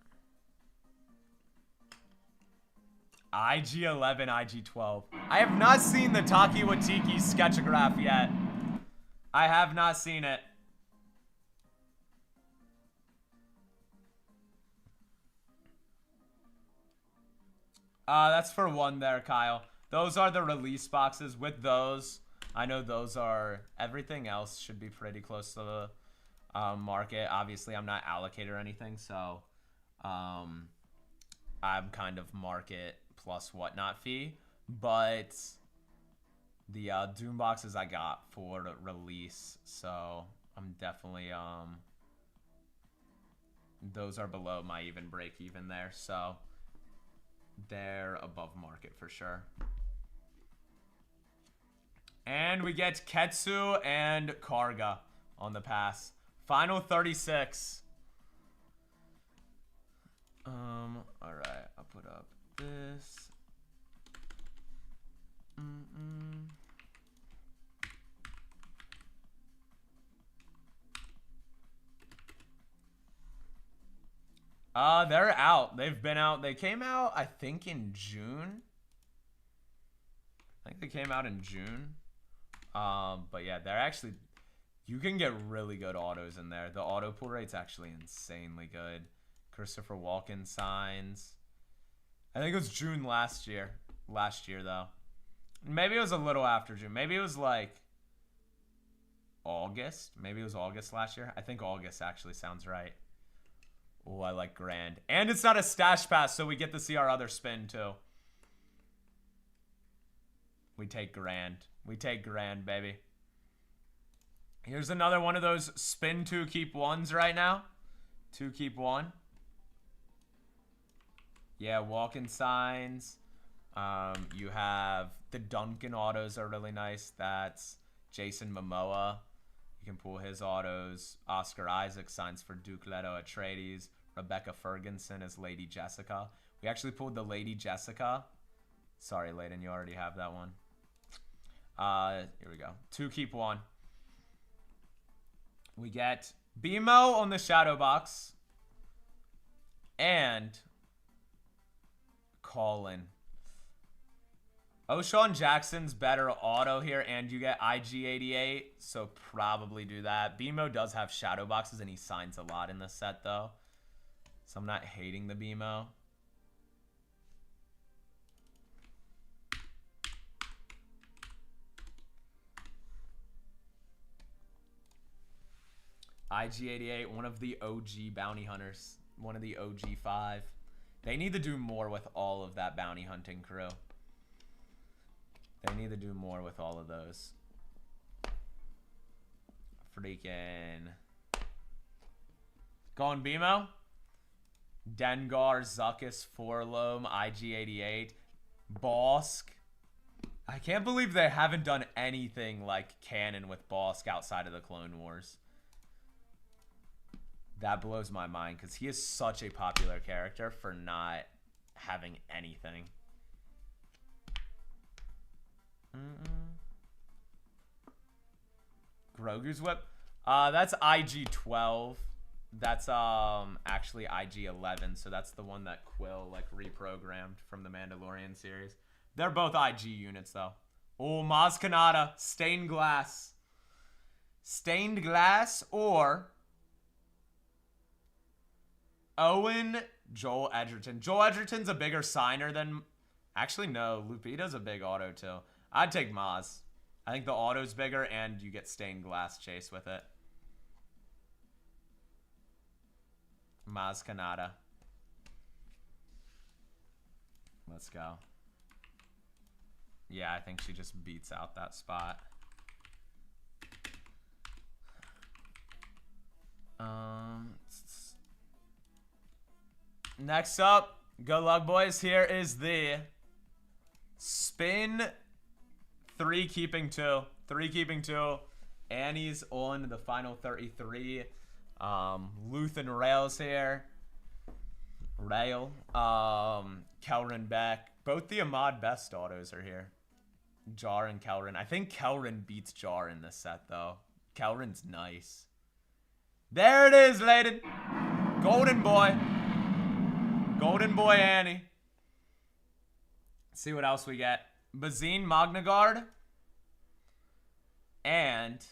IG-11, IG-12. I have not seen the Taki Watiki sketchograph yet. I have not seen it. That's for 1 there, Kyle. Those are the release boxes. With those, I know those are... Everything else should be pretty close to the market. Obviously, I'm not allocated or anything, so I'm kind of market plus whatnot fee. But the Doom boxes I got for release, so I'm definitely... those are below my even break even there, so... They're above market for sure. And we get Ketsu and Karga on the pass. Final 36. Alright, I'll put up this. They're out. They've been out. They came out, I think, in June. I think they came out in June. But yeah, they're actually... You can get really good autos in there. The auto pull rate's actually insanely good. Christopher Walken signs. I think it was June last year. Last year, though. Maybe it was a little after June. Maybe it was like... August? Maybe it was August last year. I think August actually sounds right. Oh, I like Grand. And it's not a stash pass, so we get to see our other spin, too. We take Grand. We take Grand, baby. Here's another one of those spin 2, keep 1s right now. 2, keep 1. Yeah, walk-in signs. You have the Duncan autos are really nice. That's Jason Momoa. You can pull his autos. Oscar Isaac signs for Duke Leto Atreides. Rebecca Ferguson as Lady Jessica. We actually pulled the Lady Jessica. Sorry, Layden, you already have that one. Here we go. 2, keep 1. We get BMO on the shadow box. And Colin. O'Shawn Jackson's better auto here, and you get IG-88, so probably do that. BMO does have shadow boxes, and he signs a lot in this set, though. So I'm not hating the BMO. IG-88, one of the OG bounty hunters. One of the OG 5. They need to do more with all of that bounty hunting crew. They need to do more with all of those. Freaking... Going BMO? Dengar, Zuckus, Forlome, IG-88, Bosk. I can't believe they haven't done anything like canon with Bosk outside of the Clone Wars. That blows my mind because he is such a popular character for not having anything. Grogu's Whip. That's IG-12. That's actually IG-11, so that's the one that Quill like reprogrammed from the Mandalorian series. They're both IG units though. Oh, Maz Kanata, stained glass. Stained glass or Owen Joel Edgerton. Joel Edgerton's a bigger signer than... Actually, no. Lupita's a big auto, too. I'd take Maz. I think the auto's bigger, and you get stained glass chase with it. Maz Kanata. Let's go. Yeah, I think she just beats out that spot. Next up, good luck, boys. Here is the spin 3 keeping 2. 3 keeping 2. Annie's on the final 33. Luthen Rails here. Rail. Kelrin Beck. Both the Ahmad Best autos are here. Jar and Kelrin. I think Kelrin beats Jar in this set, though. Kelrin's nice. There it is, lady. Golden boy. Golden boy Annie. Let's see what else we get. Bazine Magnagard. And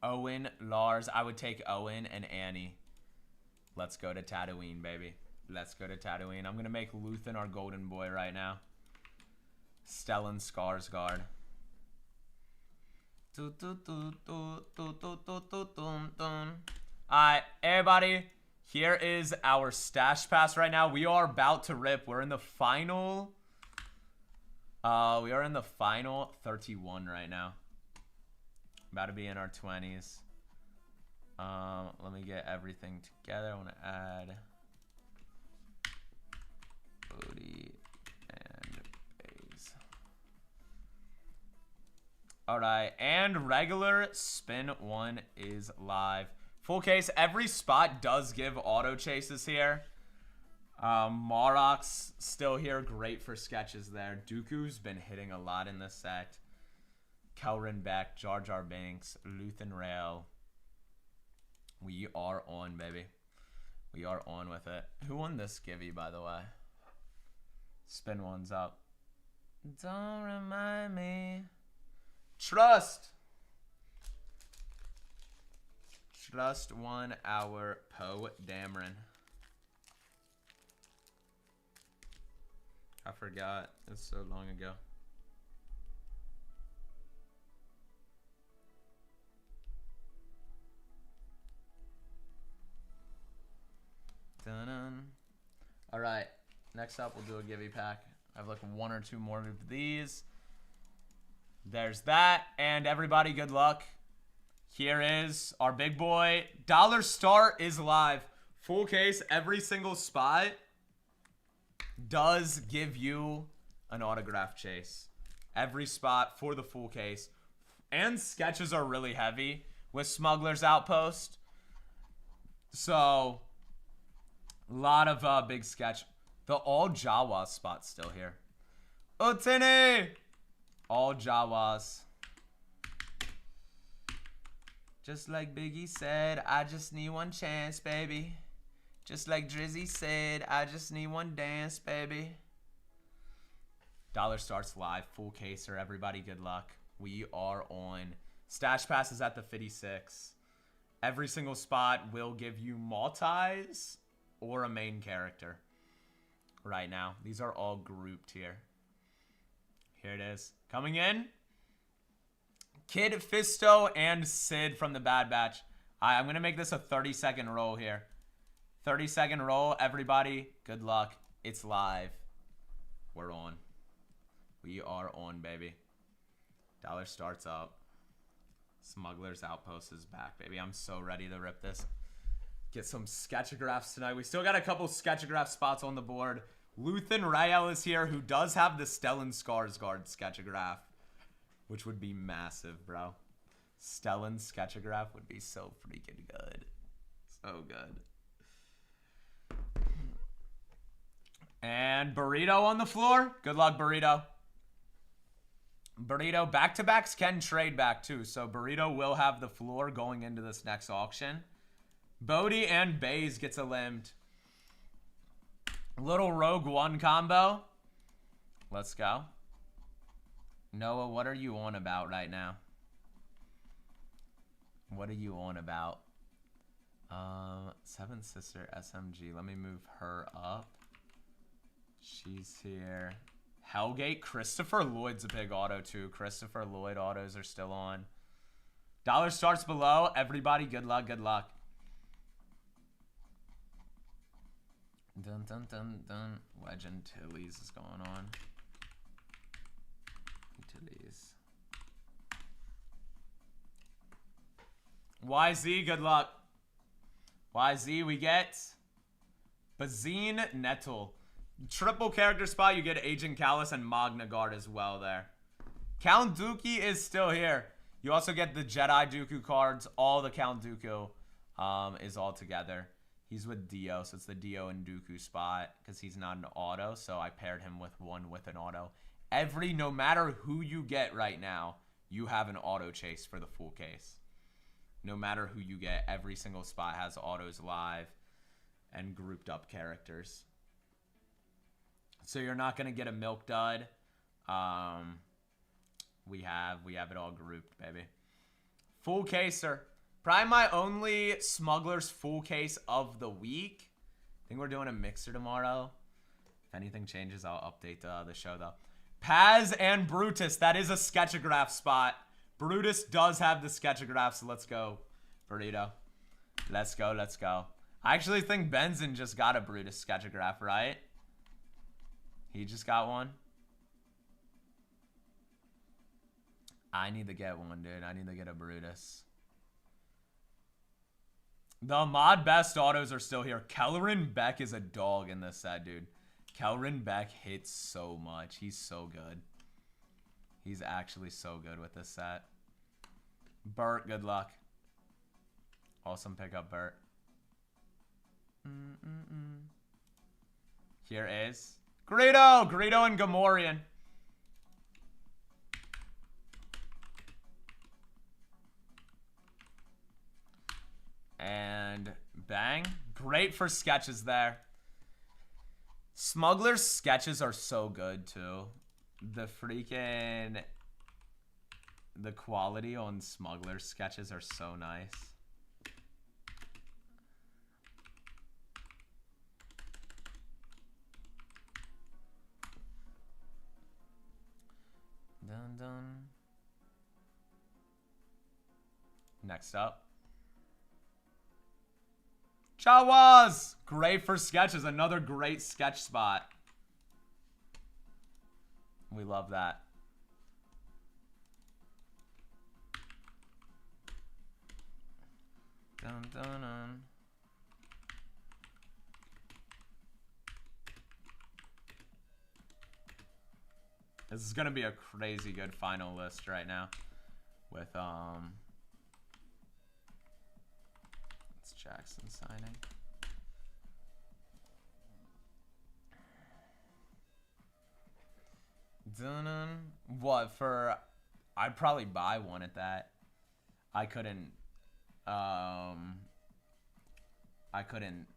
Owen, Lars. I would take Owen and Annie. Let's go to Tatooine, baby. Let's go to Tatooine. I'm going to make Luthen our golden boy right now. Stellan Skarsgård. Alright, everybody. Here is our stash pass right now. We are about to rip. We're in the final. We are in the final 31 right now. About to be in our 20s. Let me get everything together. I want to add Bodhi and Baze. Alright, and regular spin 1 is live. Full case, every spot does give auto chases here. Marok's still here, great for sketches there. Dooku's been hitting a lot in this set. Kelrin Beck, Jar Jar Binks, Luthen Rail. We are on, baby. We are on with it. Who won this givey, by the way? Spin 1's up. Don't remind me. Trust. Trust 1 hour Poe Dameron. I forgot. It's so long ago. Dun-dun. All right. Next up, we'll do a givey pack. I have like 1 or 2 more of these. There's that. And everybody, good luck. Here is our big boy. Dollar Start is live. Full case, every single spot does give you an autograph chase. Every spot for the full case. And sketches are really heavy with Smugglers Outpost. So, a lot of big sketch. The all Jawas spot's still here. Otene! All Jawas. Just like Biggie said, I just need one chance, baby. Just like Drizzy said, I just need one dance, baby. Dollar Starts live, full caser. Everybody, good luck. We are on. Stash Pass is at the 56. Every single spot will give you multis or a main character right now. These are all grouped here. Here it is. Coming in. Kid Fisto and Sid from the Bad Batch. I'm going to make this a 30-second roll here. 30-second roll. Everybody, good luck. It's live. We're on. We are on, baby. Dollar Starts up. Smugglers Outpost is back, baby. I'm so ready to rip this. Get some sketchographs tonight. We still got a couple sketchograph spots on the board. Luthen Rael is here, who does have the Stellan Skarsgård sketchograph, which would be massive, bro. Stellan sketchograph would be so freaking good. So good. And Burrito on the floor. Good luck, Burrito. Burrito, back-to-backs can trade back, too. So Burrito will have the floor going into this next auction. Bodhi and Baze gets a limbed. Little Rogue One combo. Let's go. Noah, what are you on about right now? What are you on about? Seventh Sister SMG. Let me move her up. She's here. Hellgate. Christopher Lloyd's a big auto too. Christopher Lloyd autos are still on. Dollar starts below. Everybody, good luck, good luck. Dun dun dun dun. Legend Tilly's is going on. Tilly's. YZ, good luck. YZ, we get Bazine Nettle. Triple character spot, you get Agent Callus and Magna Guard as well there. Count Dooku is still here. You also get the Jedi Dooku cards. All the Count Dooku is all together. He's with Dio, so it's the Dio and Dooku spot because he's not an auto, so I paired him with one with an auto. No matter who you get right now, you have an auto chase for the full case. No matter who you get, every single spot has autos live and grouped up characters. So you're not going to get a milk dud. We have it all grouped, baby. Full caser. Probably my only Smugglers full case of the week. I think we're doing a mixer tomorrow. If anything changes, I'll update the show, though. Paz and Brutus. That is a sketchograph spot. Brutus does have the sketchograph, so let's go, Burrito. Let's go, let's go. I actually think Benson just got a Brutus sketchograph, right? He just got one. I need to get one, dude. I need to get a Brutus. The mod best autos are still here. Kellerin Beck is a dog in this set, dude. Kellerin Beck hits so much. He's so good. He's actually so good with this set. Bert, good luck. Awesome pickup, Bert. Here is Greedo! Greedo and Gamorrean. And bang. Great for sketches there. Smugglers sketches are so good, too. The quality on Smugglers sketches are so nice. Dun dun. Next up. Chawaz! Great for sketches. Another great sketch spot. We love that. Dun, dun, dun. This is gonna be a crazy good final list right now. With it's Jackson signing. Dun-dun. What for? I'd probably buy one at that. I couldn't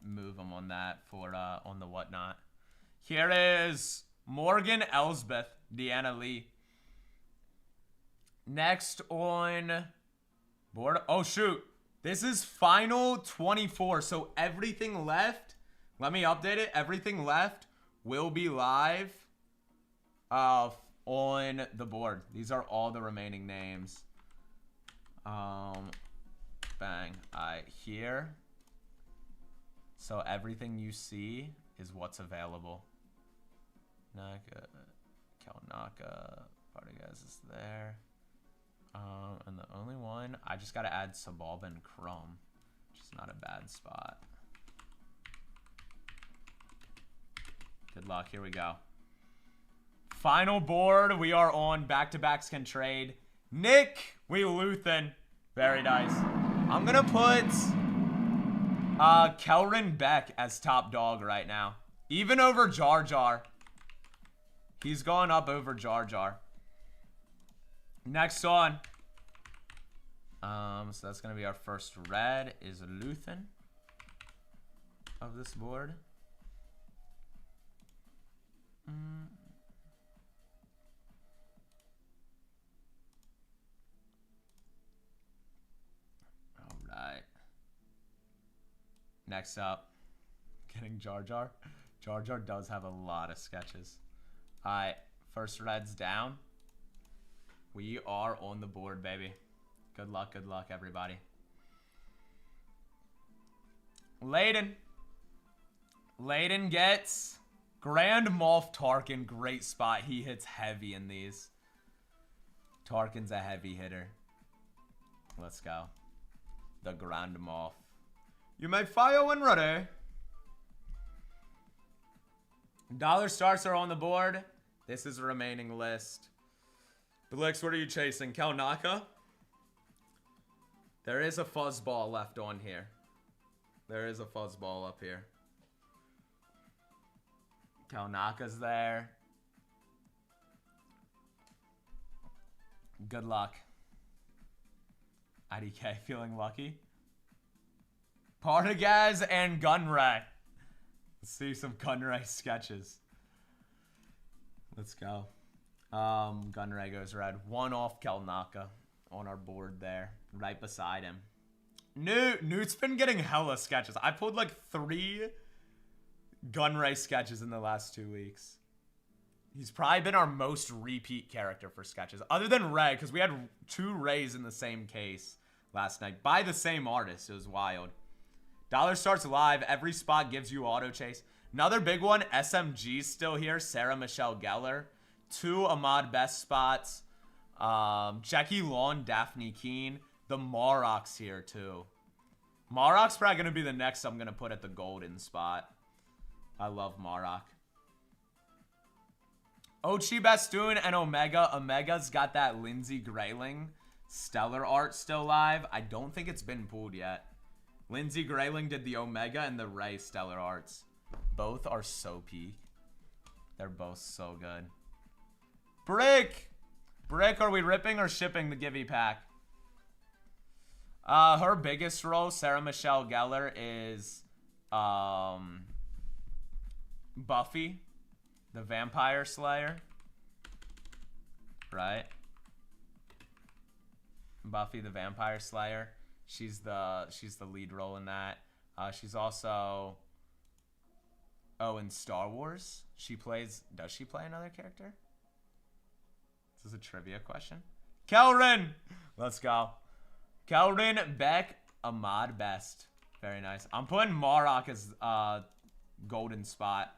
move them on that for on the whatnot. Here is Morgan Elsbeth, Deanna Lee. Next on board. Oh shoot. This is final 24. So everything left, let me update it. Everything left will be live on the board. These are all the remaining names. Bang. Here. So everything you see is what's available. Naka, Kalnaka, party guys is there. And the only one, I just gotta add Subalban Crumb, which is not a bad spot. Good luck, here we go. Final board, we are on back-to-backs can trade. Nick, we Luthen. Very nice. I'm gonna put Kellerin Beck as top dog right now. Even over Jar Jar. He's gone up over Jar Jar. Next on. So that's going to be our first red is Luthen of this board. All right. Next up, getting Jar Jar. Jar Jar does have a lot of sketches. All right. First red's down. We are on the board, baby. Good luck, everybody. Layden. Layden gets Grand Moff Tarkin. Great spot. He hits heavy in these. Tarkin's a heavy hitter. Let's go. The Grand Moff. You may fire when ready. Dollar starts are on the board. This is a remaining list. Blix, what are you chasing? Kalnaka? There is a fuzzball left on here. There is a fuzzball up here. Kalnaka's there. Good luck. IDK feeling lucky. Partagaz and Gunray. Let's see some Gunray sketches. Let's go. Gunray goes red. One off Kalnaka on our board there. Right beside him. Newt's been getting hella sketches. I pulled like 3 Gunray sketches in the last 2 weeks. He's probably been our most repeat character for sketches. Other than Ray, because we had 2 Rays in the same case last night. By the same artist. It was wild. Dollar starts live. Every spot gives you auto chase. Another big one. SMG's still here. Sarah Michelle Gellar. 2 Ahmad Best spots. Jackie Lawn, Daphne Keene. The Marok's here too. Marok's probably going to be the next I'm going to put at the golden spot. I love Marok. Ochi Bastoon and Omega. Omega's got that Lindsay Grayling stellar art still live. I don't think it's been pulled yet. Lindsay Grayling did the Omega and the Ray stellar arts. Both are so peak. They're both so good. Brick! Brick, are we ripping or shipping the Givey pack? Her biggest role, Sarah Michelle Gellar, is Buffy, the Vampire Slayer. Right? Buffy the Vampire Slayer. She's the lead role in that. She's also in Star Wars. Does she play another character? This is a trivia question. Kelrin! Let's go. Kelrin, Beck, Ahmad Best. Very nice. I'm putting Marok as golden spot.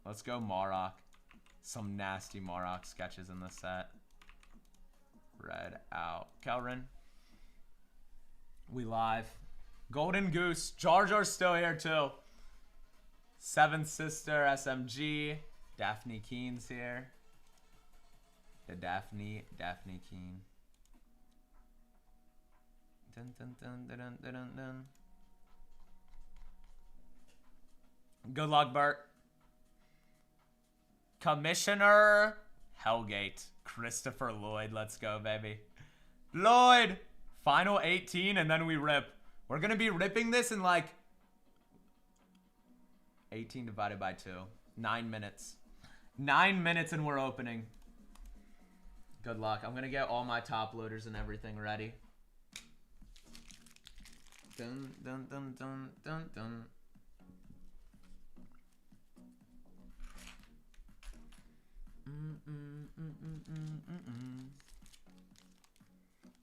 Let's go Marok. Some nasty Marok sketches in the set. Red out. Kelrin. We live. Golden Goose. Jar Jar's still here too. Seventh Sister, SMG. Daphne Keen's here. The Daphne Keene. Dun, dun, dun, dun, dun, dun, dun. Good luck, Bert. Commissioner Hellgate. Christopher Lloyd. Let's go, baby. Lloyd! Final 18, and then we rip. We're going to be ripping this in like 18 divided by 2. 9 minutes. 9 minutes and we're opening. Good luck. I'm going to get all my top loaders and everything ready. Dun, dun, dun, dun, dun, dun.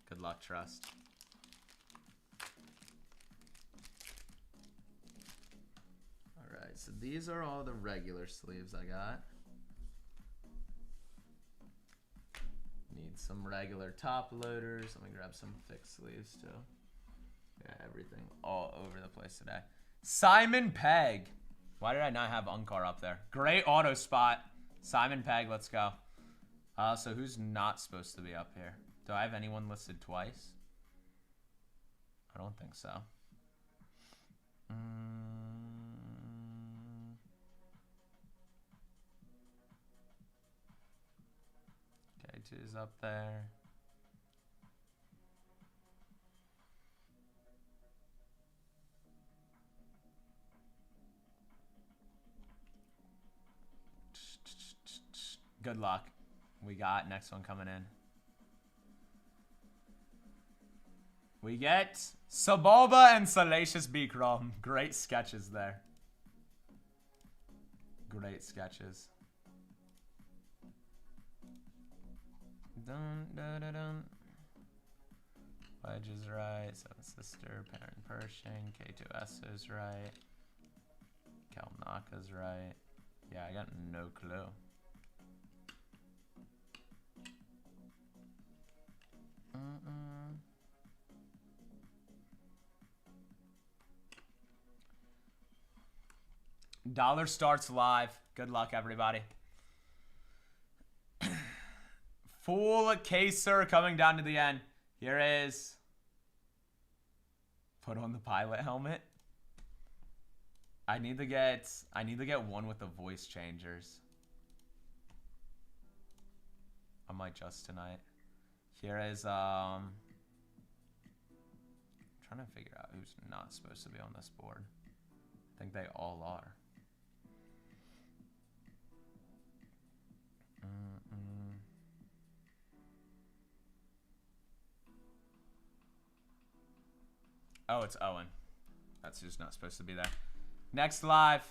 Good luck, Trust. Alright, so these are all the regular sleeves I got. Need some regular top loaders. Let me grab some thick sleeves too. Yeah, everything all over the place today. Simon Pegg. Why did I not have Unkar up there? Great auto spot. Simon Pegg, let's go. So who's not supposed to be up here? Do I have anyone listed twice? I don't think so. K2's up there. Good luck. We got next one coming in. We get Sabalba and Salacious Bikram. Great sketches there. Great sketches. Dun, dun, dun, dun. Wedge is right. Seven Sister, Parent Pershing, K2S is right. Kalnaka's right. Yeah, I got no clue. Dollar starts live. Good luck, everybody. Full caser coming down to the end. Here is. Put on the pilot helmet. I need to get one with the voice changers. I might just tonight. Here is trying to figure out who's not supposed to be on this board. I think they all are. Oh, it's Owen. That's who's not supposed to be there. Next live.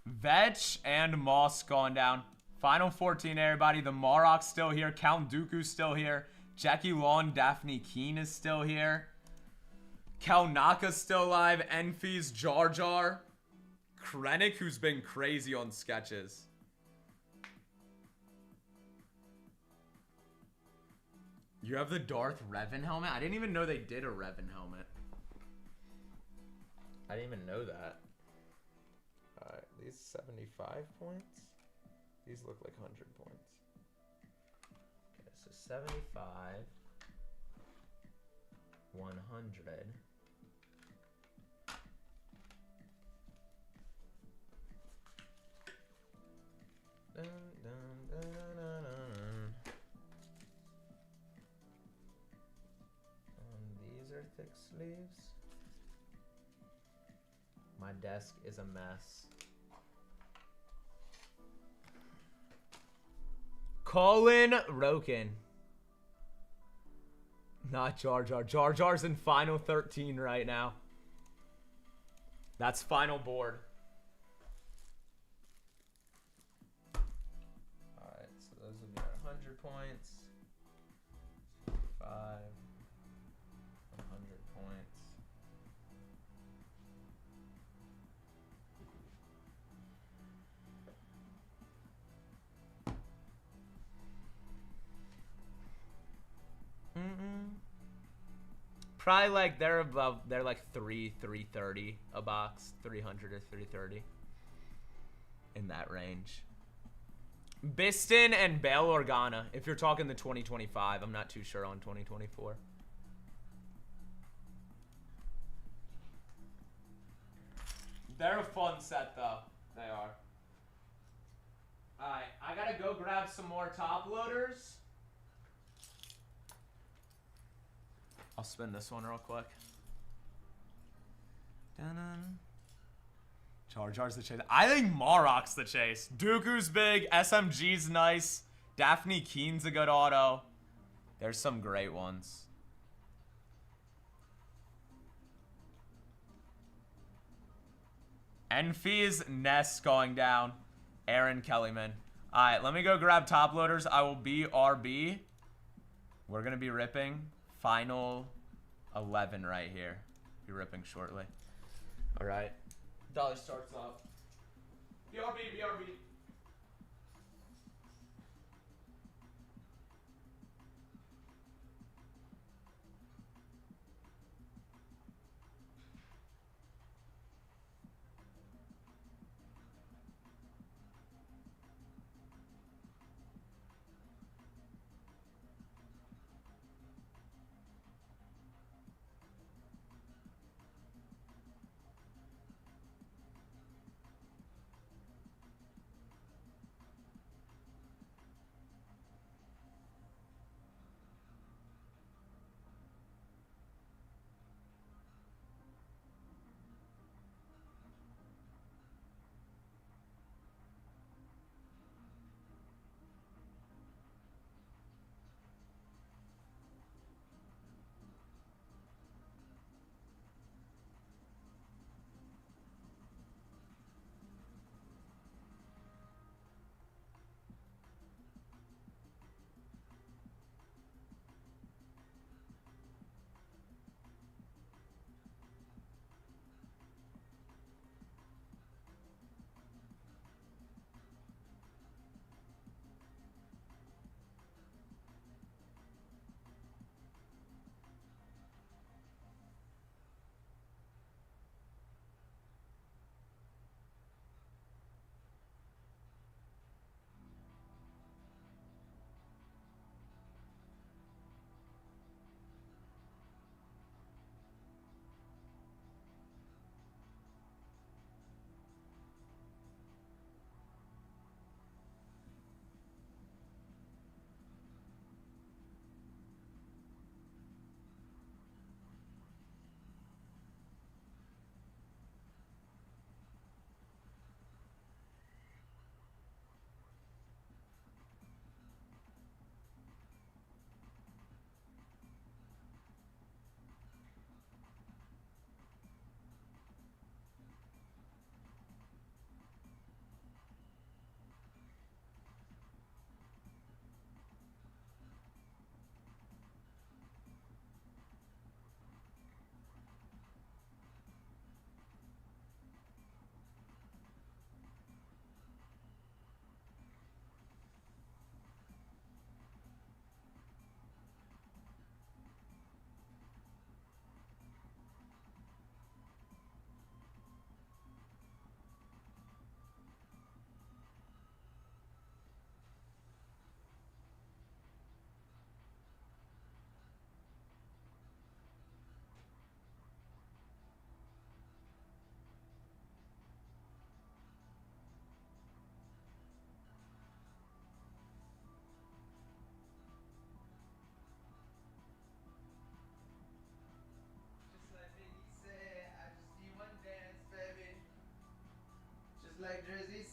Vetch and Moss going down. Final 14, everybody. The Marok's still here. Count Dooku's still here. Jackie Lawn, Daphne Keene is still here. Kalnaka's still alive. Enfys, Jar Jar. Krennic, who's been crazy on sketches. You have the Darth Revan helmet? I didn't even know they did a Revan helmet. I didn't even know that. Alright, these 75 points? These look like 100 points. Okay, so 75, 100. Dun, dun, dun, dun, dun, dun. These are thick sleeves. My desk is a mess. Colin Roken. Not Jar Jar. Jar Jar's in final 13 right now. That's final board. Alright, so those will be our 100 points. 5. 100 points. Probably like they're like 330 a box, 300 or 330 in that range. Biston and Bail Organa. If you're talking the 2025, I'm not too sure on 2024. They're a fun set though. They are. Alright, I gotta go grab some more top loaders. I'll spin this one real quick. Dun-dun. Jar Jar's the chase. I think Marok's the chase. Dooku's big. SMG's nice. Daphne Keene's a good auto. There's some great ones. Enfys, Ness going down. Aaron Kellyman. Alright, let me go grab top loaders. I will be RB. We're going to be ripping final 11 right here. Be ripping shortly. Alright. Dollar starts up. BRB, BRB.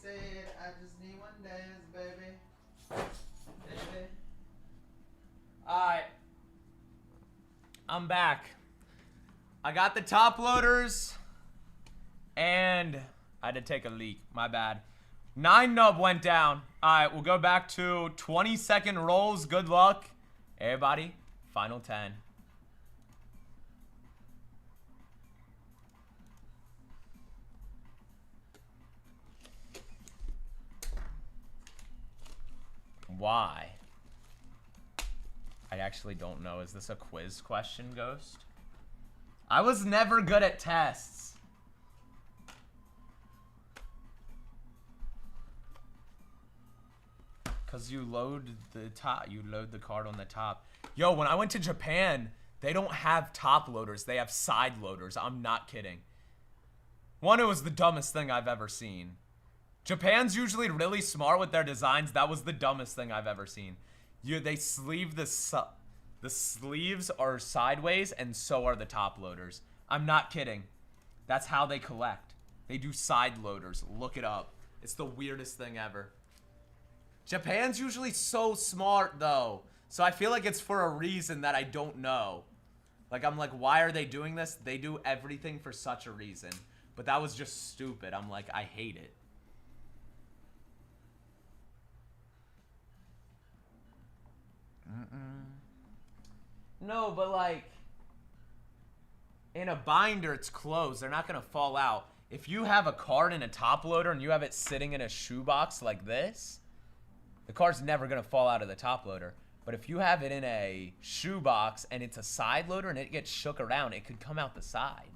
said, I just need one dance, baby. Baby. Alright. I'm back. I got the top loaders. And I had to take a leak. My bad. 9 nub went down. Alright, we'll go back to 20-second rolls. Good luck. Everybody, final 10. Why? I actually don't know. Is this a quiz question, Ghost? I was never good at tests. Cause you load the top, you load the card on the top. Yo, when I went to Japan, they don't have top loaders, they have side loaders. I'm not kidding. One, it was the dumbest thing I've ever seen. Japan's usually really smart with their designs. That was the dumbest thing I've ever seen. They sleeve the sleeves are sideways, and so are the top loaders. I'm not kidding. That's how they collect. They do side loaders. Look it up. It's the weirdest thing ever. Japan's usually so smart, though. So I feel like it's for a reason that I don't know. Like, I'm like, why are they doing this? They do everything for such a reason. But that was just stupid. I'm like, I hate it. No, but like, in a binder, it's closed. They're not going to fall out. If you have a card in a top loader and you have it sitting in a shoebox like this, the card's never going to fall out of the top loader. But if you have it in a shoebox and it's a side loader and it gets shook around, it could come out the side.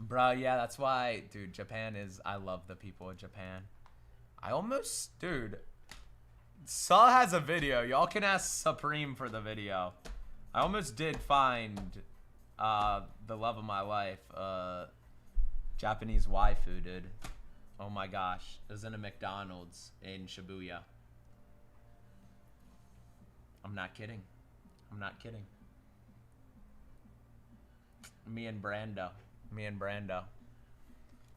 Bro, yeah, that's why, dude, Japan is, I love the people of Japan. I almost, dude, Saw has a video. Y'all can ask Supreme for the video. I almost did find the love of my life, Japanese waifu, dude. Oh my gosh. It was in a McDonald's in Shibuya. I'm not kidding. I'm not kidding. Me and Brando.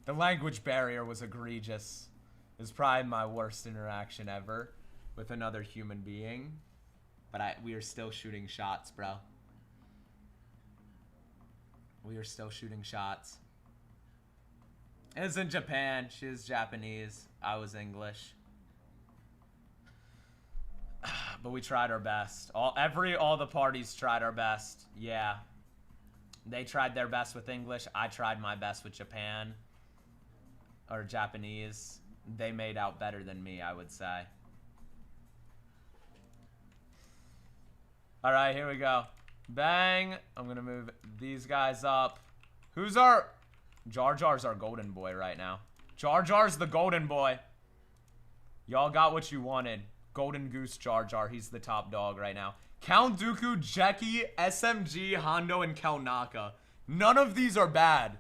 The language barrier was egregious. It was probably my worst interaction ever with another human being. But we are still shooting shots, bro. We are still shooting shots. It was in Japan. She was Japanese. I was English. But we tried our best. All the parties tried our best. Yeah. They tried their best with English. I tried my best with Japan. Or Japanese. They made out better than me, I would say. Alright, here we go. Bang. I'm gonna move these guys up. Who's our... Jar Jar's our golden boy right now. Jar Jar's the golden boy. Y'all got what you wanted. Golden Goose Jar Jar. He's the top dog right now. Count Dooku, Jeki, SMG, Hondo, and Kelnaka. None of these are bad.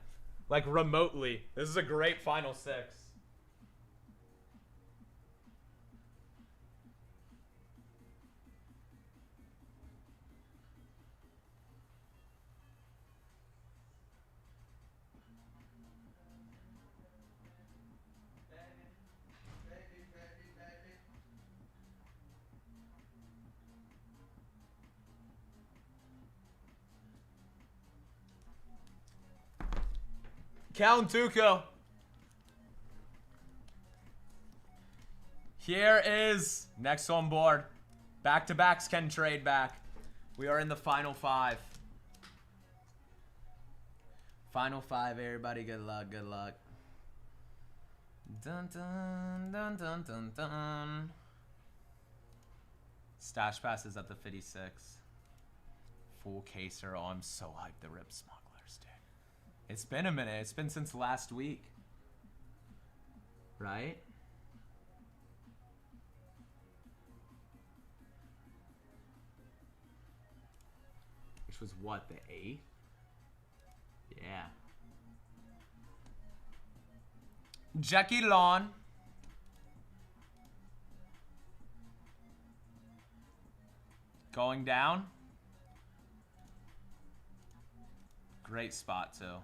Like, remotely. This is a great final six. Count Dooku. Here is next on board. Back-to-backs can trade back. We are in the final five. Final five, everybody. Good luck, good luck. Dun dun dun dun dun dun. Stash pass is at the 56. Full caser. Oh, I'm so hyped. The rip Smugglers, dude. It's been a minute. It's been since last week. Right? Which was what, the 8th? Yeah. Jackie Lawn. Going down. Great spot, too.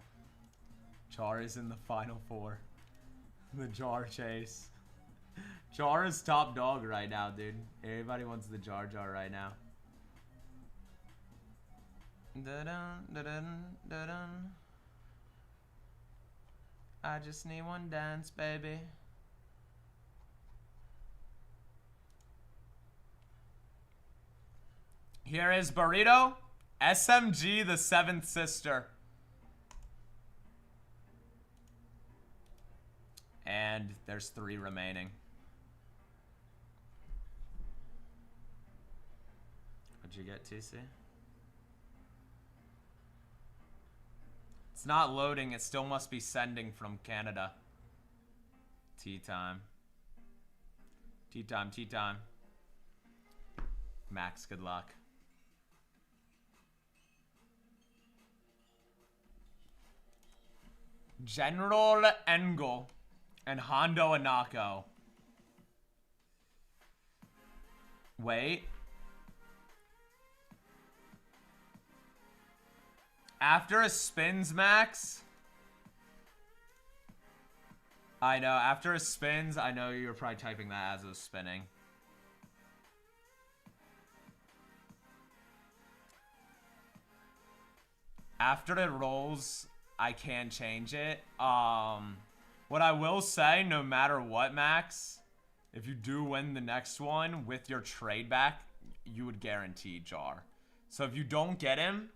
Jar is in the final 4. The Jar chase. Jar is top dog right now, dude. Everybody wants the Jar right now. Dun-dun, dun-dun, dun-dun. I just need one dance, baby. Here is Burrito. SMG, the 7th sister. And there's 3 remaining. What'd you get, TC? It's not loading. It still must be sending from Canada. Tea time. Tea time, tea time. Max, good luck. General Engel and Hondo Anako. Wait. After a spins, Max. I know. After a spins, I know you were probably typing that as it was spinning. After it rolls, I can change it. What I will say, no matter what, Max, if you do win the next one with your trade back, you would guarantee Jar. So if you don't get him,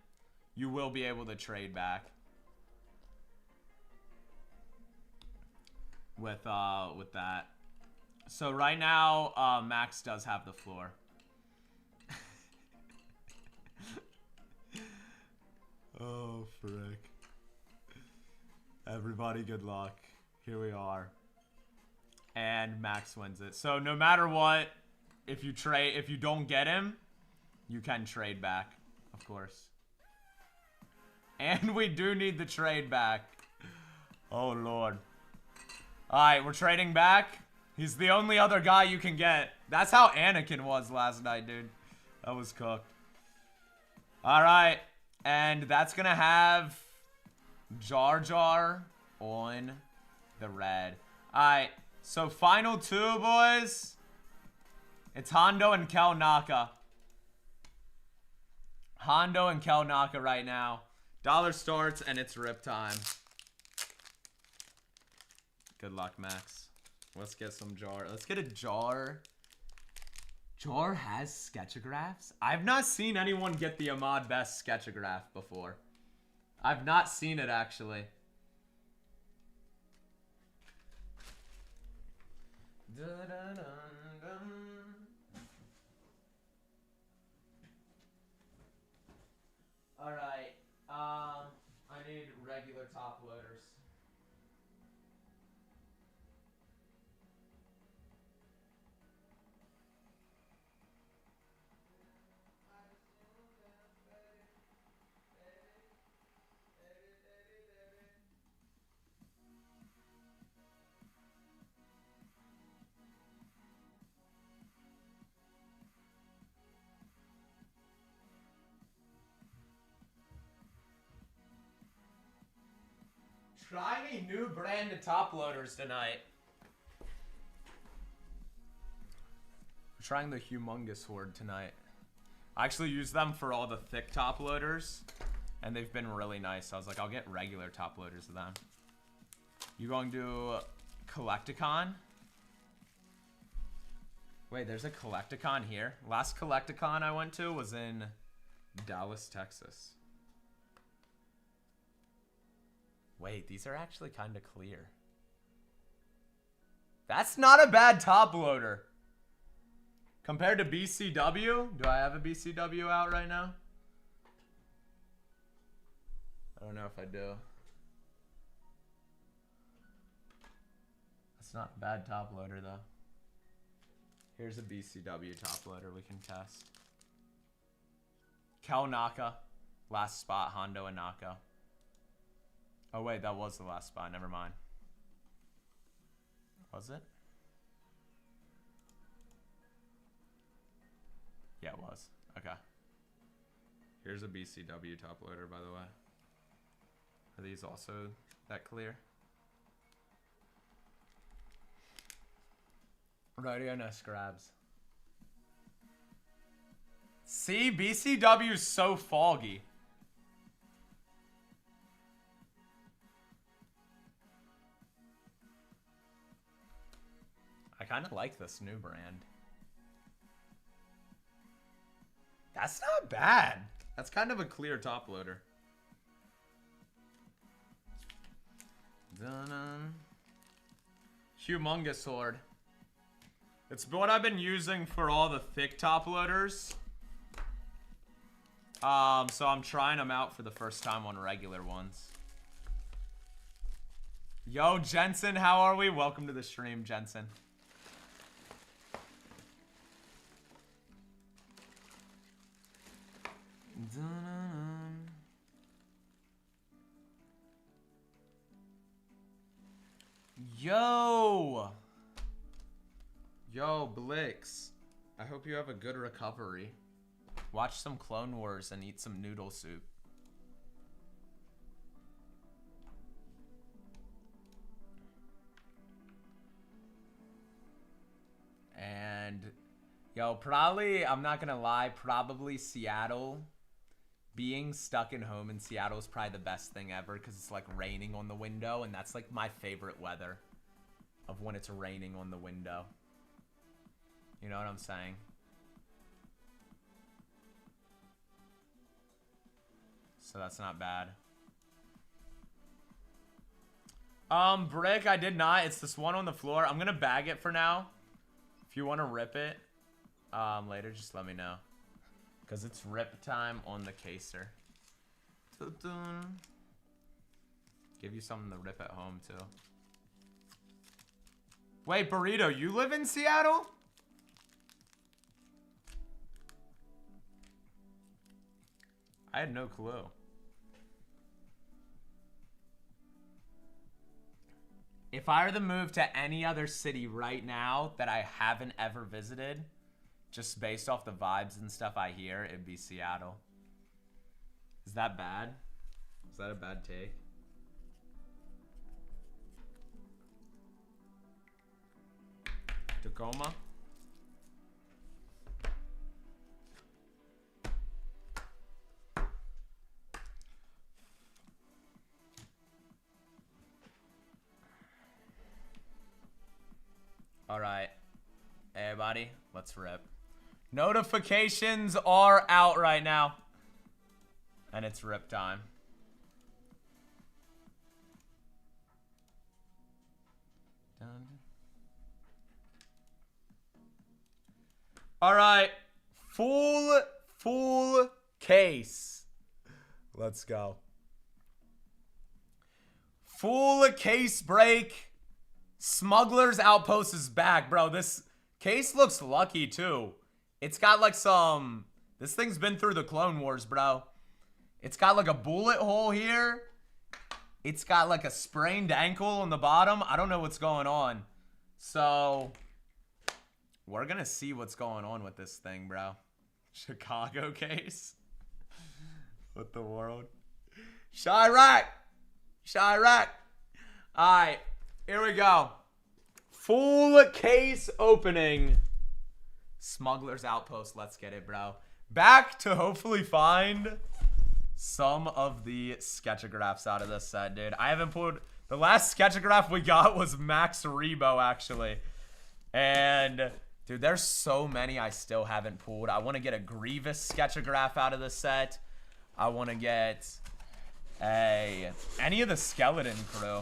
you will be able to trade back with that. So right now, Max does have the floor. Oh, frick. Everybody, good luck. Here we are. And Max wins it. So no matter what, if you don't get him, you can trade back, of course. And we do need the trade back. Oh, Lord. Alright, we're trading back. He's the only other guy you can get. That's how Anakin was last night, dude. That was cooked. Alright. And that's gonna have Jar Jar on the red. Alright. So final 2, boys. It's Hondo and Kel Naka. Hondo and Kel Naka right now. Dollar starts and it's rip time. Good luck, Max. Let's get some Jar. Let's get a Jar. Jar has sketchographs? I've not seen anyone get the Ahmad Best sketchograph before. I've not seen it, actually. Alright. I need regular top loaders. Trying a new brand of top loaders tonight. We're trying the Humongous Horde tonight. I actually use them for all the thick top loaders, and they've been really nice. I was like, I'll get regular top loaders of them. You going to Collecticon? Wait, there's a Collecticon here? Last Collecticon I went to was in Dallas, Texas. Wait, these are actually kind of clear. That's not a bad top loader. Compared to BCW? Do I have a BCW out right now? I don't know if I do. That's not a bad top loader, though. Here's a BCW top loader we can test. Kel Naka. Last spot, Hondo and Naka. Oh, wait, that was the last spot. Never mind. Was it? Yeah, it was. Okay. Here's a BCW top loader, by the way. Are these also that clear? Radio no scrabs. See, BCW is so foggy. I kind of like this new brand. That's not bad. That's kind of a clear top loader. Dun-dun. Humongous Horde. It's what I've been using for all the thick top loaders. So I'm trying them out for the first time on regular ones. Yo, Jensen, how are we? Welcome to the stream, Jensen. Dun-dun-dun. Yo! Yo, Blix. I hope you have a good recovery. Watch some Clone Wars and eat some noodle soup. And, yo, probably, I'm not gonna lie, probably Seattle. Being stuck in home in Seattle is probably the best thing ever because it's like raining on the window, and that's like my favorite weather of when it's raining on the window. You know what I'm saying? So that's not bad. Brick, I did not. It's this one on the floor. I'm gonna bag it for now. If you want to rip it later, just let me know. Because it's rip time on the caser. Dun-dun. Give you something to rip at home, too. Wait, Burrito, you live in Seattle? I had no clue. If I were to move to any other city right now that I haven't ever visited, just based off the vibes and stuff I hear, it'd be Seattle. Is that bad? Is that a bad take? Tacoma? All right, everybody, let's rip. Notifications are out right now. And it's rip time. Dun. All right, full case. Let's go. Full case break. Smugglers Outpost is back, bro. This case looks lucky, too. It's got, like, some... This thing's been through the Clone Wars, bro. It's got, like, a bullet hole here. It's got, like, a sprained ankle on the bottom. I don't know what's going on. So, we're gonna see what's going on with this thing, bro. Chicago case? What the world? Chirac! Chirac! Alright. Here we go. Full case opening. Smugglers Outpost. Let's get it, bro. Back to hopefully find some of the sketchographs out of this set, dude. I haven't pulled... The last sketchograph we got was Max Rebo, actually. And, dude, there's so many I still haven't pulled. I want to get a Grievous sketchograph out of the set. I want to get any of the Skeleton crew.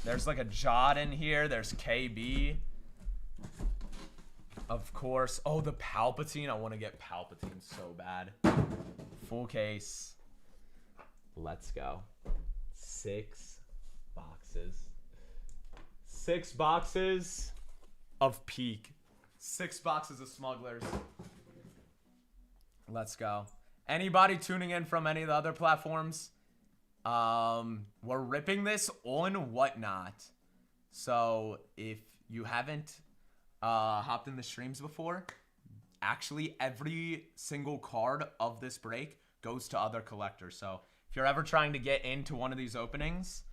There's like a Jod in here. There's KB. Of course. Oh, the Palpatine. I want to get Palpatine so bad. Full case. Let's go. 6 boxes. 6 boxes of peak. 6 boxes of Smugglers. Let's go. Anybody tuning in from any of the other platforms? We're ripping this on Whatnot. So if you haven't hopped in the streams before, actually every single card of this break goes to other collectors. So if If you're ever trying to get into one of these openings,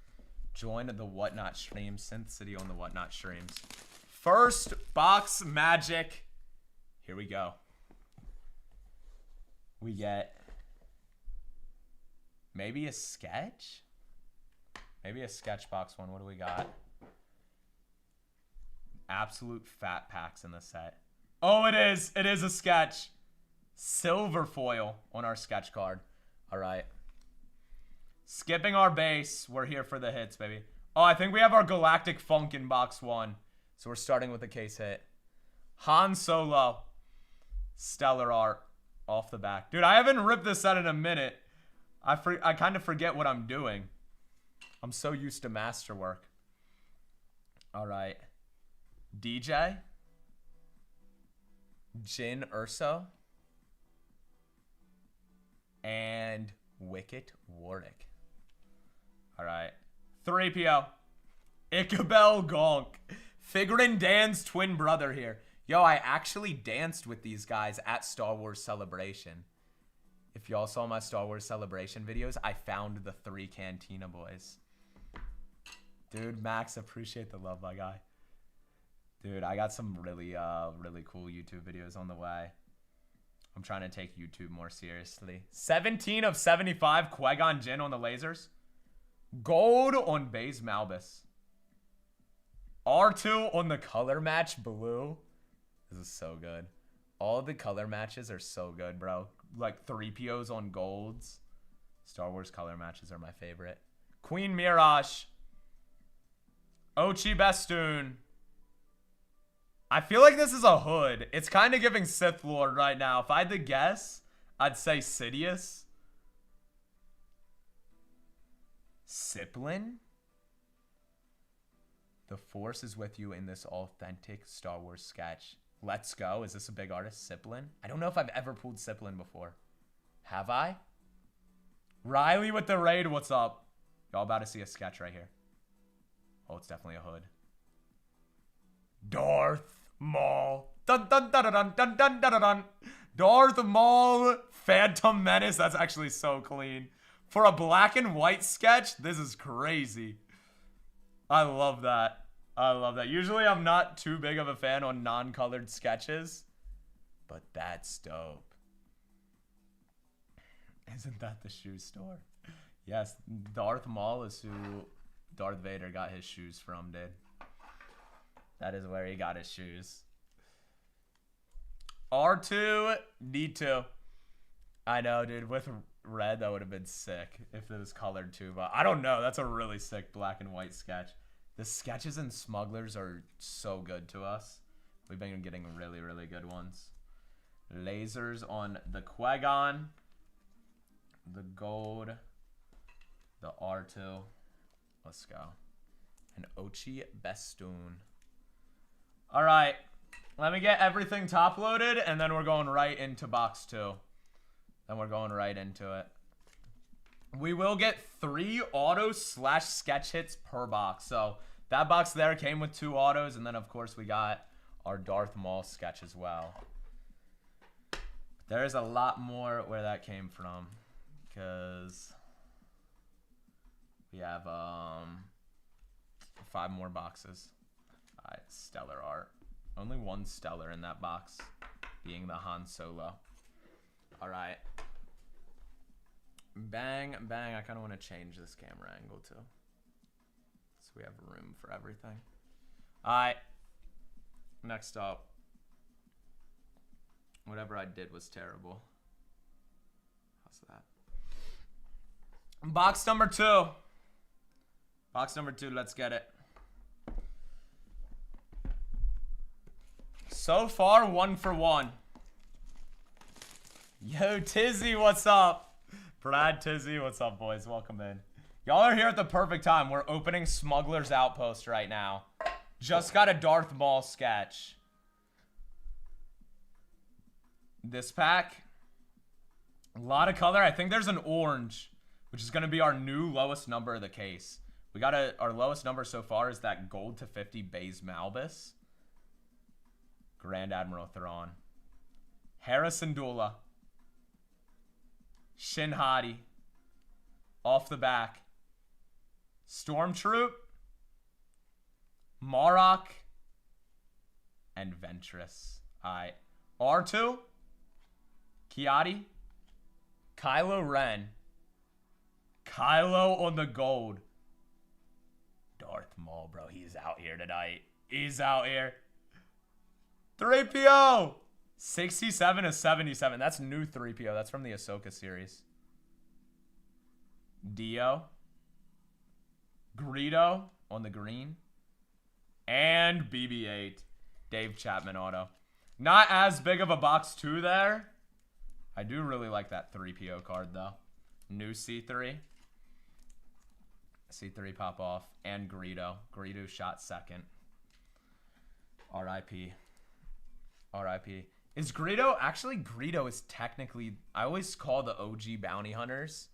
join the Whatnot stream. Synth City on the Whatnot streams. First box magic. Here we go. We get maybe a sketch? Maybe a sketch box one. What do we got? Absolute fat packs in the set. Oh, it is. It is a sketch. Silver foil on our sketch card. All right. Skipping our base. We're here for the hits, baby. Oh, I think we have our Galactic Funk in box one. So we're starting with a case hit. Han Solo. Stellar art off the back. Dude, I haven't ripped this set in a minute. I kind of forget what I'm doing. I'm so used to masterwork. All right. DJ. Jin Urso. And Wicket Warwick. All right. 3PO. Ichabel Gonk. Figurin Dan's twin brother here. Yo, I actually danced with these guys at Star Wars Celebration. If y'all saw my Star Wars Celebration videos, I found the 3 Cantina boys. Dude, Max, appreciate the love, my guy. Dude, I got some really cool YouTube videos on the way. I'm trying to take YouTube more seriously. 17 of 75 Qui-Gon Jinn on the lasers. Gold on Baze Malbus. R2 on the color match blue. This is so good. All the color matches are so good, bro. Like 3POs on golds. Star Wars color matches are my favorite. Queen Mirage. Ochi Bestoon. I feel like this is a hood. It's kind of giving Sith Lord right now. If I had to guess, I'd say Sidious. Siplin. The Force is with you in this authentic Star Wars sketch. Let's go. Is this a big artist? Siplin? I don't know if I've ever pulled Siplin before. Have I? Riley with the raid. What's up? Y'all about to see a sketch right here. Oh, it's definitely a hood. Darth Maul. Dun dun dun dun dun dun dun dun. Darth Maul. Phantom Menace. That's actually so clean. For a black and white sketch, this is crazy. I love that. I love that. Usually I'm not too big of a fan on non-colored sketches, but that's dope. Isn't that the shoe store? Yes, Darth Maul is who Darth Vader got his shoes from, dude. That is where he got his shoes. R2, D2. I know, dude. With red, that would have been sick if it was colored too, but I don't know. That's a really sick black and white sketch. The sketches in Smugglers are so good to us. We've been getting really, really good ones. Lasers on the Qui-Gon. The gold. The R2. Let's go. And Ochi Bestoon. All right. Let me get everything top loaded, and then we're going right into box 2. Then we're going right into it. We will get 3 auto/sketch hits per box. So that box there came with 2 autos, and then of course we got our Darth Maul sketch as well. There is a lot more where that came from, because we have 5 more boxes. All right, stellar art. Only 1 stellar in that box, being the Han Solo. All right. Bang, bang. I kind of want to change this camera angle too, so we have room for everything. All right. Next up. Whatever I did was terrible. How's that? Box number 2. Box number 2. Let's get it. So far, 1 for 1. Yo, Tizzy, what's up? Brad, Tizzy, what's up, boys? Welcome in. Y'all are here at the perfect time. We're opening Smugglers Outpost right now. Just got a Darth Maul sketch. This pack, a lot of color. I think there's an orange, which is going to be our new lowest number of the case. We got our lowest number so far is that gold to 50 Baze Malbus. Grand Admiral Thrawn. Harrison Dula. Shin Hati. Off the back. Stormtroop. Marok. And Ventress. Alright. R2. Kiadi. Kylo Ren. Kylo on the gold. Darth Maul, bro. He's out here tonight. He's out here. 3PO. 67 to 77. That's new 3PO. That's from the Ahsoka series. Dio. Greedo on the green. And BB-8. Dave Chapman auto. Not as big of a box 2 there. I do really like that 3PO card, though. New C3. C3 pop off. And Greedo. Greedo shot second. R.I.P. R.I.P. Is Greedo... Actually, Greedo is technically... I always call the OG bounty hunters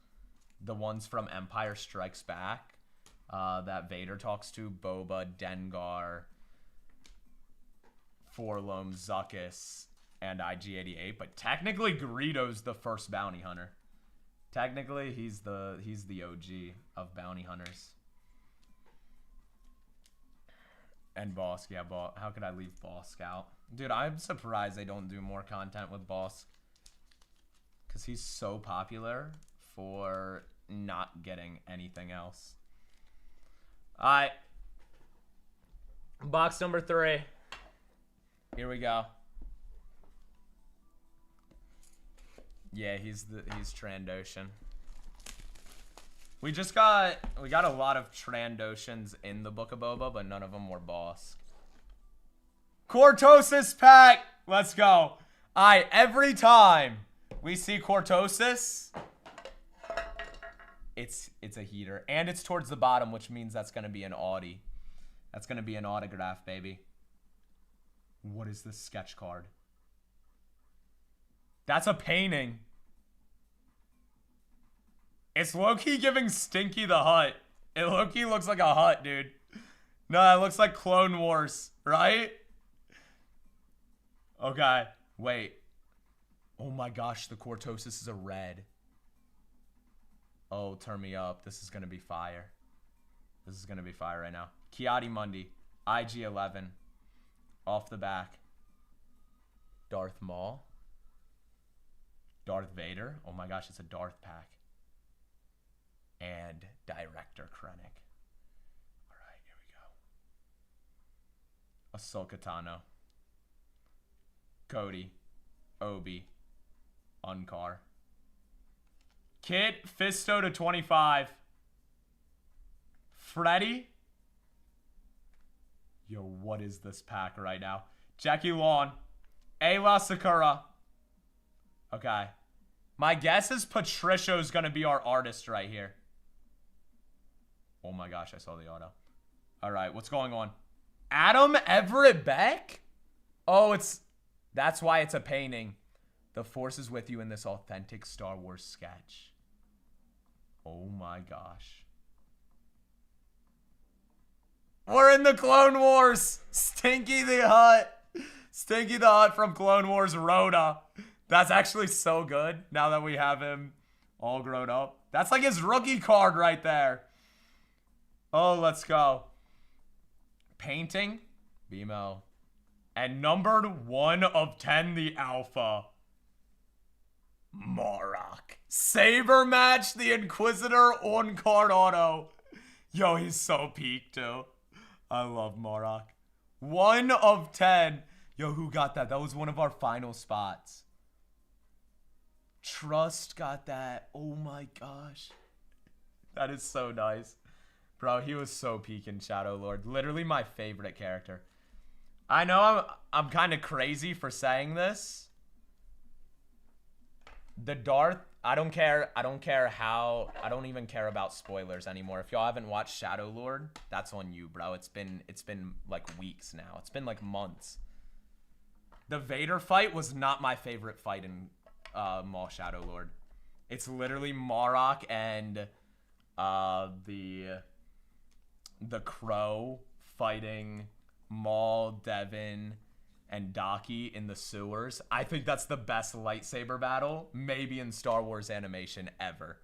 the ones from Empire Strikes Back. That Vader talks to. Boba, Dengar, Forlom, Zuckuss, and IG-88. But technically, Greedo's the first bounty hunter. Technically, he's the OG of bounty hunters. And Bosk, yeah, how could I leave Bosk out? Dude, I'm surprised they don't do more content with Bosk. Because he's so popular for not getting anything else. Alright. Box number 3. Here we go. Yeah, he's Trandoshan. We got a lot of Trandoshans in the Book of Boba, but none of them were Boss. Cortosis pack! Let's go. Alright, every time we see Cortosis, it's a heater. And it's towards the bottom, which means that's going to be an Audi. That's going to be an autograph, baby. What is this sketch card? That's a painting. It's low-key giving Stinky the Hut. It low-key looks like a hut, dude. No, that looks like Clone Wars, right? Okay, wait. Oh my gosh, the Cortosis is a red. Oh, turn me up. This is going to be fire. This is going to be fire right now. Kiadi Mundi. IG-11. Off the back. Darth Maul. Darth Vader. Oh my gosh, it's a Darth pack. And Director Krennic. Alright, here we go. Ahsoka Tano. Cody. Obi. Unkar. Kit Fisto to 25. Freddy. Yo, what is this pack right now? Jackie Lawn. Ayla Sakura. Okay. My guess is Patricia's going to be our artist right here. Oh my gosh, I saw the auto. All right, what's going on? Adam Everett Beck? Oh, that's why it's a painting. The Force is with you in this authentic Star Wars sketch. Oh my gosh. We're in the Clone Wars. Stinky the Hut. Stinky the Hut from Clone Wars Rhoda. That's actually so good now that we have him all grown up. That's like his rookie card right there. Oh, let's go. Painting. BMO. And numbered 1 of 10, the Alpha. Marok. Saber match, the Inquisitor on card auto. Yo, he's so peak too. I love Marok. 1 of 10. Yo, who got that? That was one of our final spots. Trust got that. Oh my gosh. That is so nice. Bro, he was so peak in Shadow Lord. Literally my favorite character. I know I'm kind of crazy for saying this. The Darth, I don't even care about spoilers anymore. If y'all haven't watched Shadow Lord, that's on you, bro. It's been like weeks now. It's been like months. The Vader fight was not my favorite fight in Maul Shadow Lord. It's literally Marok and the Crow fighting Maul, Devin, and Daki in the sewers. I think that's the best lightsaber battle maybe in Star Wars animation ever.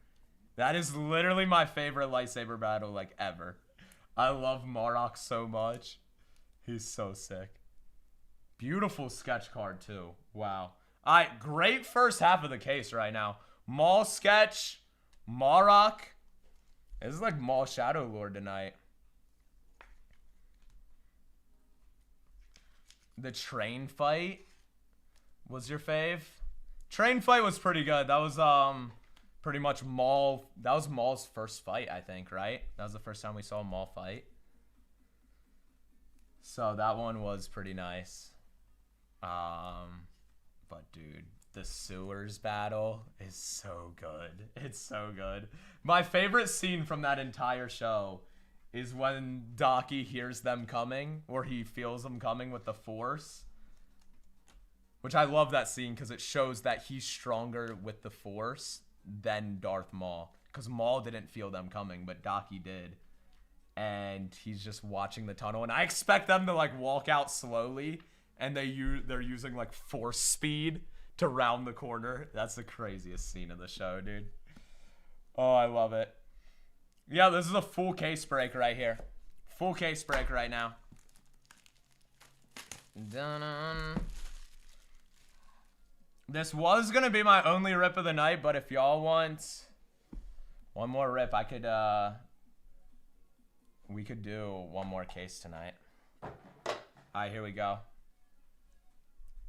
That is literally my favorite lightsaber battle, like, ever. I love Marok so much. He's so sick. Beautiful sketch card, too. Wow. All right, great first half of the case right now. Maul sketch, Marok. This is like Maul Shadow Lord tonight. The train fight was your fave? Train fight was pretty good. That was pretty much Maul. That was Maul's first fight, I think, right? That was the first time we saw Maul fight. So that one was pretty nice. But dude, the sewers battle is so good. It's so good. My favorite scene from that entire show is when Daki hears them coming, or he feels them coming with the Force. Which I love that scene because it shows that he's stronger with the Force than Darth Maul. Because Maul didn't feel them coming, but Daki did. And he's just watching the tunnel. And I expect them to like walk out slowly. And they're using like Force speed to round the corner. That's the craziest scene of the show, dude. Oh, I love it. Yeah, this is a full case break right here. Full case break right now. Dun-dun. This was going to be my only rip of the night, but if y'all want one more rip, I could, we could do one more case tonight. All right, here we go.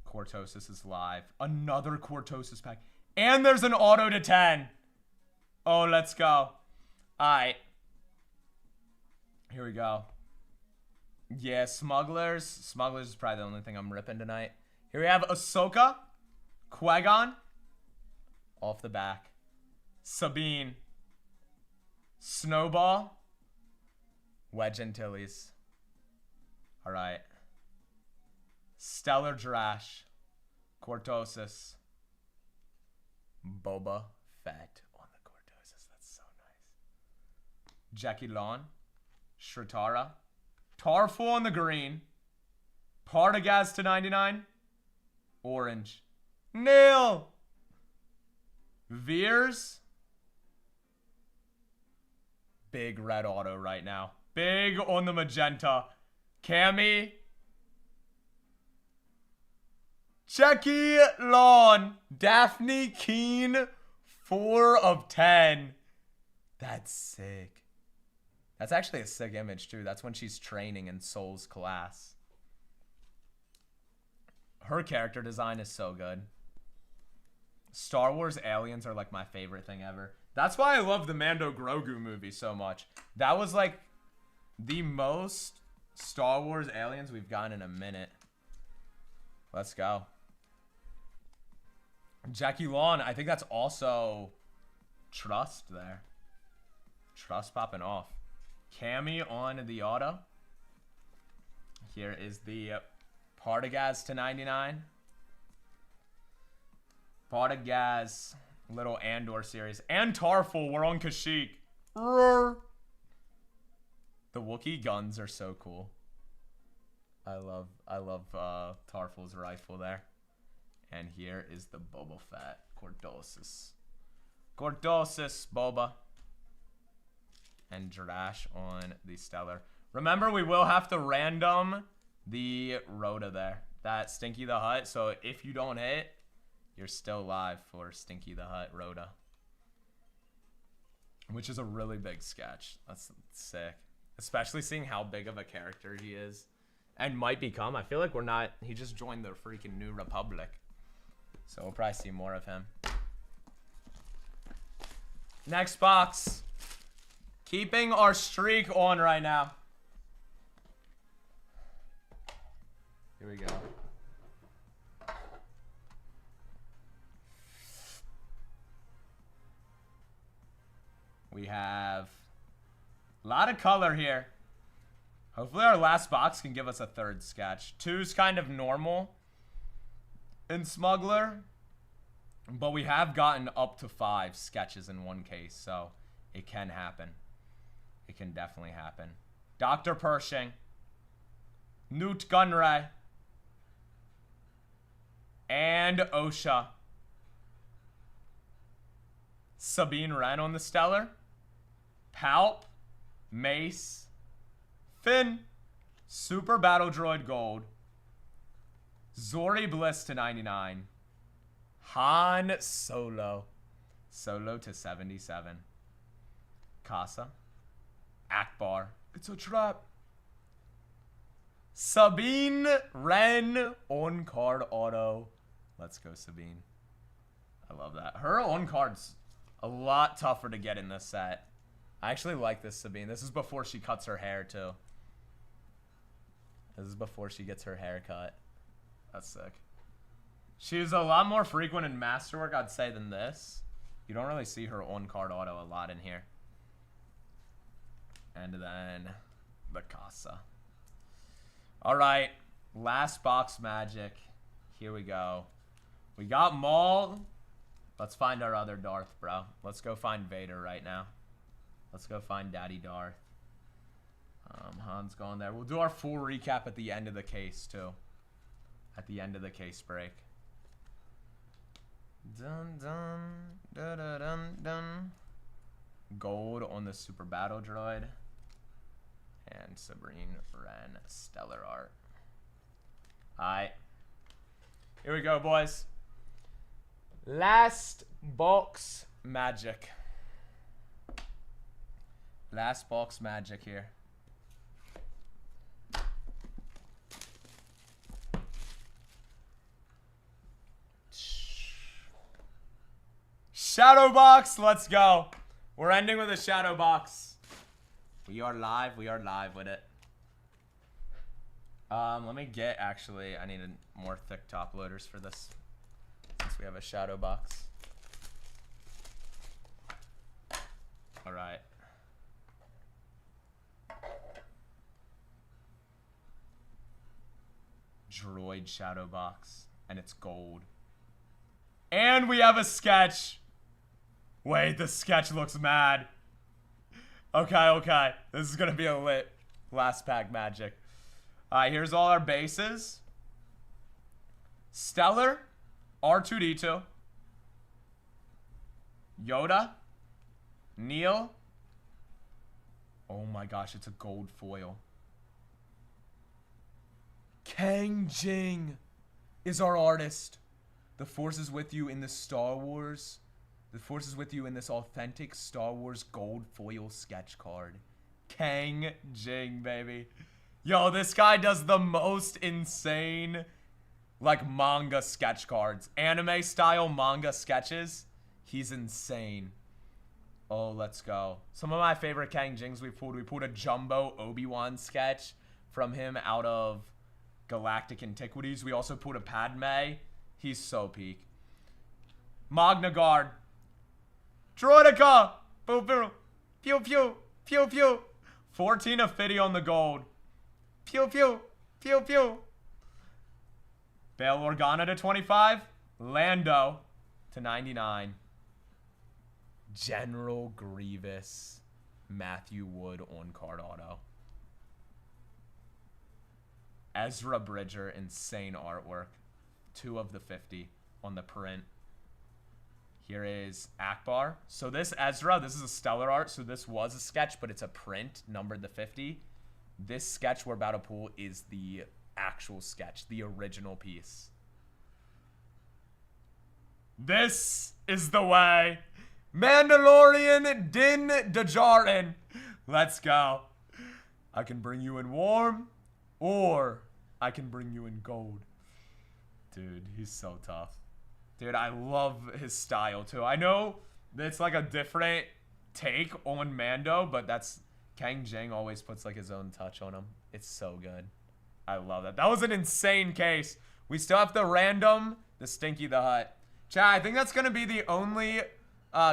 Cortosis is live. Another Cortosis pack. And there's an auto to 10. Oh, let's go. All right. Here we go. Yeah, Smugglers. Smugglers is probably the only thing I'm ripping tonight. Here we have Ahsoka. Qui-Gon. Off the back. Sabine. Snowball. Wedge Antilles. All right. Stellar Drash. Cortosis. Boba Fett on the Cortosis. That's so nice. Jackie Lawn. Shratara. Tarful on the green. Partagaz to 99. Orange. Nail. Veers. Big red auto right now. Big on the magenta. Cammy. Jackie Lawn. Daphne Keen. 4 of 10. That's sick. That's actually a sick image, too. That's when she's training in Soul's class. Her character design is so good. Star Wars aliens are like my favorite thing ever. That's why I love the Mando Grogu movie so much. That was like the most Star Wars aliens we've gotten in a minute. Let's go. Jackie Lawn, I think that's also Trust there. Trust popping off. Cammy on the auto. Here is the Partagaz to 99. Partagaz, little Andor series. And Tarful, we're on Kashyyyk. Roar. The Wookiee guns are so cool. I love Tarful's rifle there. And here is the Boba Fett. Cordosis. Cordosis, Boba. And Drash on the Stellar. Remember, we will have to random the Rhoda there. That Stinky the Hut. So if you don't hit, you're still live for Stinky the Hut Rhoda. Which is a really big sketch. That's sick. Especially seeing how big of a character he is. And might become. I feel like we're not... He just joined the freaking New Republic. So we'll probably see more of him. Next box. Keeping our streak on right now. Here we go. We have a lot of color here. Hopefully our last box can give us a third sketch. 2's kind of normal in Smuggler. But we have gotten up to 5 sketches in one case. So it can happen. It can definitely happen. Dr. Pershing. Newt Gunray. And Osha. Sabine Wren on the Stellar. Palp. Mace. Finn. Super Battle Droid Gold. Zori Bliss to 99. Han Solo. Solo to 77. Casa. Akbar. It's a trap. Sabine Wren on card auto. Let's go, Sabine. I love that. Her on card's a lot tougher to get in this set. I actually like this Sabine. This is before she cuts her hair, too. This is before she gets her hair cut. That's sick. She's a lot more frequent in Masterwork, I'd say, than this. You don't really see her on card auto a lot in here. And then the Casa. All right, last box magic. Here we go. We got Maul. Let's find our other Darth, bro. Let's go find Vader right now. Let's go find Daddy Darth. Han's going there. We'll do our full recap at the end of the case, too. At the end of the case break. Dun, dun, dun, dun, dun, dun. Gold on the Super Battle Droid. And Sabine Wren Stellar Art. Alright. Here we go, boys. Last box magic. Last box magic here. Shadow box, let's go. We're ending with a shadow box. We are live with it. Let me get, actually, I need more thick top loaders for this, since we have a shadow box. All right. Droid shadow box, and it's gold. And we have a sketch. Wait, the sketch looks mad. Okay. This is gonna be a lit last pack magic. Alright, here's all our bases. Stellar, R2-D2, Yoda, Neil. Oh my gosh, it's a gold foil. Kang Jing is our artist. The Force is with you in the Star Wars. The Force is with you in this authentic Star Wars gold foil sketch card. Kang Jing, baby. Yo, this guy does the most insane, like, manga sketch cards. Anime style manga sketches. He's insane. Oh, let's go. Some of my favorite Kang Jings we pulled a jumbo Obi-Wan sketch from him out of Galactic Antiquities. We also pulled a Padme. He's so peak. Magna Guard. Droideka! Boom, boom. Pew, pew. Pew, pew. 14 of 50 on the gold. Pew, pew. Pew, pew. Bail Organa to 25. Lando to 99. General Grievous. Matthew Wood on card auto. Ezra Bridger, insane artwork. 2 of the 50 on the print. Here is Akbar. So this Ezra, this is a stellar art. So this was a sketch, but it's a print, numbered to 50. This sketch we're about to pull is the actual sketch, the original piece. This is the way. Mandalorian Din Djarin. Let's go. I can bring you in warm, or I can bring you in gold. Dude, he's so tough. Dude, I love his style, too. I know it's like a different take on Mando, but that's... Kang Jing always puts, like, his own touch on him. It's so good. I love that. That was an insane case. We still have the random, the Stinky the Hut. Chat, I think that's going to be the only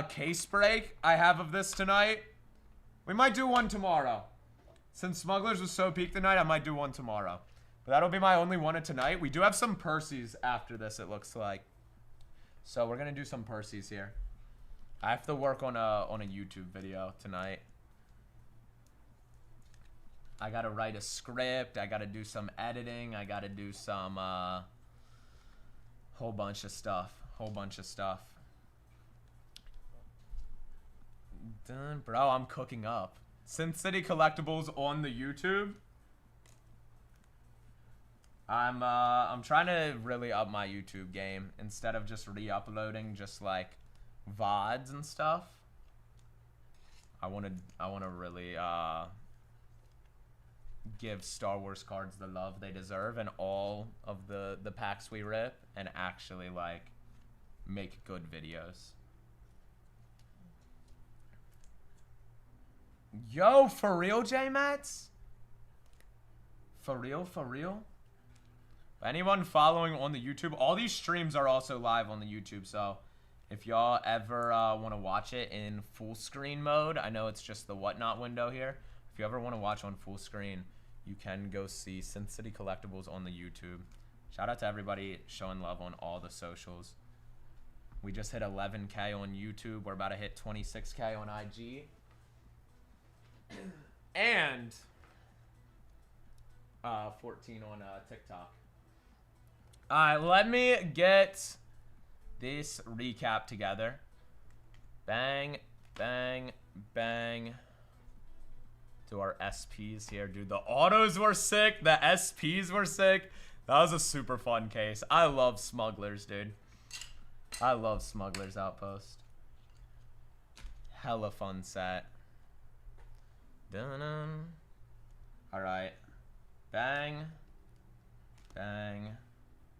case break I have of this tonight. We might do one tomorrow. Since Smugglers was so peak tonight, I might do one tomorrow. But that'll be my only one of tonight. We do have some Percy's after this, it looks like. So we're going to do some Percy's here. I have to work on a YouTube video tonight. I got to write a script. I got to do some editing. I got to do some whole bunch of stuff. Done, bro. I'm cooking up. Sin City Collectibles on the YouTube. I'm trying to really up my YouTube game instead of just re-uploading just like VODs and stuff. I want to really give Star Wars cards the love they deserve and all of the packs we rip and actually like make good videos. Yo, for real, J-Mats? For real, for real? Anyone following on the YouTube, all these streams are also live on the YouTube, so if y'all ever want to watch it in full screen mode, I know it's just the whatnot window here. If you ever want to watch on full screen, you can go see Sin City Collectibles on the YouTube. Shout out to everybody showing love on all the socials. We just hit 11K on YouTube. We're about to hit 26K on IG. And 14 on TikTok. Alright, let me get this recap together. Bang, bang, bang. Do our SPs here, dude. The autos were sick. The SPs were sick. That was a super fun case. I love Smugglers, dude. I love Smugglers Outpost. Hella fun set. Dun-dun. Alright. Bang. Bang.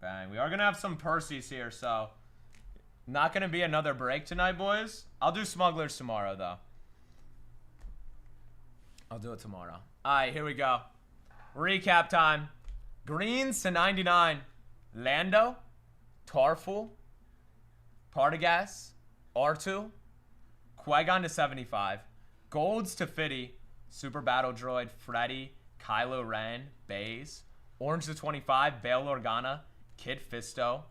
Bang. We are going to have some Percy's here, so not going to be another break tonight, boys. I'll do Smugglers tomorrow, though. I'll do it tomorrow. Alright, here we go. Recap time. Greens to 99. Lando. Tarful. Partagas. R2. Qui-Gon to 75. Golds to 50. Super Battle Droid. Freddy. Kylo Ren. Baze. Orange to 25. Bail Organa. Kid Fisto.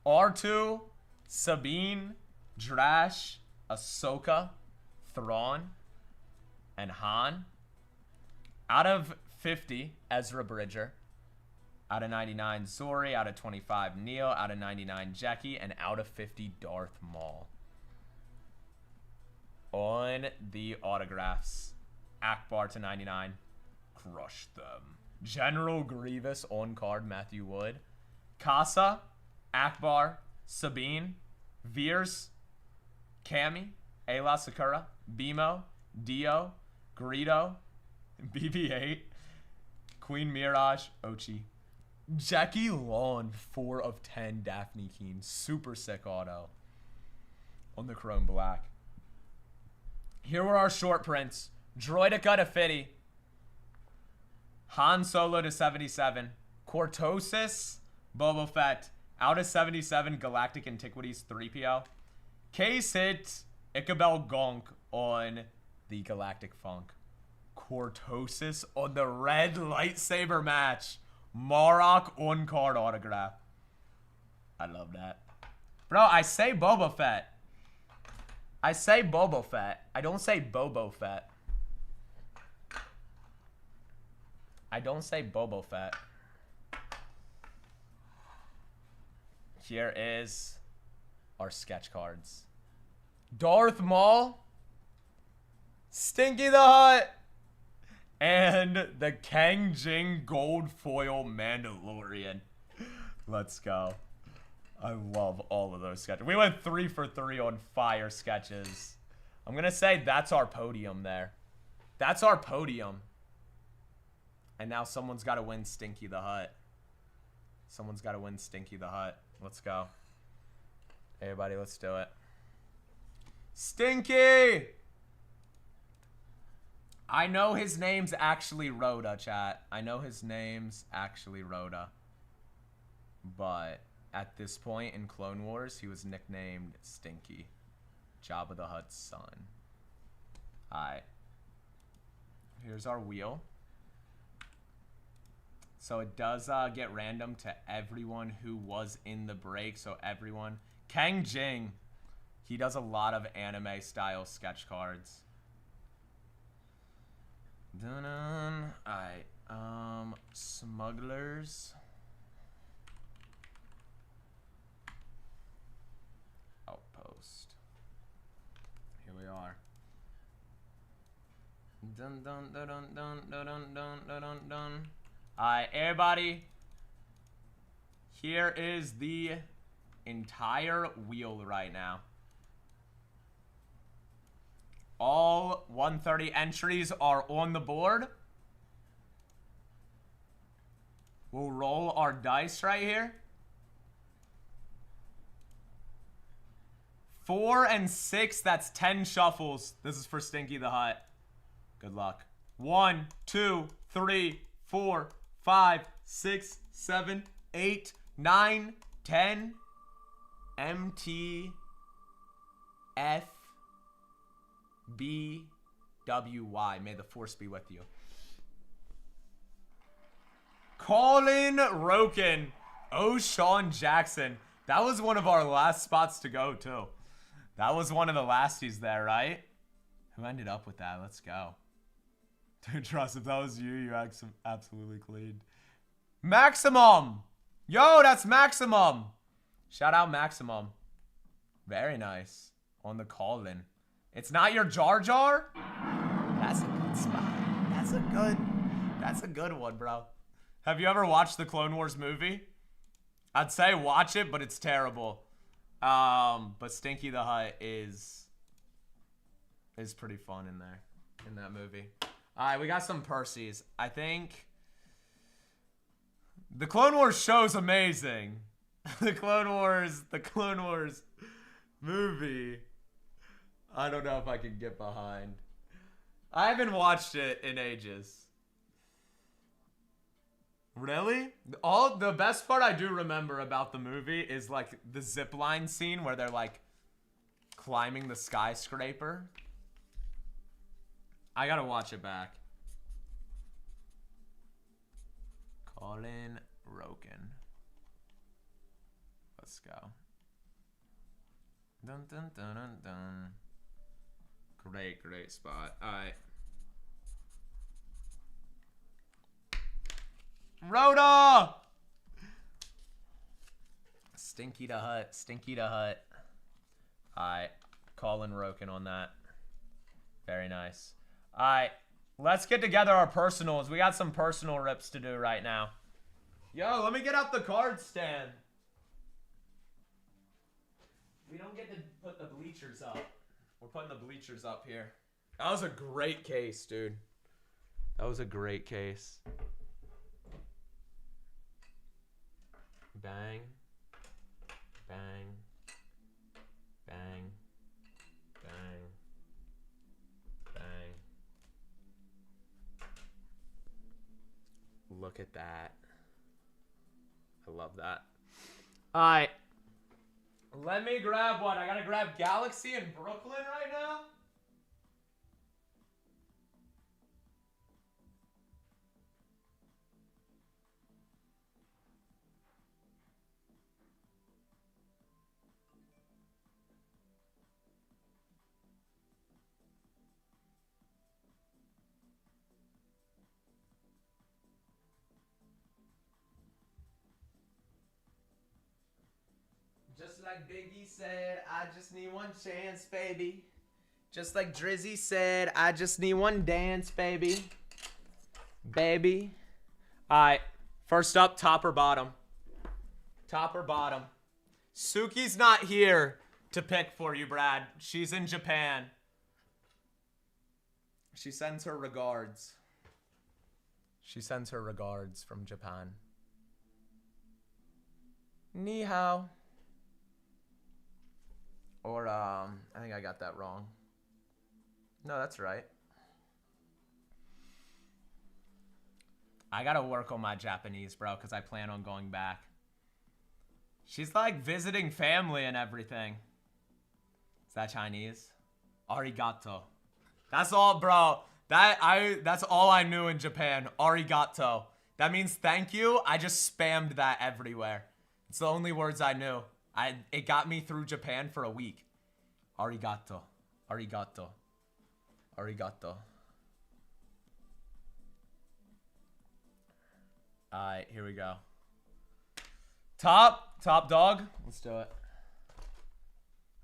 R2. Sabine. Drash. Ahsoka. Thrawn. And Han. Out of 50, Ezra Bridger. Out of 99, Zori. Out of 25, Neo. Out of 99, Jackie. And out of 50, Darth Maul. On the autographs, Akbar to 99. Crush them. General Grievous on card, Matthew Wood. Casa, Akbar, Sabine, Veers, Cammy, Ayla Sakura, Bimo, Dio, Greedo, BB-8, Queen Mirage, Ochi. Jackie Lawn, 4 of 10, Daphne Keene. Super sick auto on the Chrome Black. Here were our short prints. Droidica to 50. Han Solo to 77. Cortosis, Boba Fett. Out of 77, Galactic Antiquities 3PO. Case hit, Ichabel Gonk on the Galactic Funk. Cortosis on the red lightsaber match. Marok on card autograph. I love that. Bro, I say Boba Fett. I say Boba Fett. I don't say Bobo Fett. I don't say Boba Fett. Here is our sketch cards. Darth Maul. Stinky the Hut. And the Kang Jing Gold Foil Mandalorian. Let's go. I love all of those sketches. We went 3 for 3 on fire sketches. I'm going to say that's our podium there. That's our podium. And now someone's got to win Stinky the Hut. Someone's got to win Stinky the Hut. Let's go. Everybody, let's do it. Stinky! I know his name's actually Rhoda, chat. I know his name's actually Rhoda. But at this point in Clone Wars, he was nicknamed Stinky. Jabba the Hutt's son. Alright. Here's our wheel. So it does get random to everyone who was in the break. So everyone. Kang Jing. He does a lot of anime style sketch cards. Dun-dun. Alright. Smugglers. Outpost. Here we are. Dun dun dun dun dun dun dun dun dun dun. Alright, everybody. Here is the entire wheel right now. All 130 entries are on the board. We'll roll our dice right here. 4 and 6, that's 10 shuffles. This is for Stinky the Hut. Good luck. 1, 2, 3, 4, 5, 6, 7, 8, 9, 10. MT F B W Y. May the force be with you. Colin Roken. O'Shawn Jackson. That was one of our last spots to go, too. That was one of the lasties there, right? Who ended up with that? Let's go. Dude, trust, if that was you, you absolutely cleaned. Maximum! Yo, that's Maximum! Shout out Maximum. Very nice. On the call-in. It's not your Jar Jar? That's a good spot. That's a good one, bro. Have you ever watched the Clone Wars movie? I'd say watch it, but it's terrible. But Stinky the Hut is pretty fun in there, in that movie. Alright, we got some Percy's. I think the Clone Wars show's amazing. The Clone Wars movie, I don't know if I can get behind. I haven't watched it in ages. Really? The best part I do remember about the movie is like the zipline scene where they're like climbing the skyscraper. I gotta watch it back. Colin Roken. Let's go. Dun dun dun dun dun. Great spot. Alright. Rhoda! Stinky the Hut. Alright. Colin Roken on that. Very nice. Alright. Let's get together our personals. We got some personal rips to do right now. Yo, let me get out the card stand. We don't get to put the bleachers up. We're putting the bleachers up here. That was a great case, dude. That was a great case. Bang. Bang. Bang. Bang. Bang. Look at that. I love that. Alright. Let me grab what? I gotta grab Galaxy in Brooklyn right now? Just like Biggie said, I just need one chance, baby. Just like Drizzy said, I just need one dance, baby. Baby. Alright, first up, top or bottom? Top or bottom? Suki's not here to pick for you, Brad. She's in Japan. She sends her regards. She sends her regards from Japan. Ni hao. Or, I think I got that wrong. No, that's right. I gotta work on my Japanese, bro, because I plan on going back. She's like visiting family and everything. Is that Chinese? Arigato. That's all, bro. That's all I knew in Japan. Arigato. That means thank you. I just spammed that everywhere. It's the only words I knew. It got me through Japan for a week. Arigato. Arigato. Arigato. Alright, here we go. Top dog. Let's do it.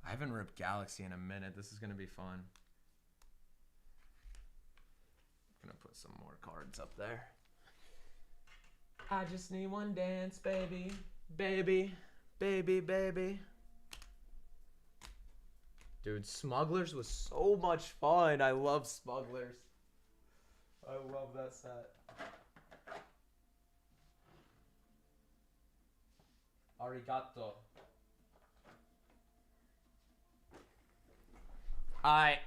I haven't ripped Galaxy in a minute. This is gonna be fun. gonna put some more cards up there. I just need one dance, baby. Baby. Baby, baby. Dude, Smugglers was so much fun. I love Smugglers. I love that set. Arigato. Alright,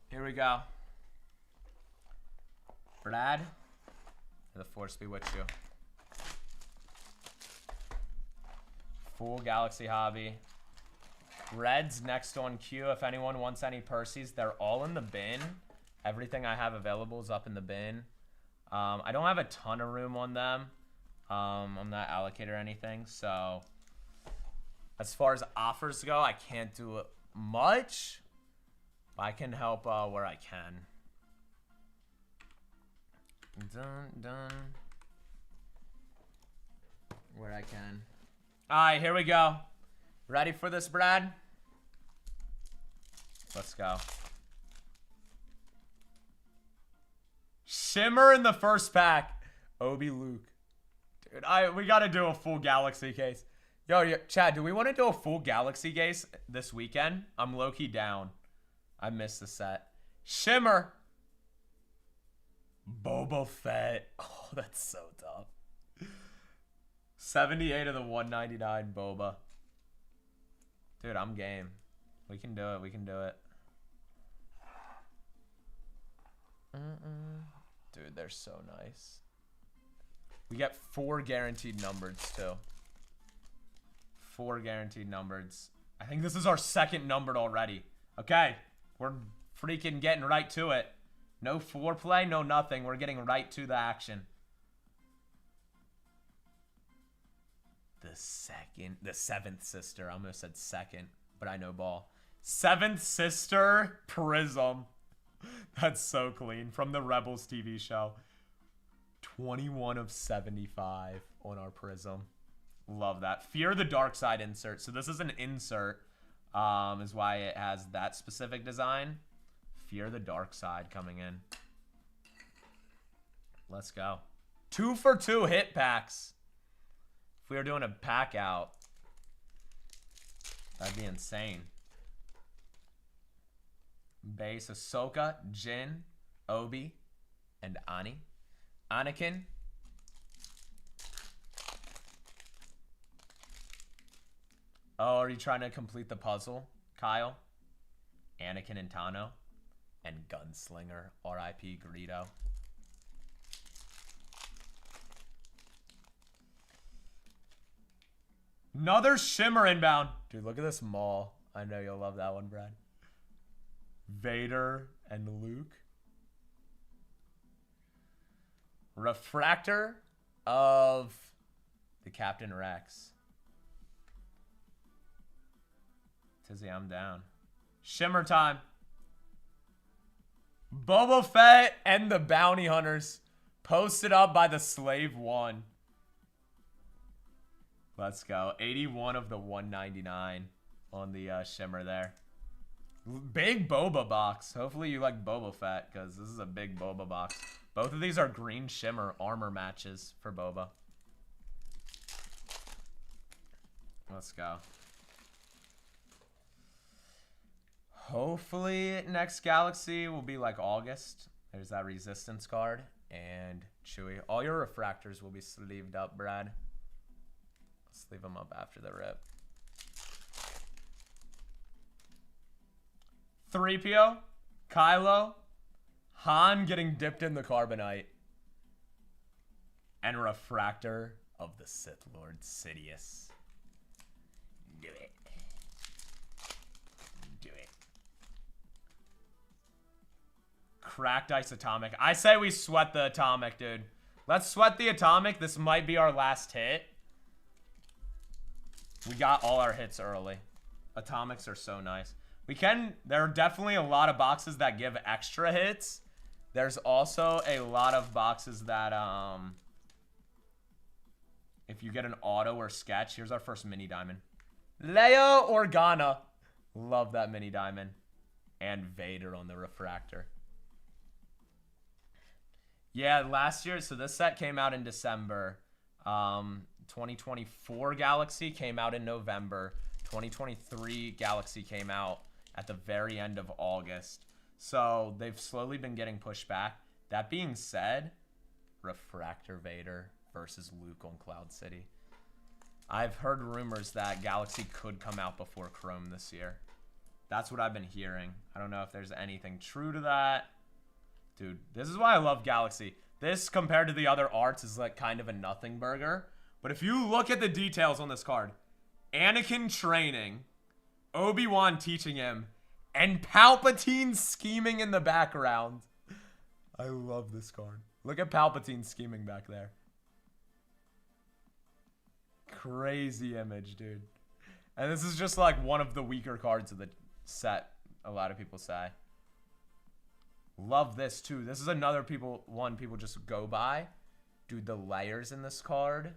here we go. Brad, may the force be with you. Full Galaxy Hobby. Reds next on queue. If anyone wants any Percy's, they're all in the bin. Everything I have available is up in the bin. I don't have a ton of room on them. I'm not allocated or anything, so as far as offers go, I can't do much. But I can help where I can. Dun. Where I can. Alright, here we go. Ready for this, Brad? Let's go. Shimmer in the first pack. Obi Luke. Dude, we gotta do a full Galaxy case. Yo, Chad, do we want to do a full Galaxy case this weekend? I'm low-key down. I missed the set. Shimmer. Boba Fett. Oh, that's so tough. 78 of the 199 Boba. Dude, I'm game. We can do it. We can do it. Dude, they're so nice. We get 4 guaranteed numbers, too. 4 guaranteed numbers. I think this is our second numbered already. Okay. We're freaking getting right to it. No foreplay, no nothing. We're getting right to the action. The 7th sister. I almost said second, but I know ball. 7th sister Prism. That's so clean. From the Rebels TV show. 21 of 75 on our Prism. Love that. Fear the Dark Side insert. So this is an insert. Is why it has that specific design. Fear the Dark Side coming in. Let's go. 2 for 2 hit packs. If we were doing a pack out, that'd be insane. Base Ahsoka, Jin, Obi, and Ani. Anakin. Oh, are you trying to complete the puzzle, Kyle? Anakin and Tano. And Gunslinger, R.I.P. Greedo. Another Shimmer inbound. Dude, look at this maul. I know you'll love that one, Brad. Vader and Luke. Refractor of the Captain Rex. Tizzy, I'm down. Shimmer time. Boba Fett and the Bounty Hunters. Posted up by the Slave One. Let's go. 81 of the 199 on the Shimmer there. Big Boba box. Hopefully you like Boba Fett, because this is a big Boba box. Both of these are green Shimmer armor matches for Boba. Let's go. Hopefully next Galaxy will be like August. There's that Resistance card. And Chewie. All your refractors will be sleeved up, Brad. Sleeve them up after the rip. 3PO. Kylo. Han getting dipped in the Carbonite. And refractor of the Sith Lord Sidious. Do it. Do it. Cracked Ice Atomic. I say we sweat the Atomic, dude. Let's sweat the Atomic. This might be our last hit. We got all our hits early. Atomics are so nice. There are definitely a lot of boxes that give extra hits. There's also a lot of boxes that, if you get an auto or sketch, here's our first mini diamond. Leia Organa. Love that mini diamond. And Vader on the refractor. Yeah, last year. So this set came out in December. 2024 Galaxy came out in November. 2023 Galaxy came out at the very end of August. So they've slowly been getting pushed back. That being said, Refractor Vader versus Luke on Cloud City. I've heard rumors that Galaxy could come out before Chrome this year. That's what I've been hearing. I don't know if there's anything true to that. Dude, this is why I love Galaxy. This, compared to the other arts, is like kind of a nothing burger. But if you look at the details on this card, Anakin training, Obi-Wan teaching him, and Palpatine scheming in the background. I love this card. Look at Palpatine scheming back there. Crazy image, dude. And this is just like one of the weaker cards of the set, a lot of people say. Love this too. This is another one people just go by. Dude, the layers in this card,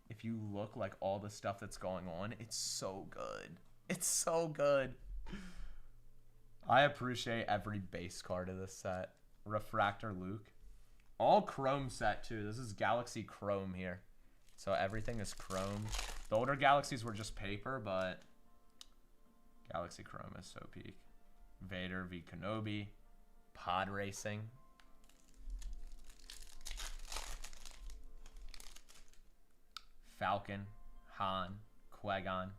if you look like all the stuff that's going on, it's so good. It's so good. I appreciate every base card of this set. Refractor Luke. All chrome set too. This is Galaxy Chrome here. So everything is chrome. The older Galaxies were just paper, but Galaxy Chrome is so peak. Vader v Kenobi. Pod racing. Falcon, Han, Qui-Gon,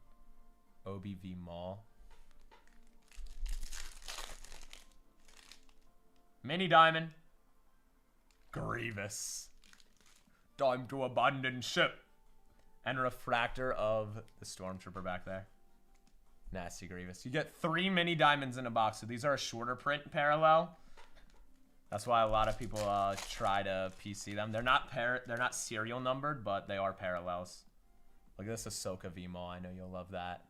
Obi v Maul. Mini Diamond. Grievous. Time to abandon ship. And Refractor of the Stormtrooper back there. Nasty Grievous. You get 3 mini diamonds in a box. So these are a shorter print parallel. That's why a lot of people try to PC them. They're not serial numbered, but they are parallels. Look at this Ahsoka v Maul. I know you'll love that.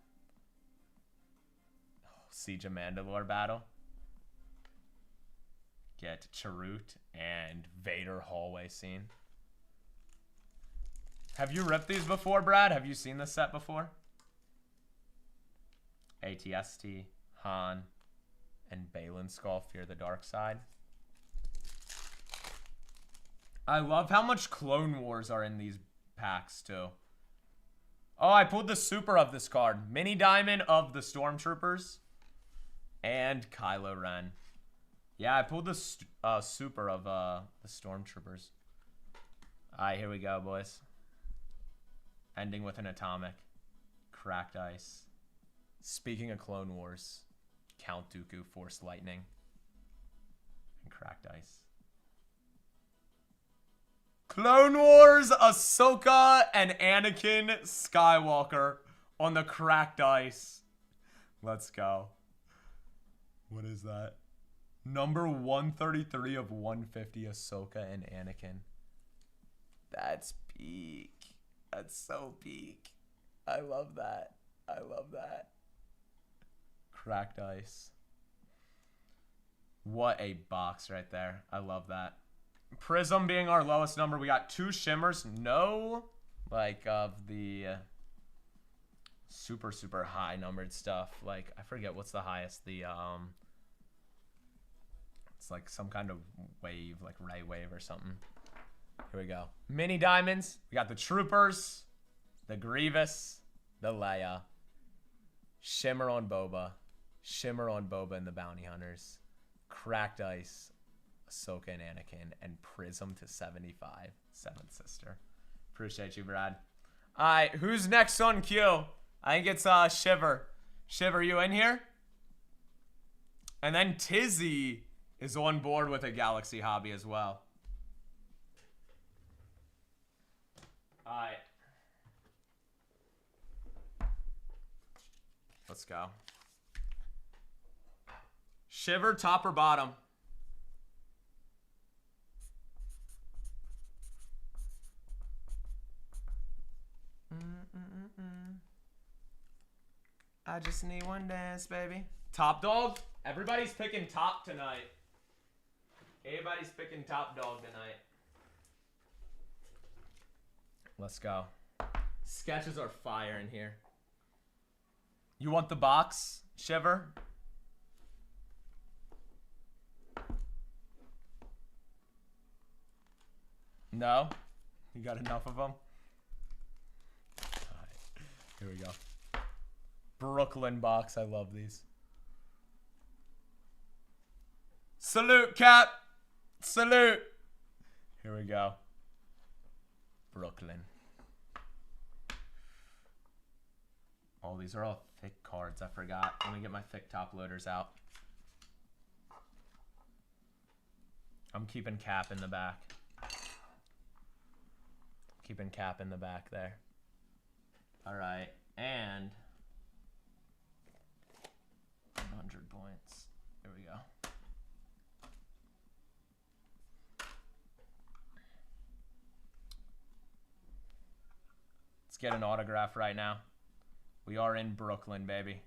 Oh, Siege of Mandalore battle. Get Chirrut and Vader hallway scene. Have you ripped these before, Brad? Have you seen this set before? ATST, Han, and Balin Skull, Fear the Dark Side. I love how much Clone Wars are in these packs, too. Oh, I pulled the super of this card. Mini Diamond of the Stormtroopers. And Kylo Ren. Yeah, I pulled the super of the Stormtroopers. Alright, here we go, boys. Ending with an atomic. Cracked Ice. Speaking of Clone Wars, Count Dooku, Force Lightning. And Cracked Ice. Clone Wars, Ahsoka, and Anakin Skywalker on the Cracked Ice. Let's go. What is that? Number 133 of 150, Ahsoka and Anakin. That's peak. That's so peak. I love that. I love that. Cracked Ice. What a box right there. I love that. Prism being our lowest number. We got 2 shimmers. No, like, of the super, super high numbered stuff. Like, I forget what's the highest. The, it's like some kind of wave, like Ray Wave or something. Here we go. Mini diamonds. We got the Troopers, the Grievous, the Leia. Shimmer on Boba. Shimmer on Boba and the Bounty Hunters. Cracked Ice, Ahsoka and Anakin, and Prism to 75. Seventh Sister. Appreciate you, Brad. All right, who's next on queue? I think it's Shiver. Shiver, you in here? And then Tizzy is on board with a Galaxy hobby as well. All right. Let's go. Shiver, top or bottom? I just need one dance, baby. Top dog? Everybody's picking top tonight. Everybody's picking top dog tonight. Let's go. Sketches are fire in here. You want the box, Shiver? No? You got enough of them? Alright. Here we go. Brooklyn box. I love these. Salute, Cap. Salute. Here we go. Brooklyn. Oh, these are all thick cards. I forgot. Let me get my thick top loaders out. I'm keeping Cap in the back. Keeping Cap in the back there. All right. And 100 points. Here we go. Let's get an autograph right now. We are in Brooklyn, baby.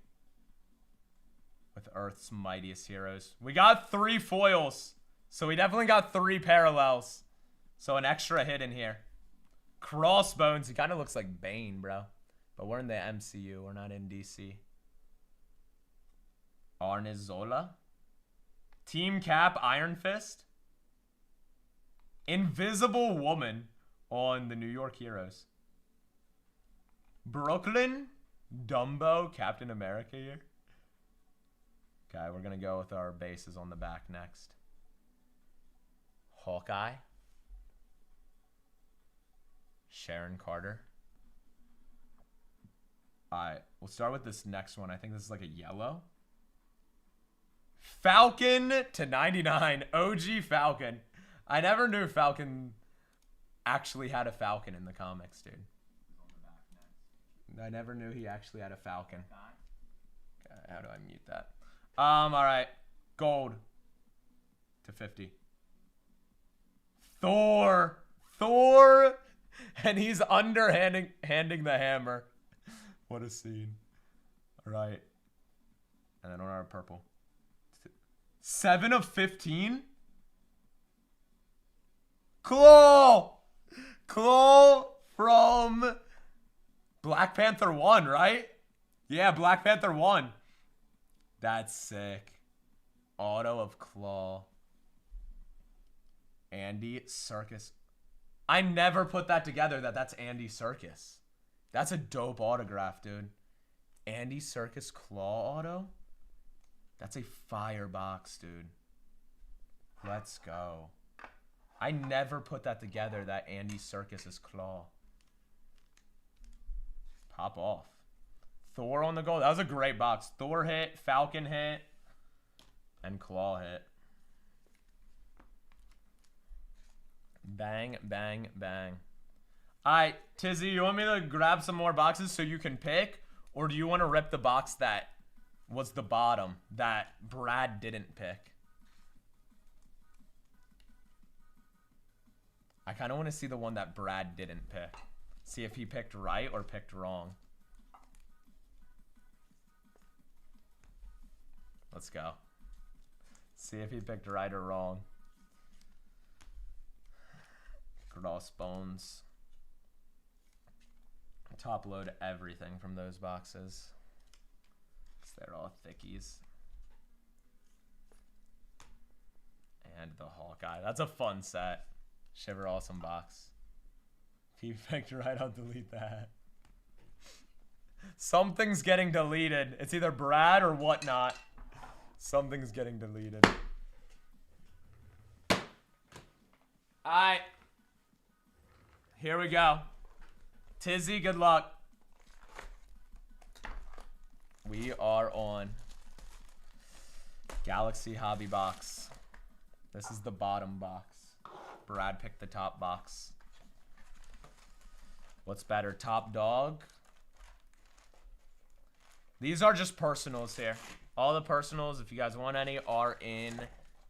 With Earth's mightiest heroes. We got 3 foils. So we definitely got 3 parallels. So an extra hit in here. Crossbones. He kind of looks like Bane, bro. But we're in the MCU. We're not in DC. Arnizola. Team Cap, Iron Fist. Invisible Woman on the New York Heroes. Brooklyn. Dumbo, Captain America here. Okay, we're going to go with our bases on the back next. Hawkeye. Sharon Carter. Alright, we'll start with this next one. I think this is like a yellow. Falcon to 99. OG Falcon. I never knew Falcon actually had a Falcon in the comics, dude. I never knew he actually had a Falcon. Okay, how do I mute that? Alright. Gold to 50. Thor. And he's handing the hammer. What a scene. Alright. And then on our purple. 7 of 15? Claw from Black Panther 1, right? Yeah, Black Panther 1. That's sick. Auto of Claw. Andy Serkis. I never put that together that's Andy Serkis. That's a dope autograph, dude. Andy Serkis Claw auto? That's a fire box, dude. Let's go. I never put that together, that Andy Serkis' Claw. Pop off. Thor on the goal. That was a great box. Thor hit, Falcon hit, and Claw hit. Bang, bang, bang. Alright, Tizzy, you want me to grab some more boxes so you can pick? Or do you want to rip the box that was the bottom that Brad didn't pick? I kind of want to see the one that Brad didn't pick. See if he picked right or picked wrong. Let's go. See if he picked right or wrong. Crossbones. Top load everything from those boxes. They're all thickies. And the Hawkeye. That's a fun set. Shiver Awesome box. If he picked right, I'll delete that. Something's getting deleted. It's either Brad or whatnot. Something's getting deleted. Alright. Here we go. Tizzy, good luck. We are on Galaxy Hobby Box. This is the bottom box. Brad picked the top box. What's better, top dog? These are just personals here. All the personals, if you guys want any, are in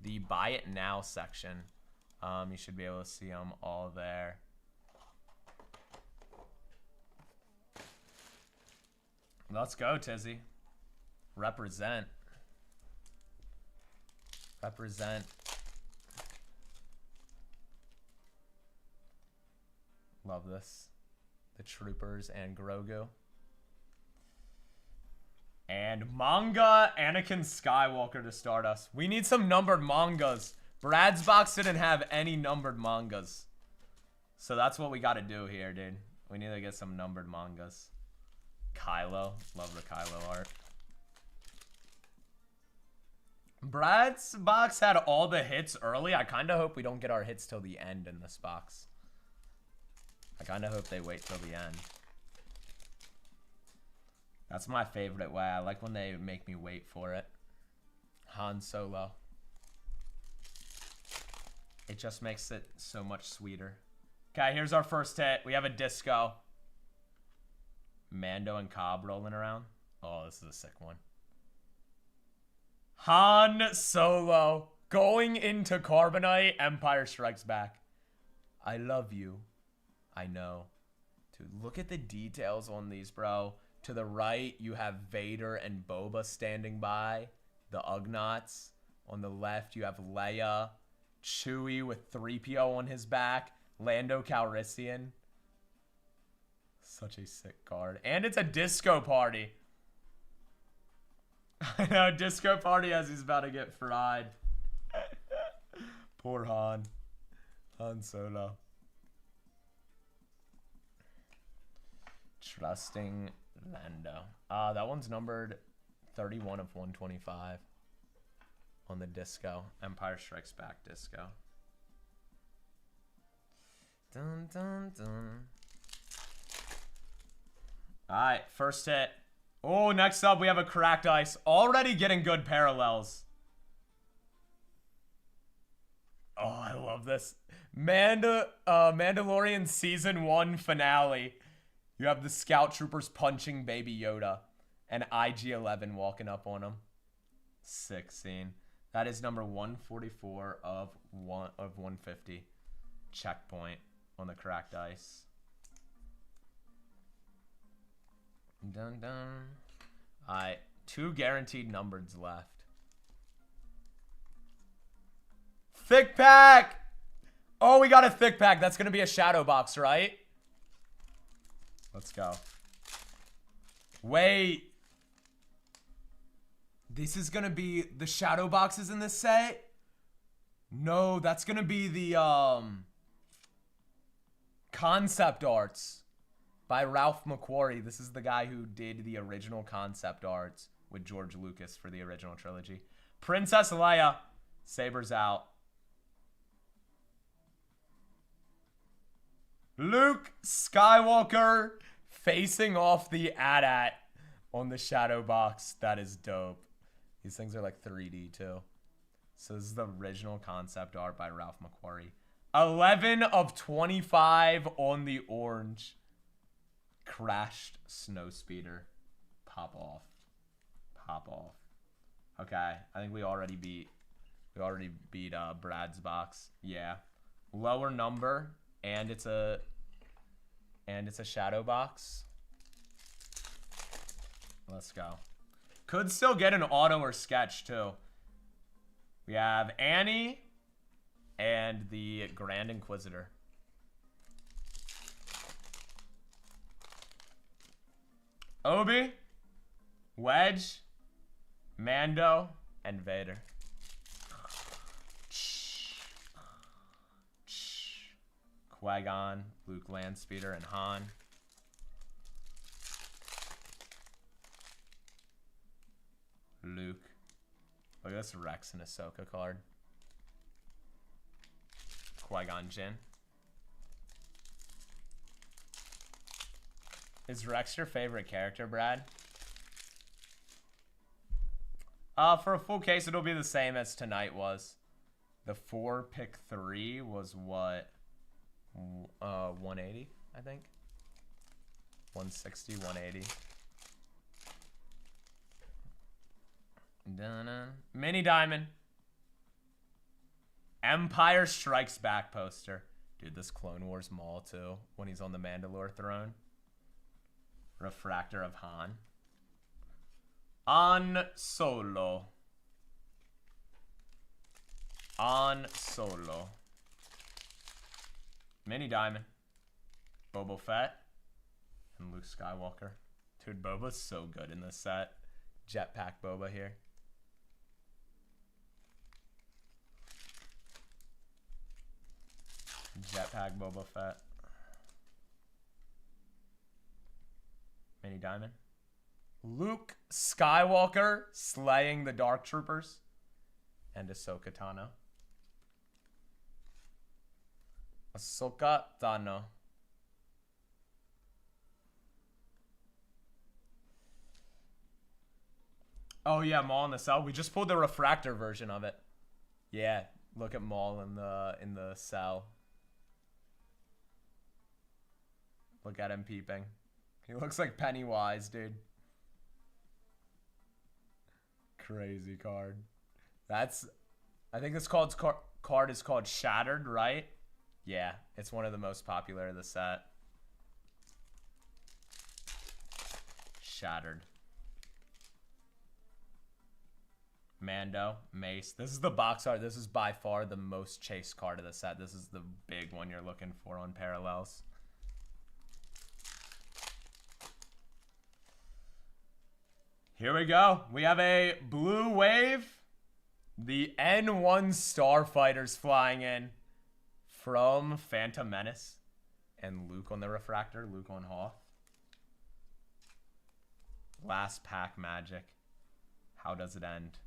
the Buy It Now section. You should be able to see them all there. Let's go, Tizzy. Represent. Represent. Love this. The Troopers and Grogu. And manga Anakin Skywalker to start us. We need some numbered mangas. Brad's box didn't have any numbered mangas. So that's what we got to do here, dude. We need to get some numbered mangas. Kylo. Love the Kylo art. Brad's box had all the hits early. I kind of hope we don't get our hits till the end in this box. I kind of hope they wait till the end. That's my favorite way. I like when they make me wait for it. Han Solo. It just makes it so much sweeter. Okay, here's our first hit. We have a disco. Mando and Cobb rolling around. Oh, this is a sick one. Han Solo going into Carbonite. Empire Strikes Back. I love you. I know. Dude, look at the details on these, bro. To the right, you have Vader and Boba standing by. The Ugnaughts. On the left, you have Leia. Chewie with 3PO on his back. Lando Calrissian. Such a sick card. And it's a disco party. I know, disco party as he's about to get fried. Poor Han. Han Solo. Trusting Lando. That one's numbered 31 of 125 on the disco. Empire Strikes Back disco. Dun, dun, dun. Alright, first hit. Oh, next up we have a Cracked Ice. Already getting good parallels. Oh, I love this. Mandalorian Season 1 finale. You have the Scout Troopers punching Baby Yoda. And IG-11 walking up on him. Sick scene. That is number 144 of 150. Checkpoint on the Cracked Ice. Dun dun. Alright, 2 guaranteed numbereds left. Thick pack! Oh, we got a thick pack. That's gonna be a shadow box, right? Let's go. Wait. This is gonna be the shadow boxes in this set? No, that's gonna be the concept arts by Ralph McQuarrie. This is the guy who did the original concept arts with George Lucas for the original trilogy. Princess Leia. Sabers out. Luke Skywalker facing off the AT-AT on the shadow box. That is dope. These things are like 3D too. So this is the original concept art by Ralph McQuarrie. 11 of 25 on the orange. Crashed Snowspeeder. Pop off. Pop off. Okay, I think we already beat Brad's box. Yeah. Lower number, and it's a shadow box. Let's go. Could still get an auto or sketch too. We have Annie and the Grand Inquisitor. Obi, Wedge, Mando, and Vader. Qui-Gon, Luke Landspeeder, and Han. Luke. Look at this Rex and Ahsoka card. Qui-Gon Jinn. Is Rex your favorite character, Brad? For a full case, it'll be the same as tonight was. The 4 pick 3 was what? 180, I think. 160, 180. Dun-dun. Mini Diamond. Empire Strikes Back poster. Dude, this Clone Wars Maul too, when he's on the Mandalore throne. Refractor of Han. Han Solo. Han Solo. Mini Diamond. Boba Fett. And Luke Skywalker. Dude, Boba's so good in this set. Jetpack Boba here. Jetpack Boba Fett. Mini diamond. Luke Skywalker slaying the Dark Troopers. And Ahsoka Tano. Ahsoka Tano. Oh yeah, Maul in the cell. We just pulled the refractor version of it. Yeah, look at Maul in the cell. Look at him peeping. He looks like Pennywise, dude. Crazy card. That's, I think this card is called Shattered, right? Yeah, it's one of the most popular of the set. Shattered. Mando, Mace. This is the box art. This is by far the most chased card of the set. This is the big one you're looking for on Parallels. Here we go. We have a blue wave. The N1 Starfighters flying in from Phantom Menace. And Luke on the refractor. Luke on Hoth. Last pack magic. How does it end?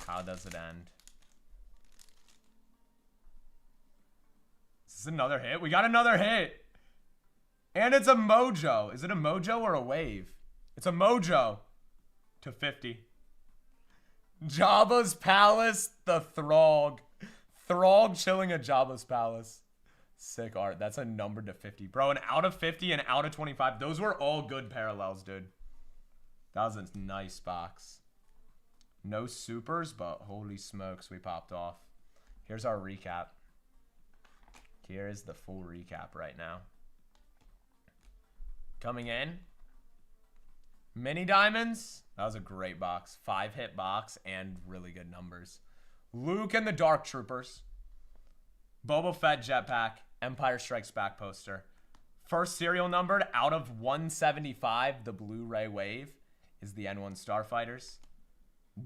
How does it end? Is this another hit? We got another hit. And it's a mojo. Is it a mojo or a wave? It's a mojo. To 50. Jabba's Palace, the Throg. Throg chilling at Jabba's Palace. Sick art. That's a number to 50. Bro, an out of 50 and out of 25. Those were all good parallels, dude. That was a nice box. No supers, but holy smokes, we popped off. Here's our recap. Here is the full recap right now. Coming in. Mini Diamonds. That was a great box. 5-hit box and really good numbers. Luke and the Dark Troopers. Boba Fett Jetpack. Empire Strikes Back poster. First serial numbered out of 175, the Blu-ray Wave, is the N1 Starfighters.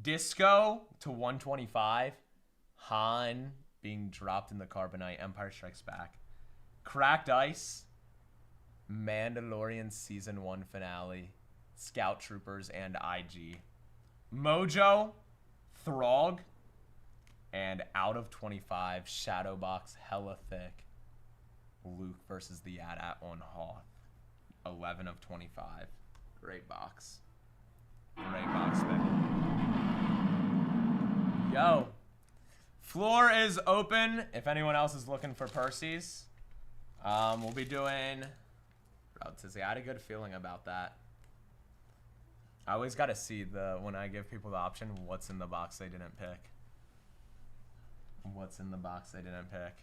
Disco to 125. Han being dropped in the Carbonite. Empire Strikes Back. Cracked Ice. Mandalorian Season 1 finale. Scout Troopers and IG. Mojo. Throg. And out of 25. Shadow Box. Hella thick. Luke versus the AT-AT on Hoth. 11 of 25. Great box. Great box, baby. Yo. Floor is open. If anyone else is looking for Percy's, we'll be doing... I had a good feeling about that. I always got to see when I give people the option, what's in the box they didn't pick. What's in the box they didn't pick.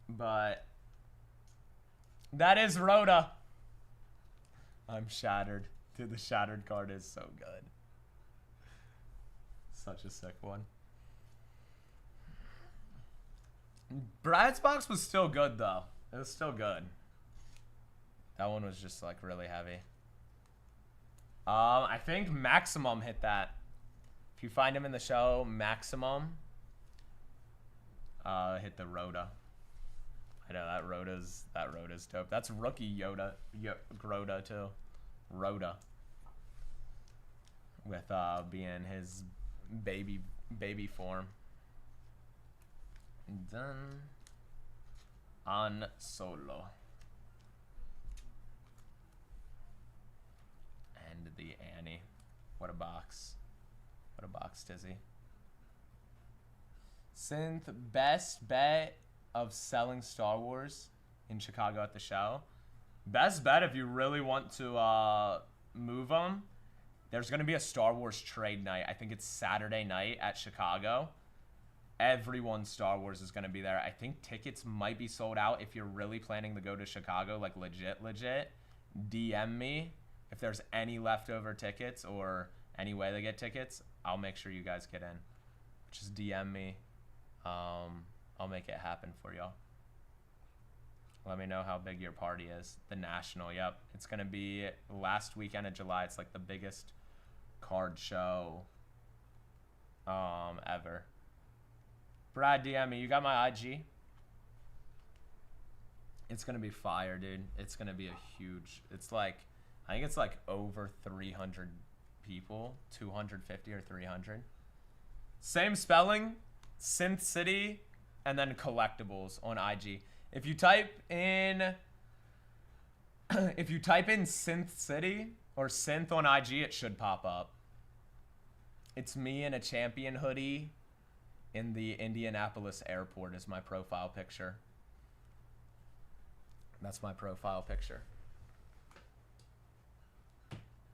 But that is Rhoda. I'm shattered. Dude, the shattered card is so good. Such a sick one. Brad's box was still good though. It was still good. That one was just like really heavy. I think Maximum hit that. If you find him in the show, Maximum hit the Rhoda. I know that Rhoda's dope. That's rookie Yoda, Groda too. Rhoda. With being his baby form. Done. On Solo. And the Annie. What a box. What a box, Tizzy. Synth best bet of selling Star Wars in Chicago at the show. Best bet if you really want to move them. There's going to be a Star Wars trade night. I think it's Saturday night at Chicago. Everyone's Star Wars is going to be there. I think tickets might be sold out. If you're really planning to go to Chicago, like legit, DM me. If there's any leftover tickets or any way they get tickets, I'll make sure you guys get in. Just DM me. I'll make it happen for y'all. Let me know how big your party is. The National, yep. It's going to be last weekend of July. It's like the biggest card show ever. Brad, DM me. You got my IG? It's gonna be fire, dude. It's gonna be a huge. It's like, I think it's like over 300 people, 250 or 300. Same spelling, Synth City, and then collectibles on IG. If you type in, Synth City or Synth on IG, it should pop up. It's me in a champion hoodie in the Indianapolis airport is my profile picture. That's my profile picture.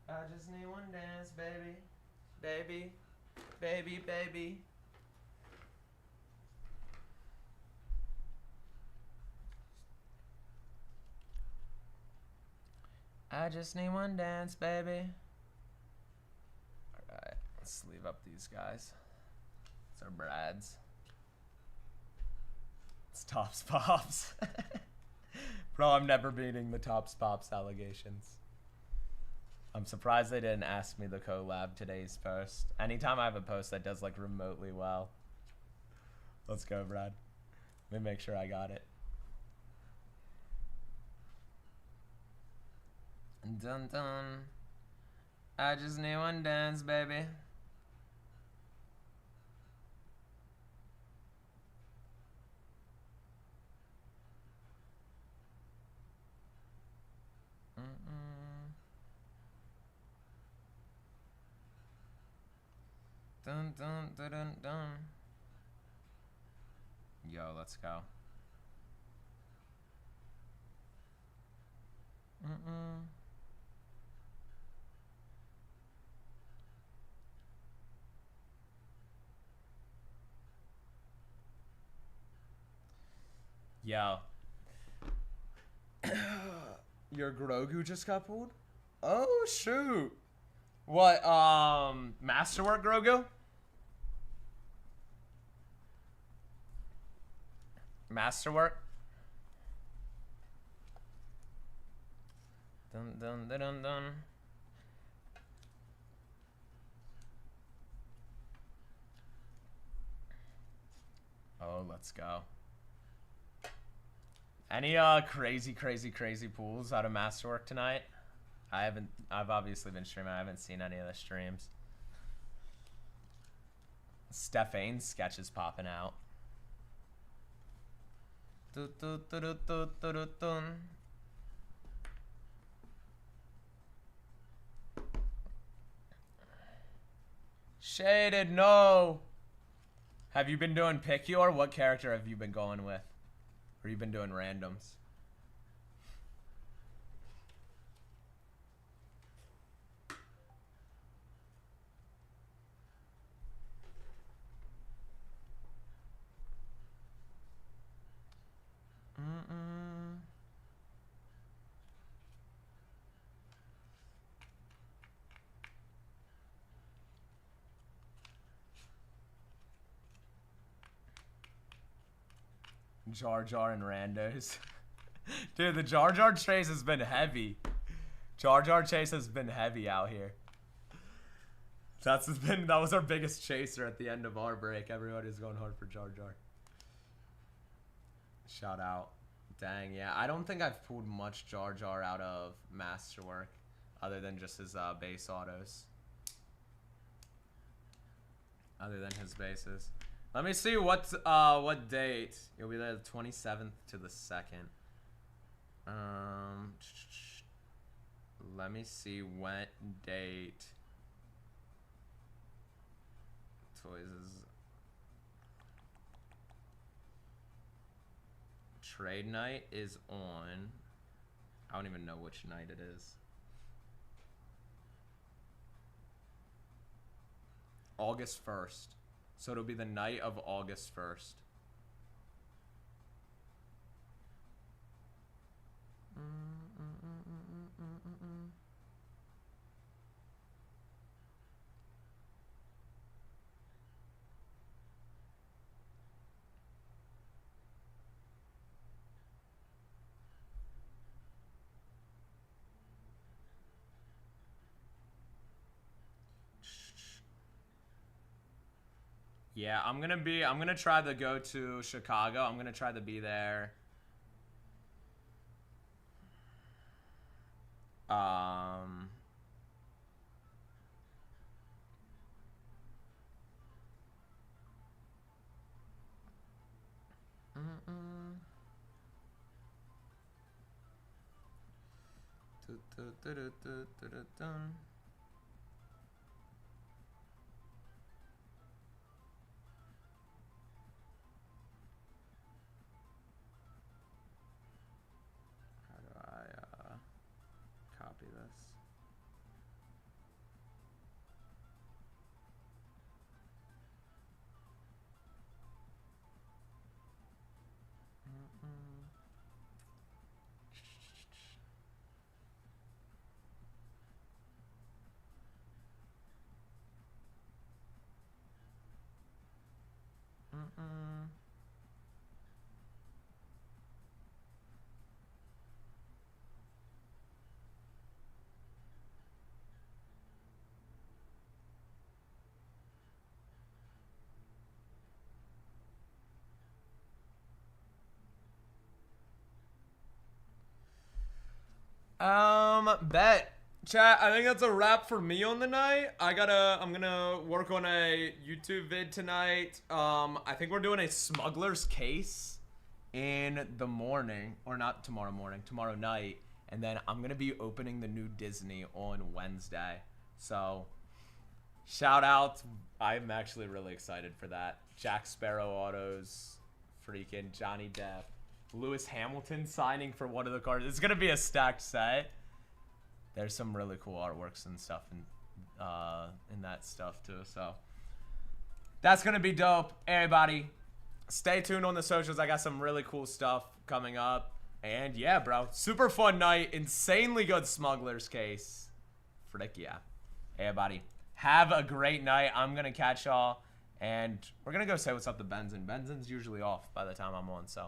I just need one dance, baby. Baby. Baby, baby. I just need one dance, baby. Alright, let's leave up these guys. It's our Brads. It's Tops Pops. Bro, I'm never beating the Tops Pops allegations. I'm surprised they didn't ask me the collab today's post. Anytime I have a post that does like remotely well. Let's go, Brad. Let me make sure I got it. Dun dun. I just need one dance, baby. Dun dun dun dun dun. Yo, let's go. Yo. Your Grogu just got pulled? Oh, shoot. What, Masterwork Grogu? Masterwork? Dun dun dun dun dun. Oh, let's go. Any crazy pools out of Masterwork tonight? I've obviously been streaming. I haven't seen any of the streams. Stephane's sketches popping out. Shaded, no. Have you been doing pick your? What character have you been going with? Or you been doing randoms? Jar Jar and randos. Dude, the Jar Jar chase has been heavy. Jar Jar chase has been heavy out here. That was our biggest chaser at the end of our break. Everybody's going hard for Jar Jar. Shout out. Dang, yeah. I don't think I've pulled much Jar Jar out of Masterwork other than just his base autos. Other than his bases. Let me see what date. You'll be there the 27th to the 2nd. Let me see what date. Toys is trade night is on. I don't even know which night it is. August 1st. So it'll be the night of August 1st. Yeah, I'm gonna try to go to Chicago. I'm gonna try to be there Um. Mm-mm. Dun. How do I copy this? Mm-mm. Mm-mm. Bet. Chat, I think that's a wrap for me on the night. I'm gonna work on a YouTube vid tonight. I think we're doing a Smugglers case in the morning, or not tomorrow morning, tomorrow night. And then I'm gonna be opening the new Disney on Wednesday. So, shout out. I'm actually really excited for that. Jack Sparrow autos, freaking Johnny Depp. Lewis Hamilton signing for one of the cards. It's gonna be a stacked set. There's some really cool artworks and stuff in that stuff too. So that's gonna be dope. Everybody, stay tuned on the socials. I got some really cool stuff coming up. And yeah, bro, super fun night. Insanely good Smugglers case. Frick yeah. Everybody, have a great night. I'm gonna catch y'all, and we're gonna go say what's up to Benson. Benson's usually off by the time I'm on, so.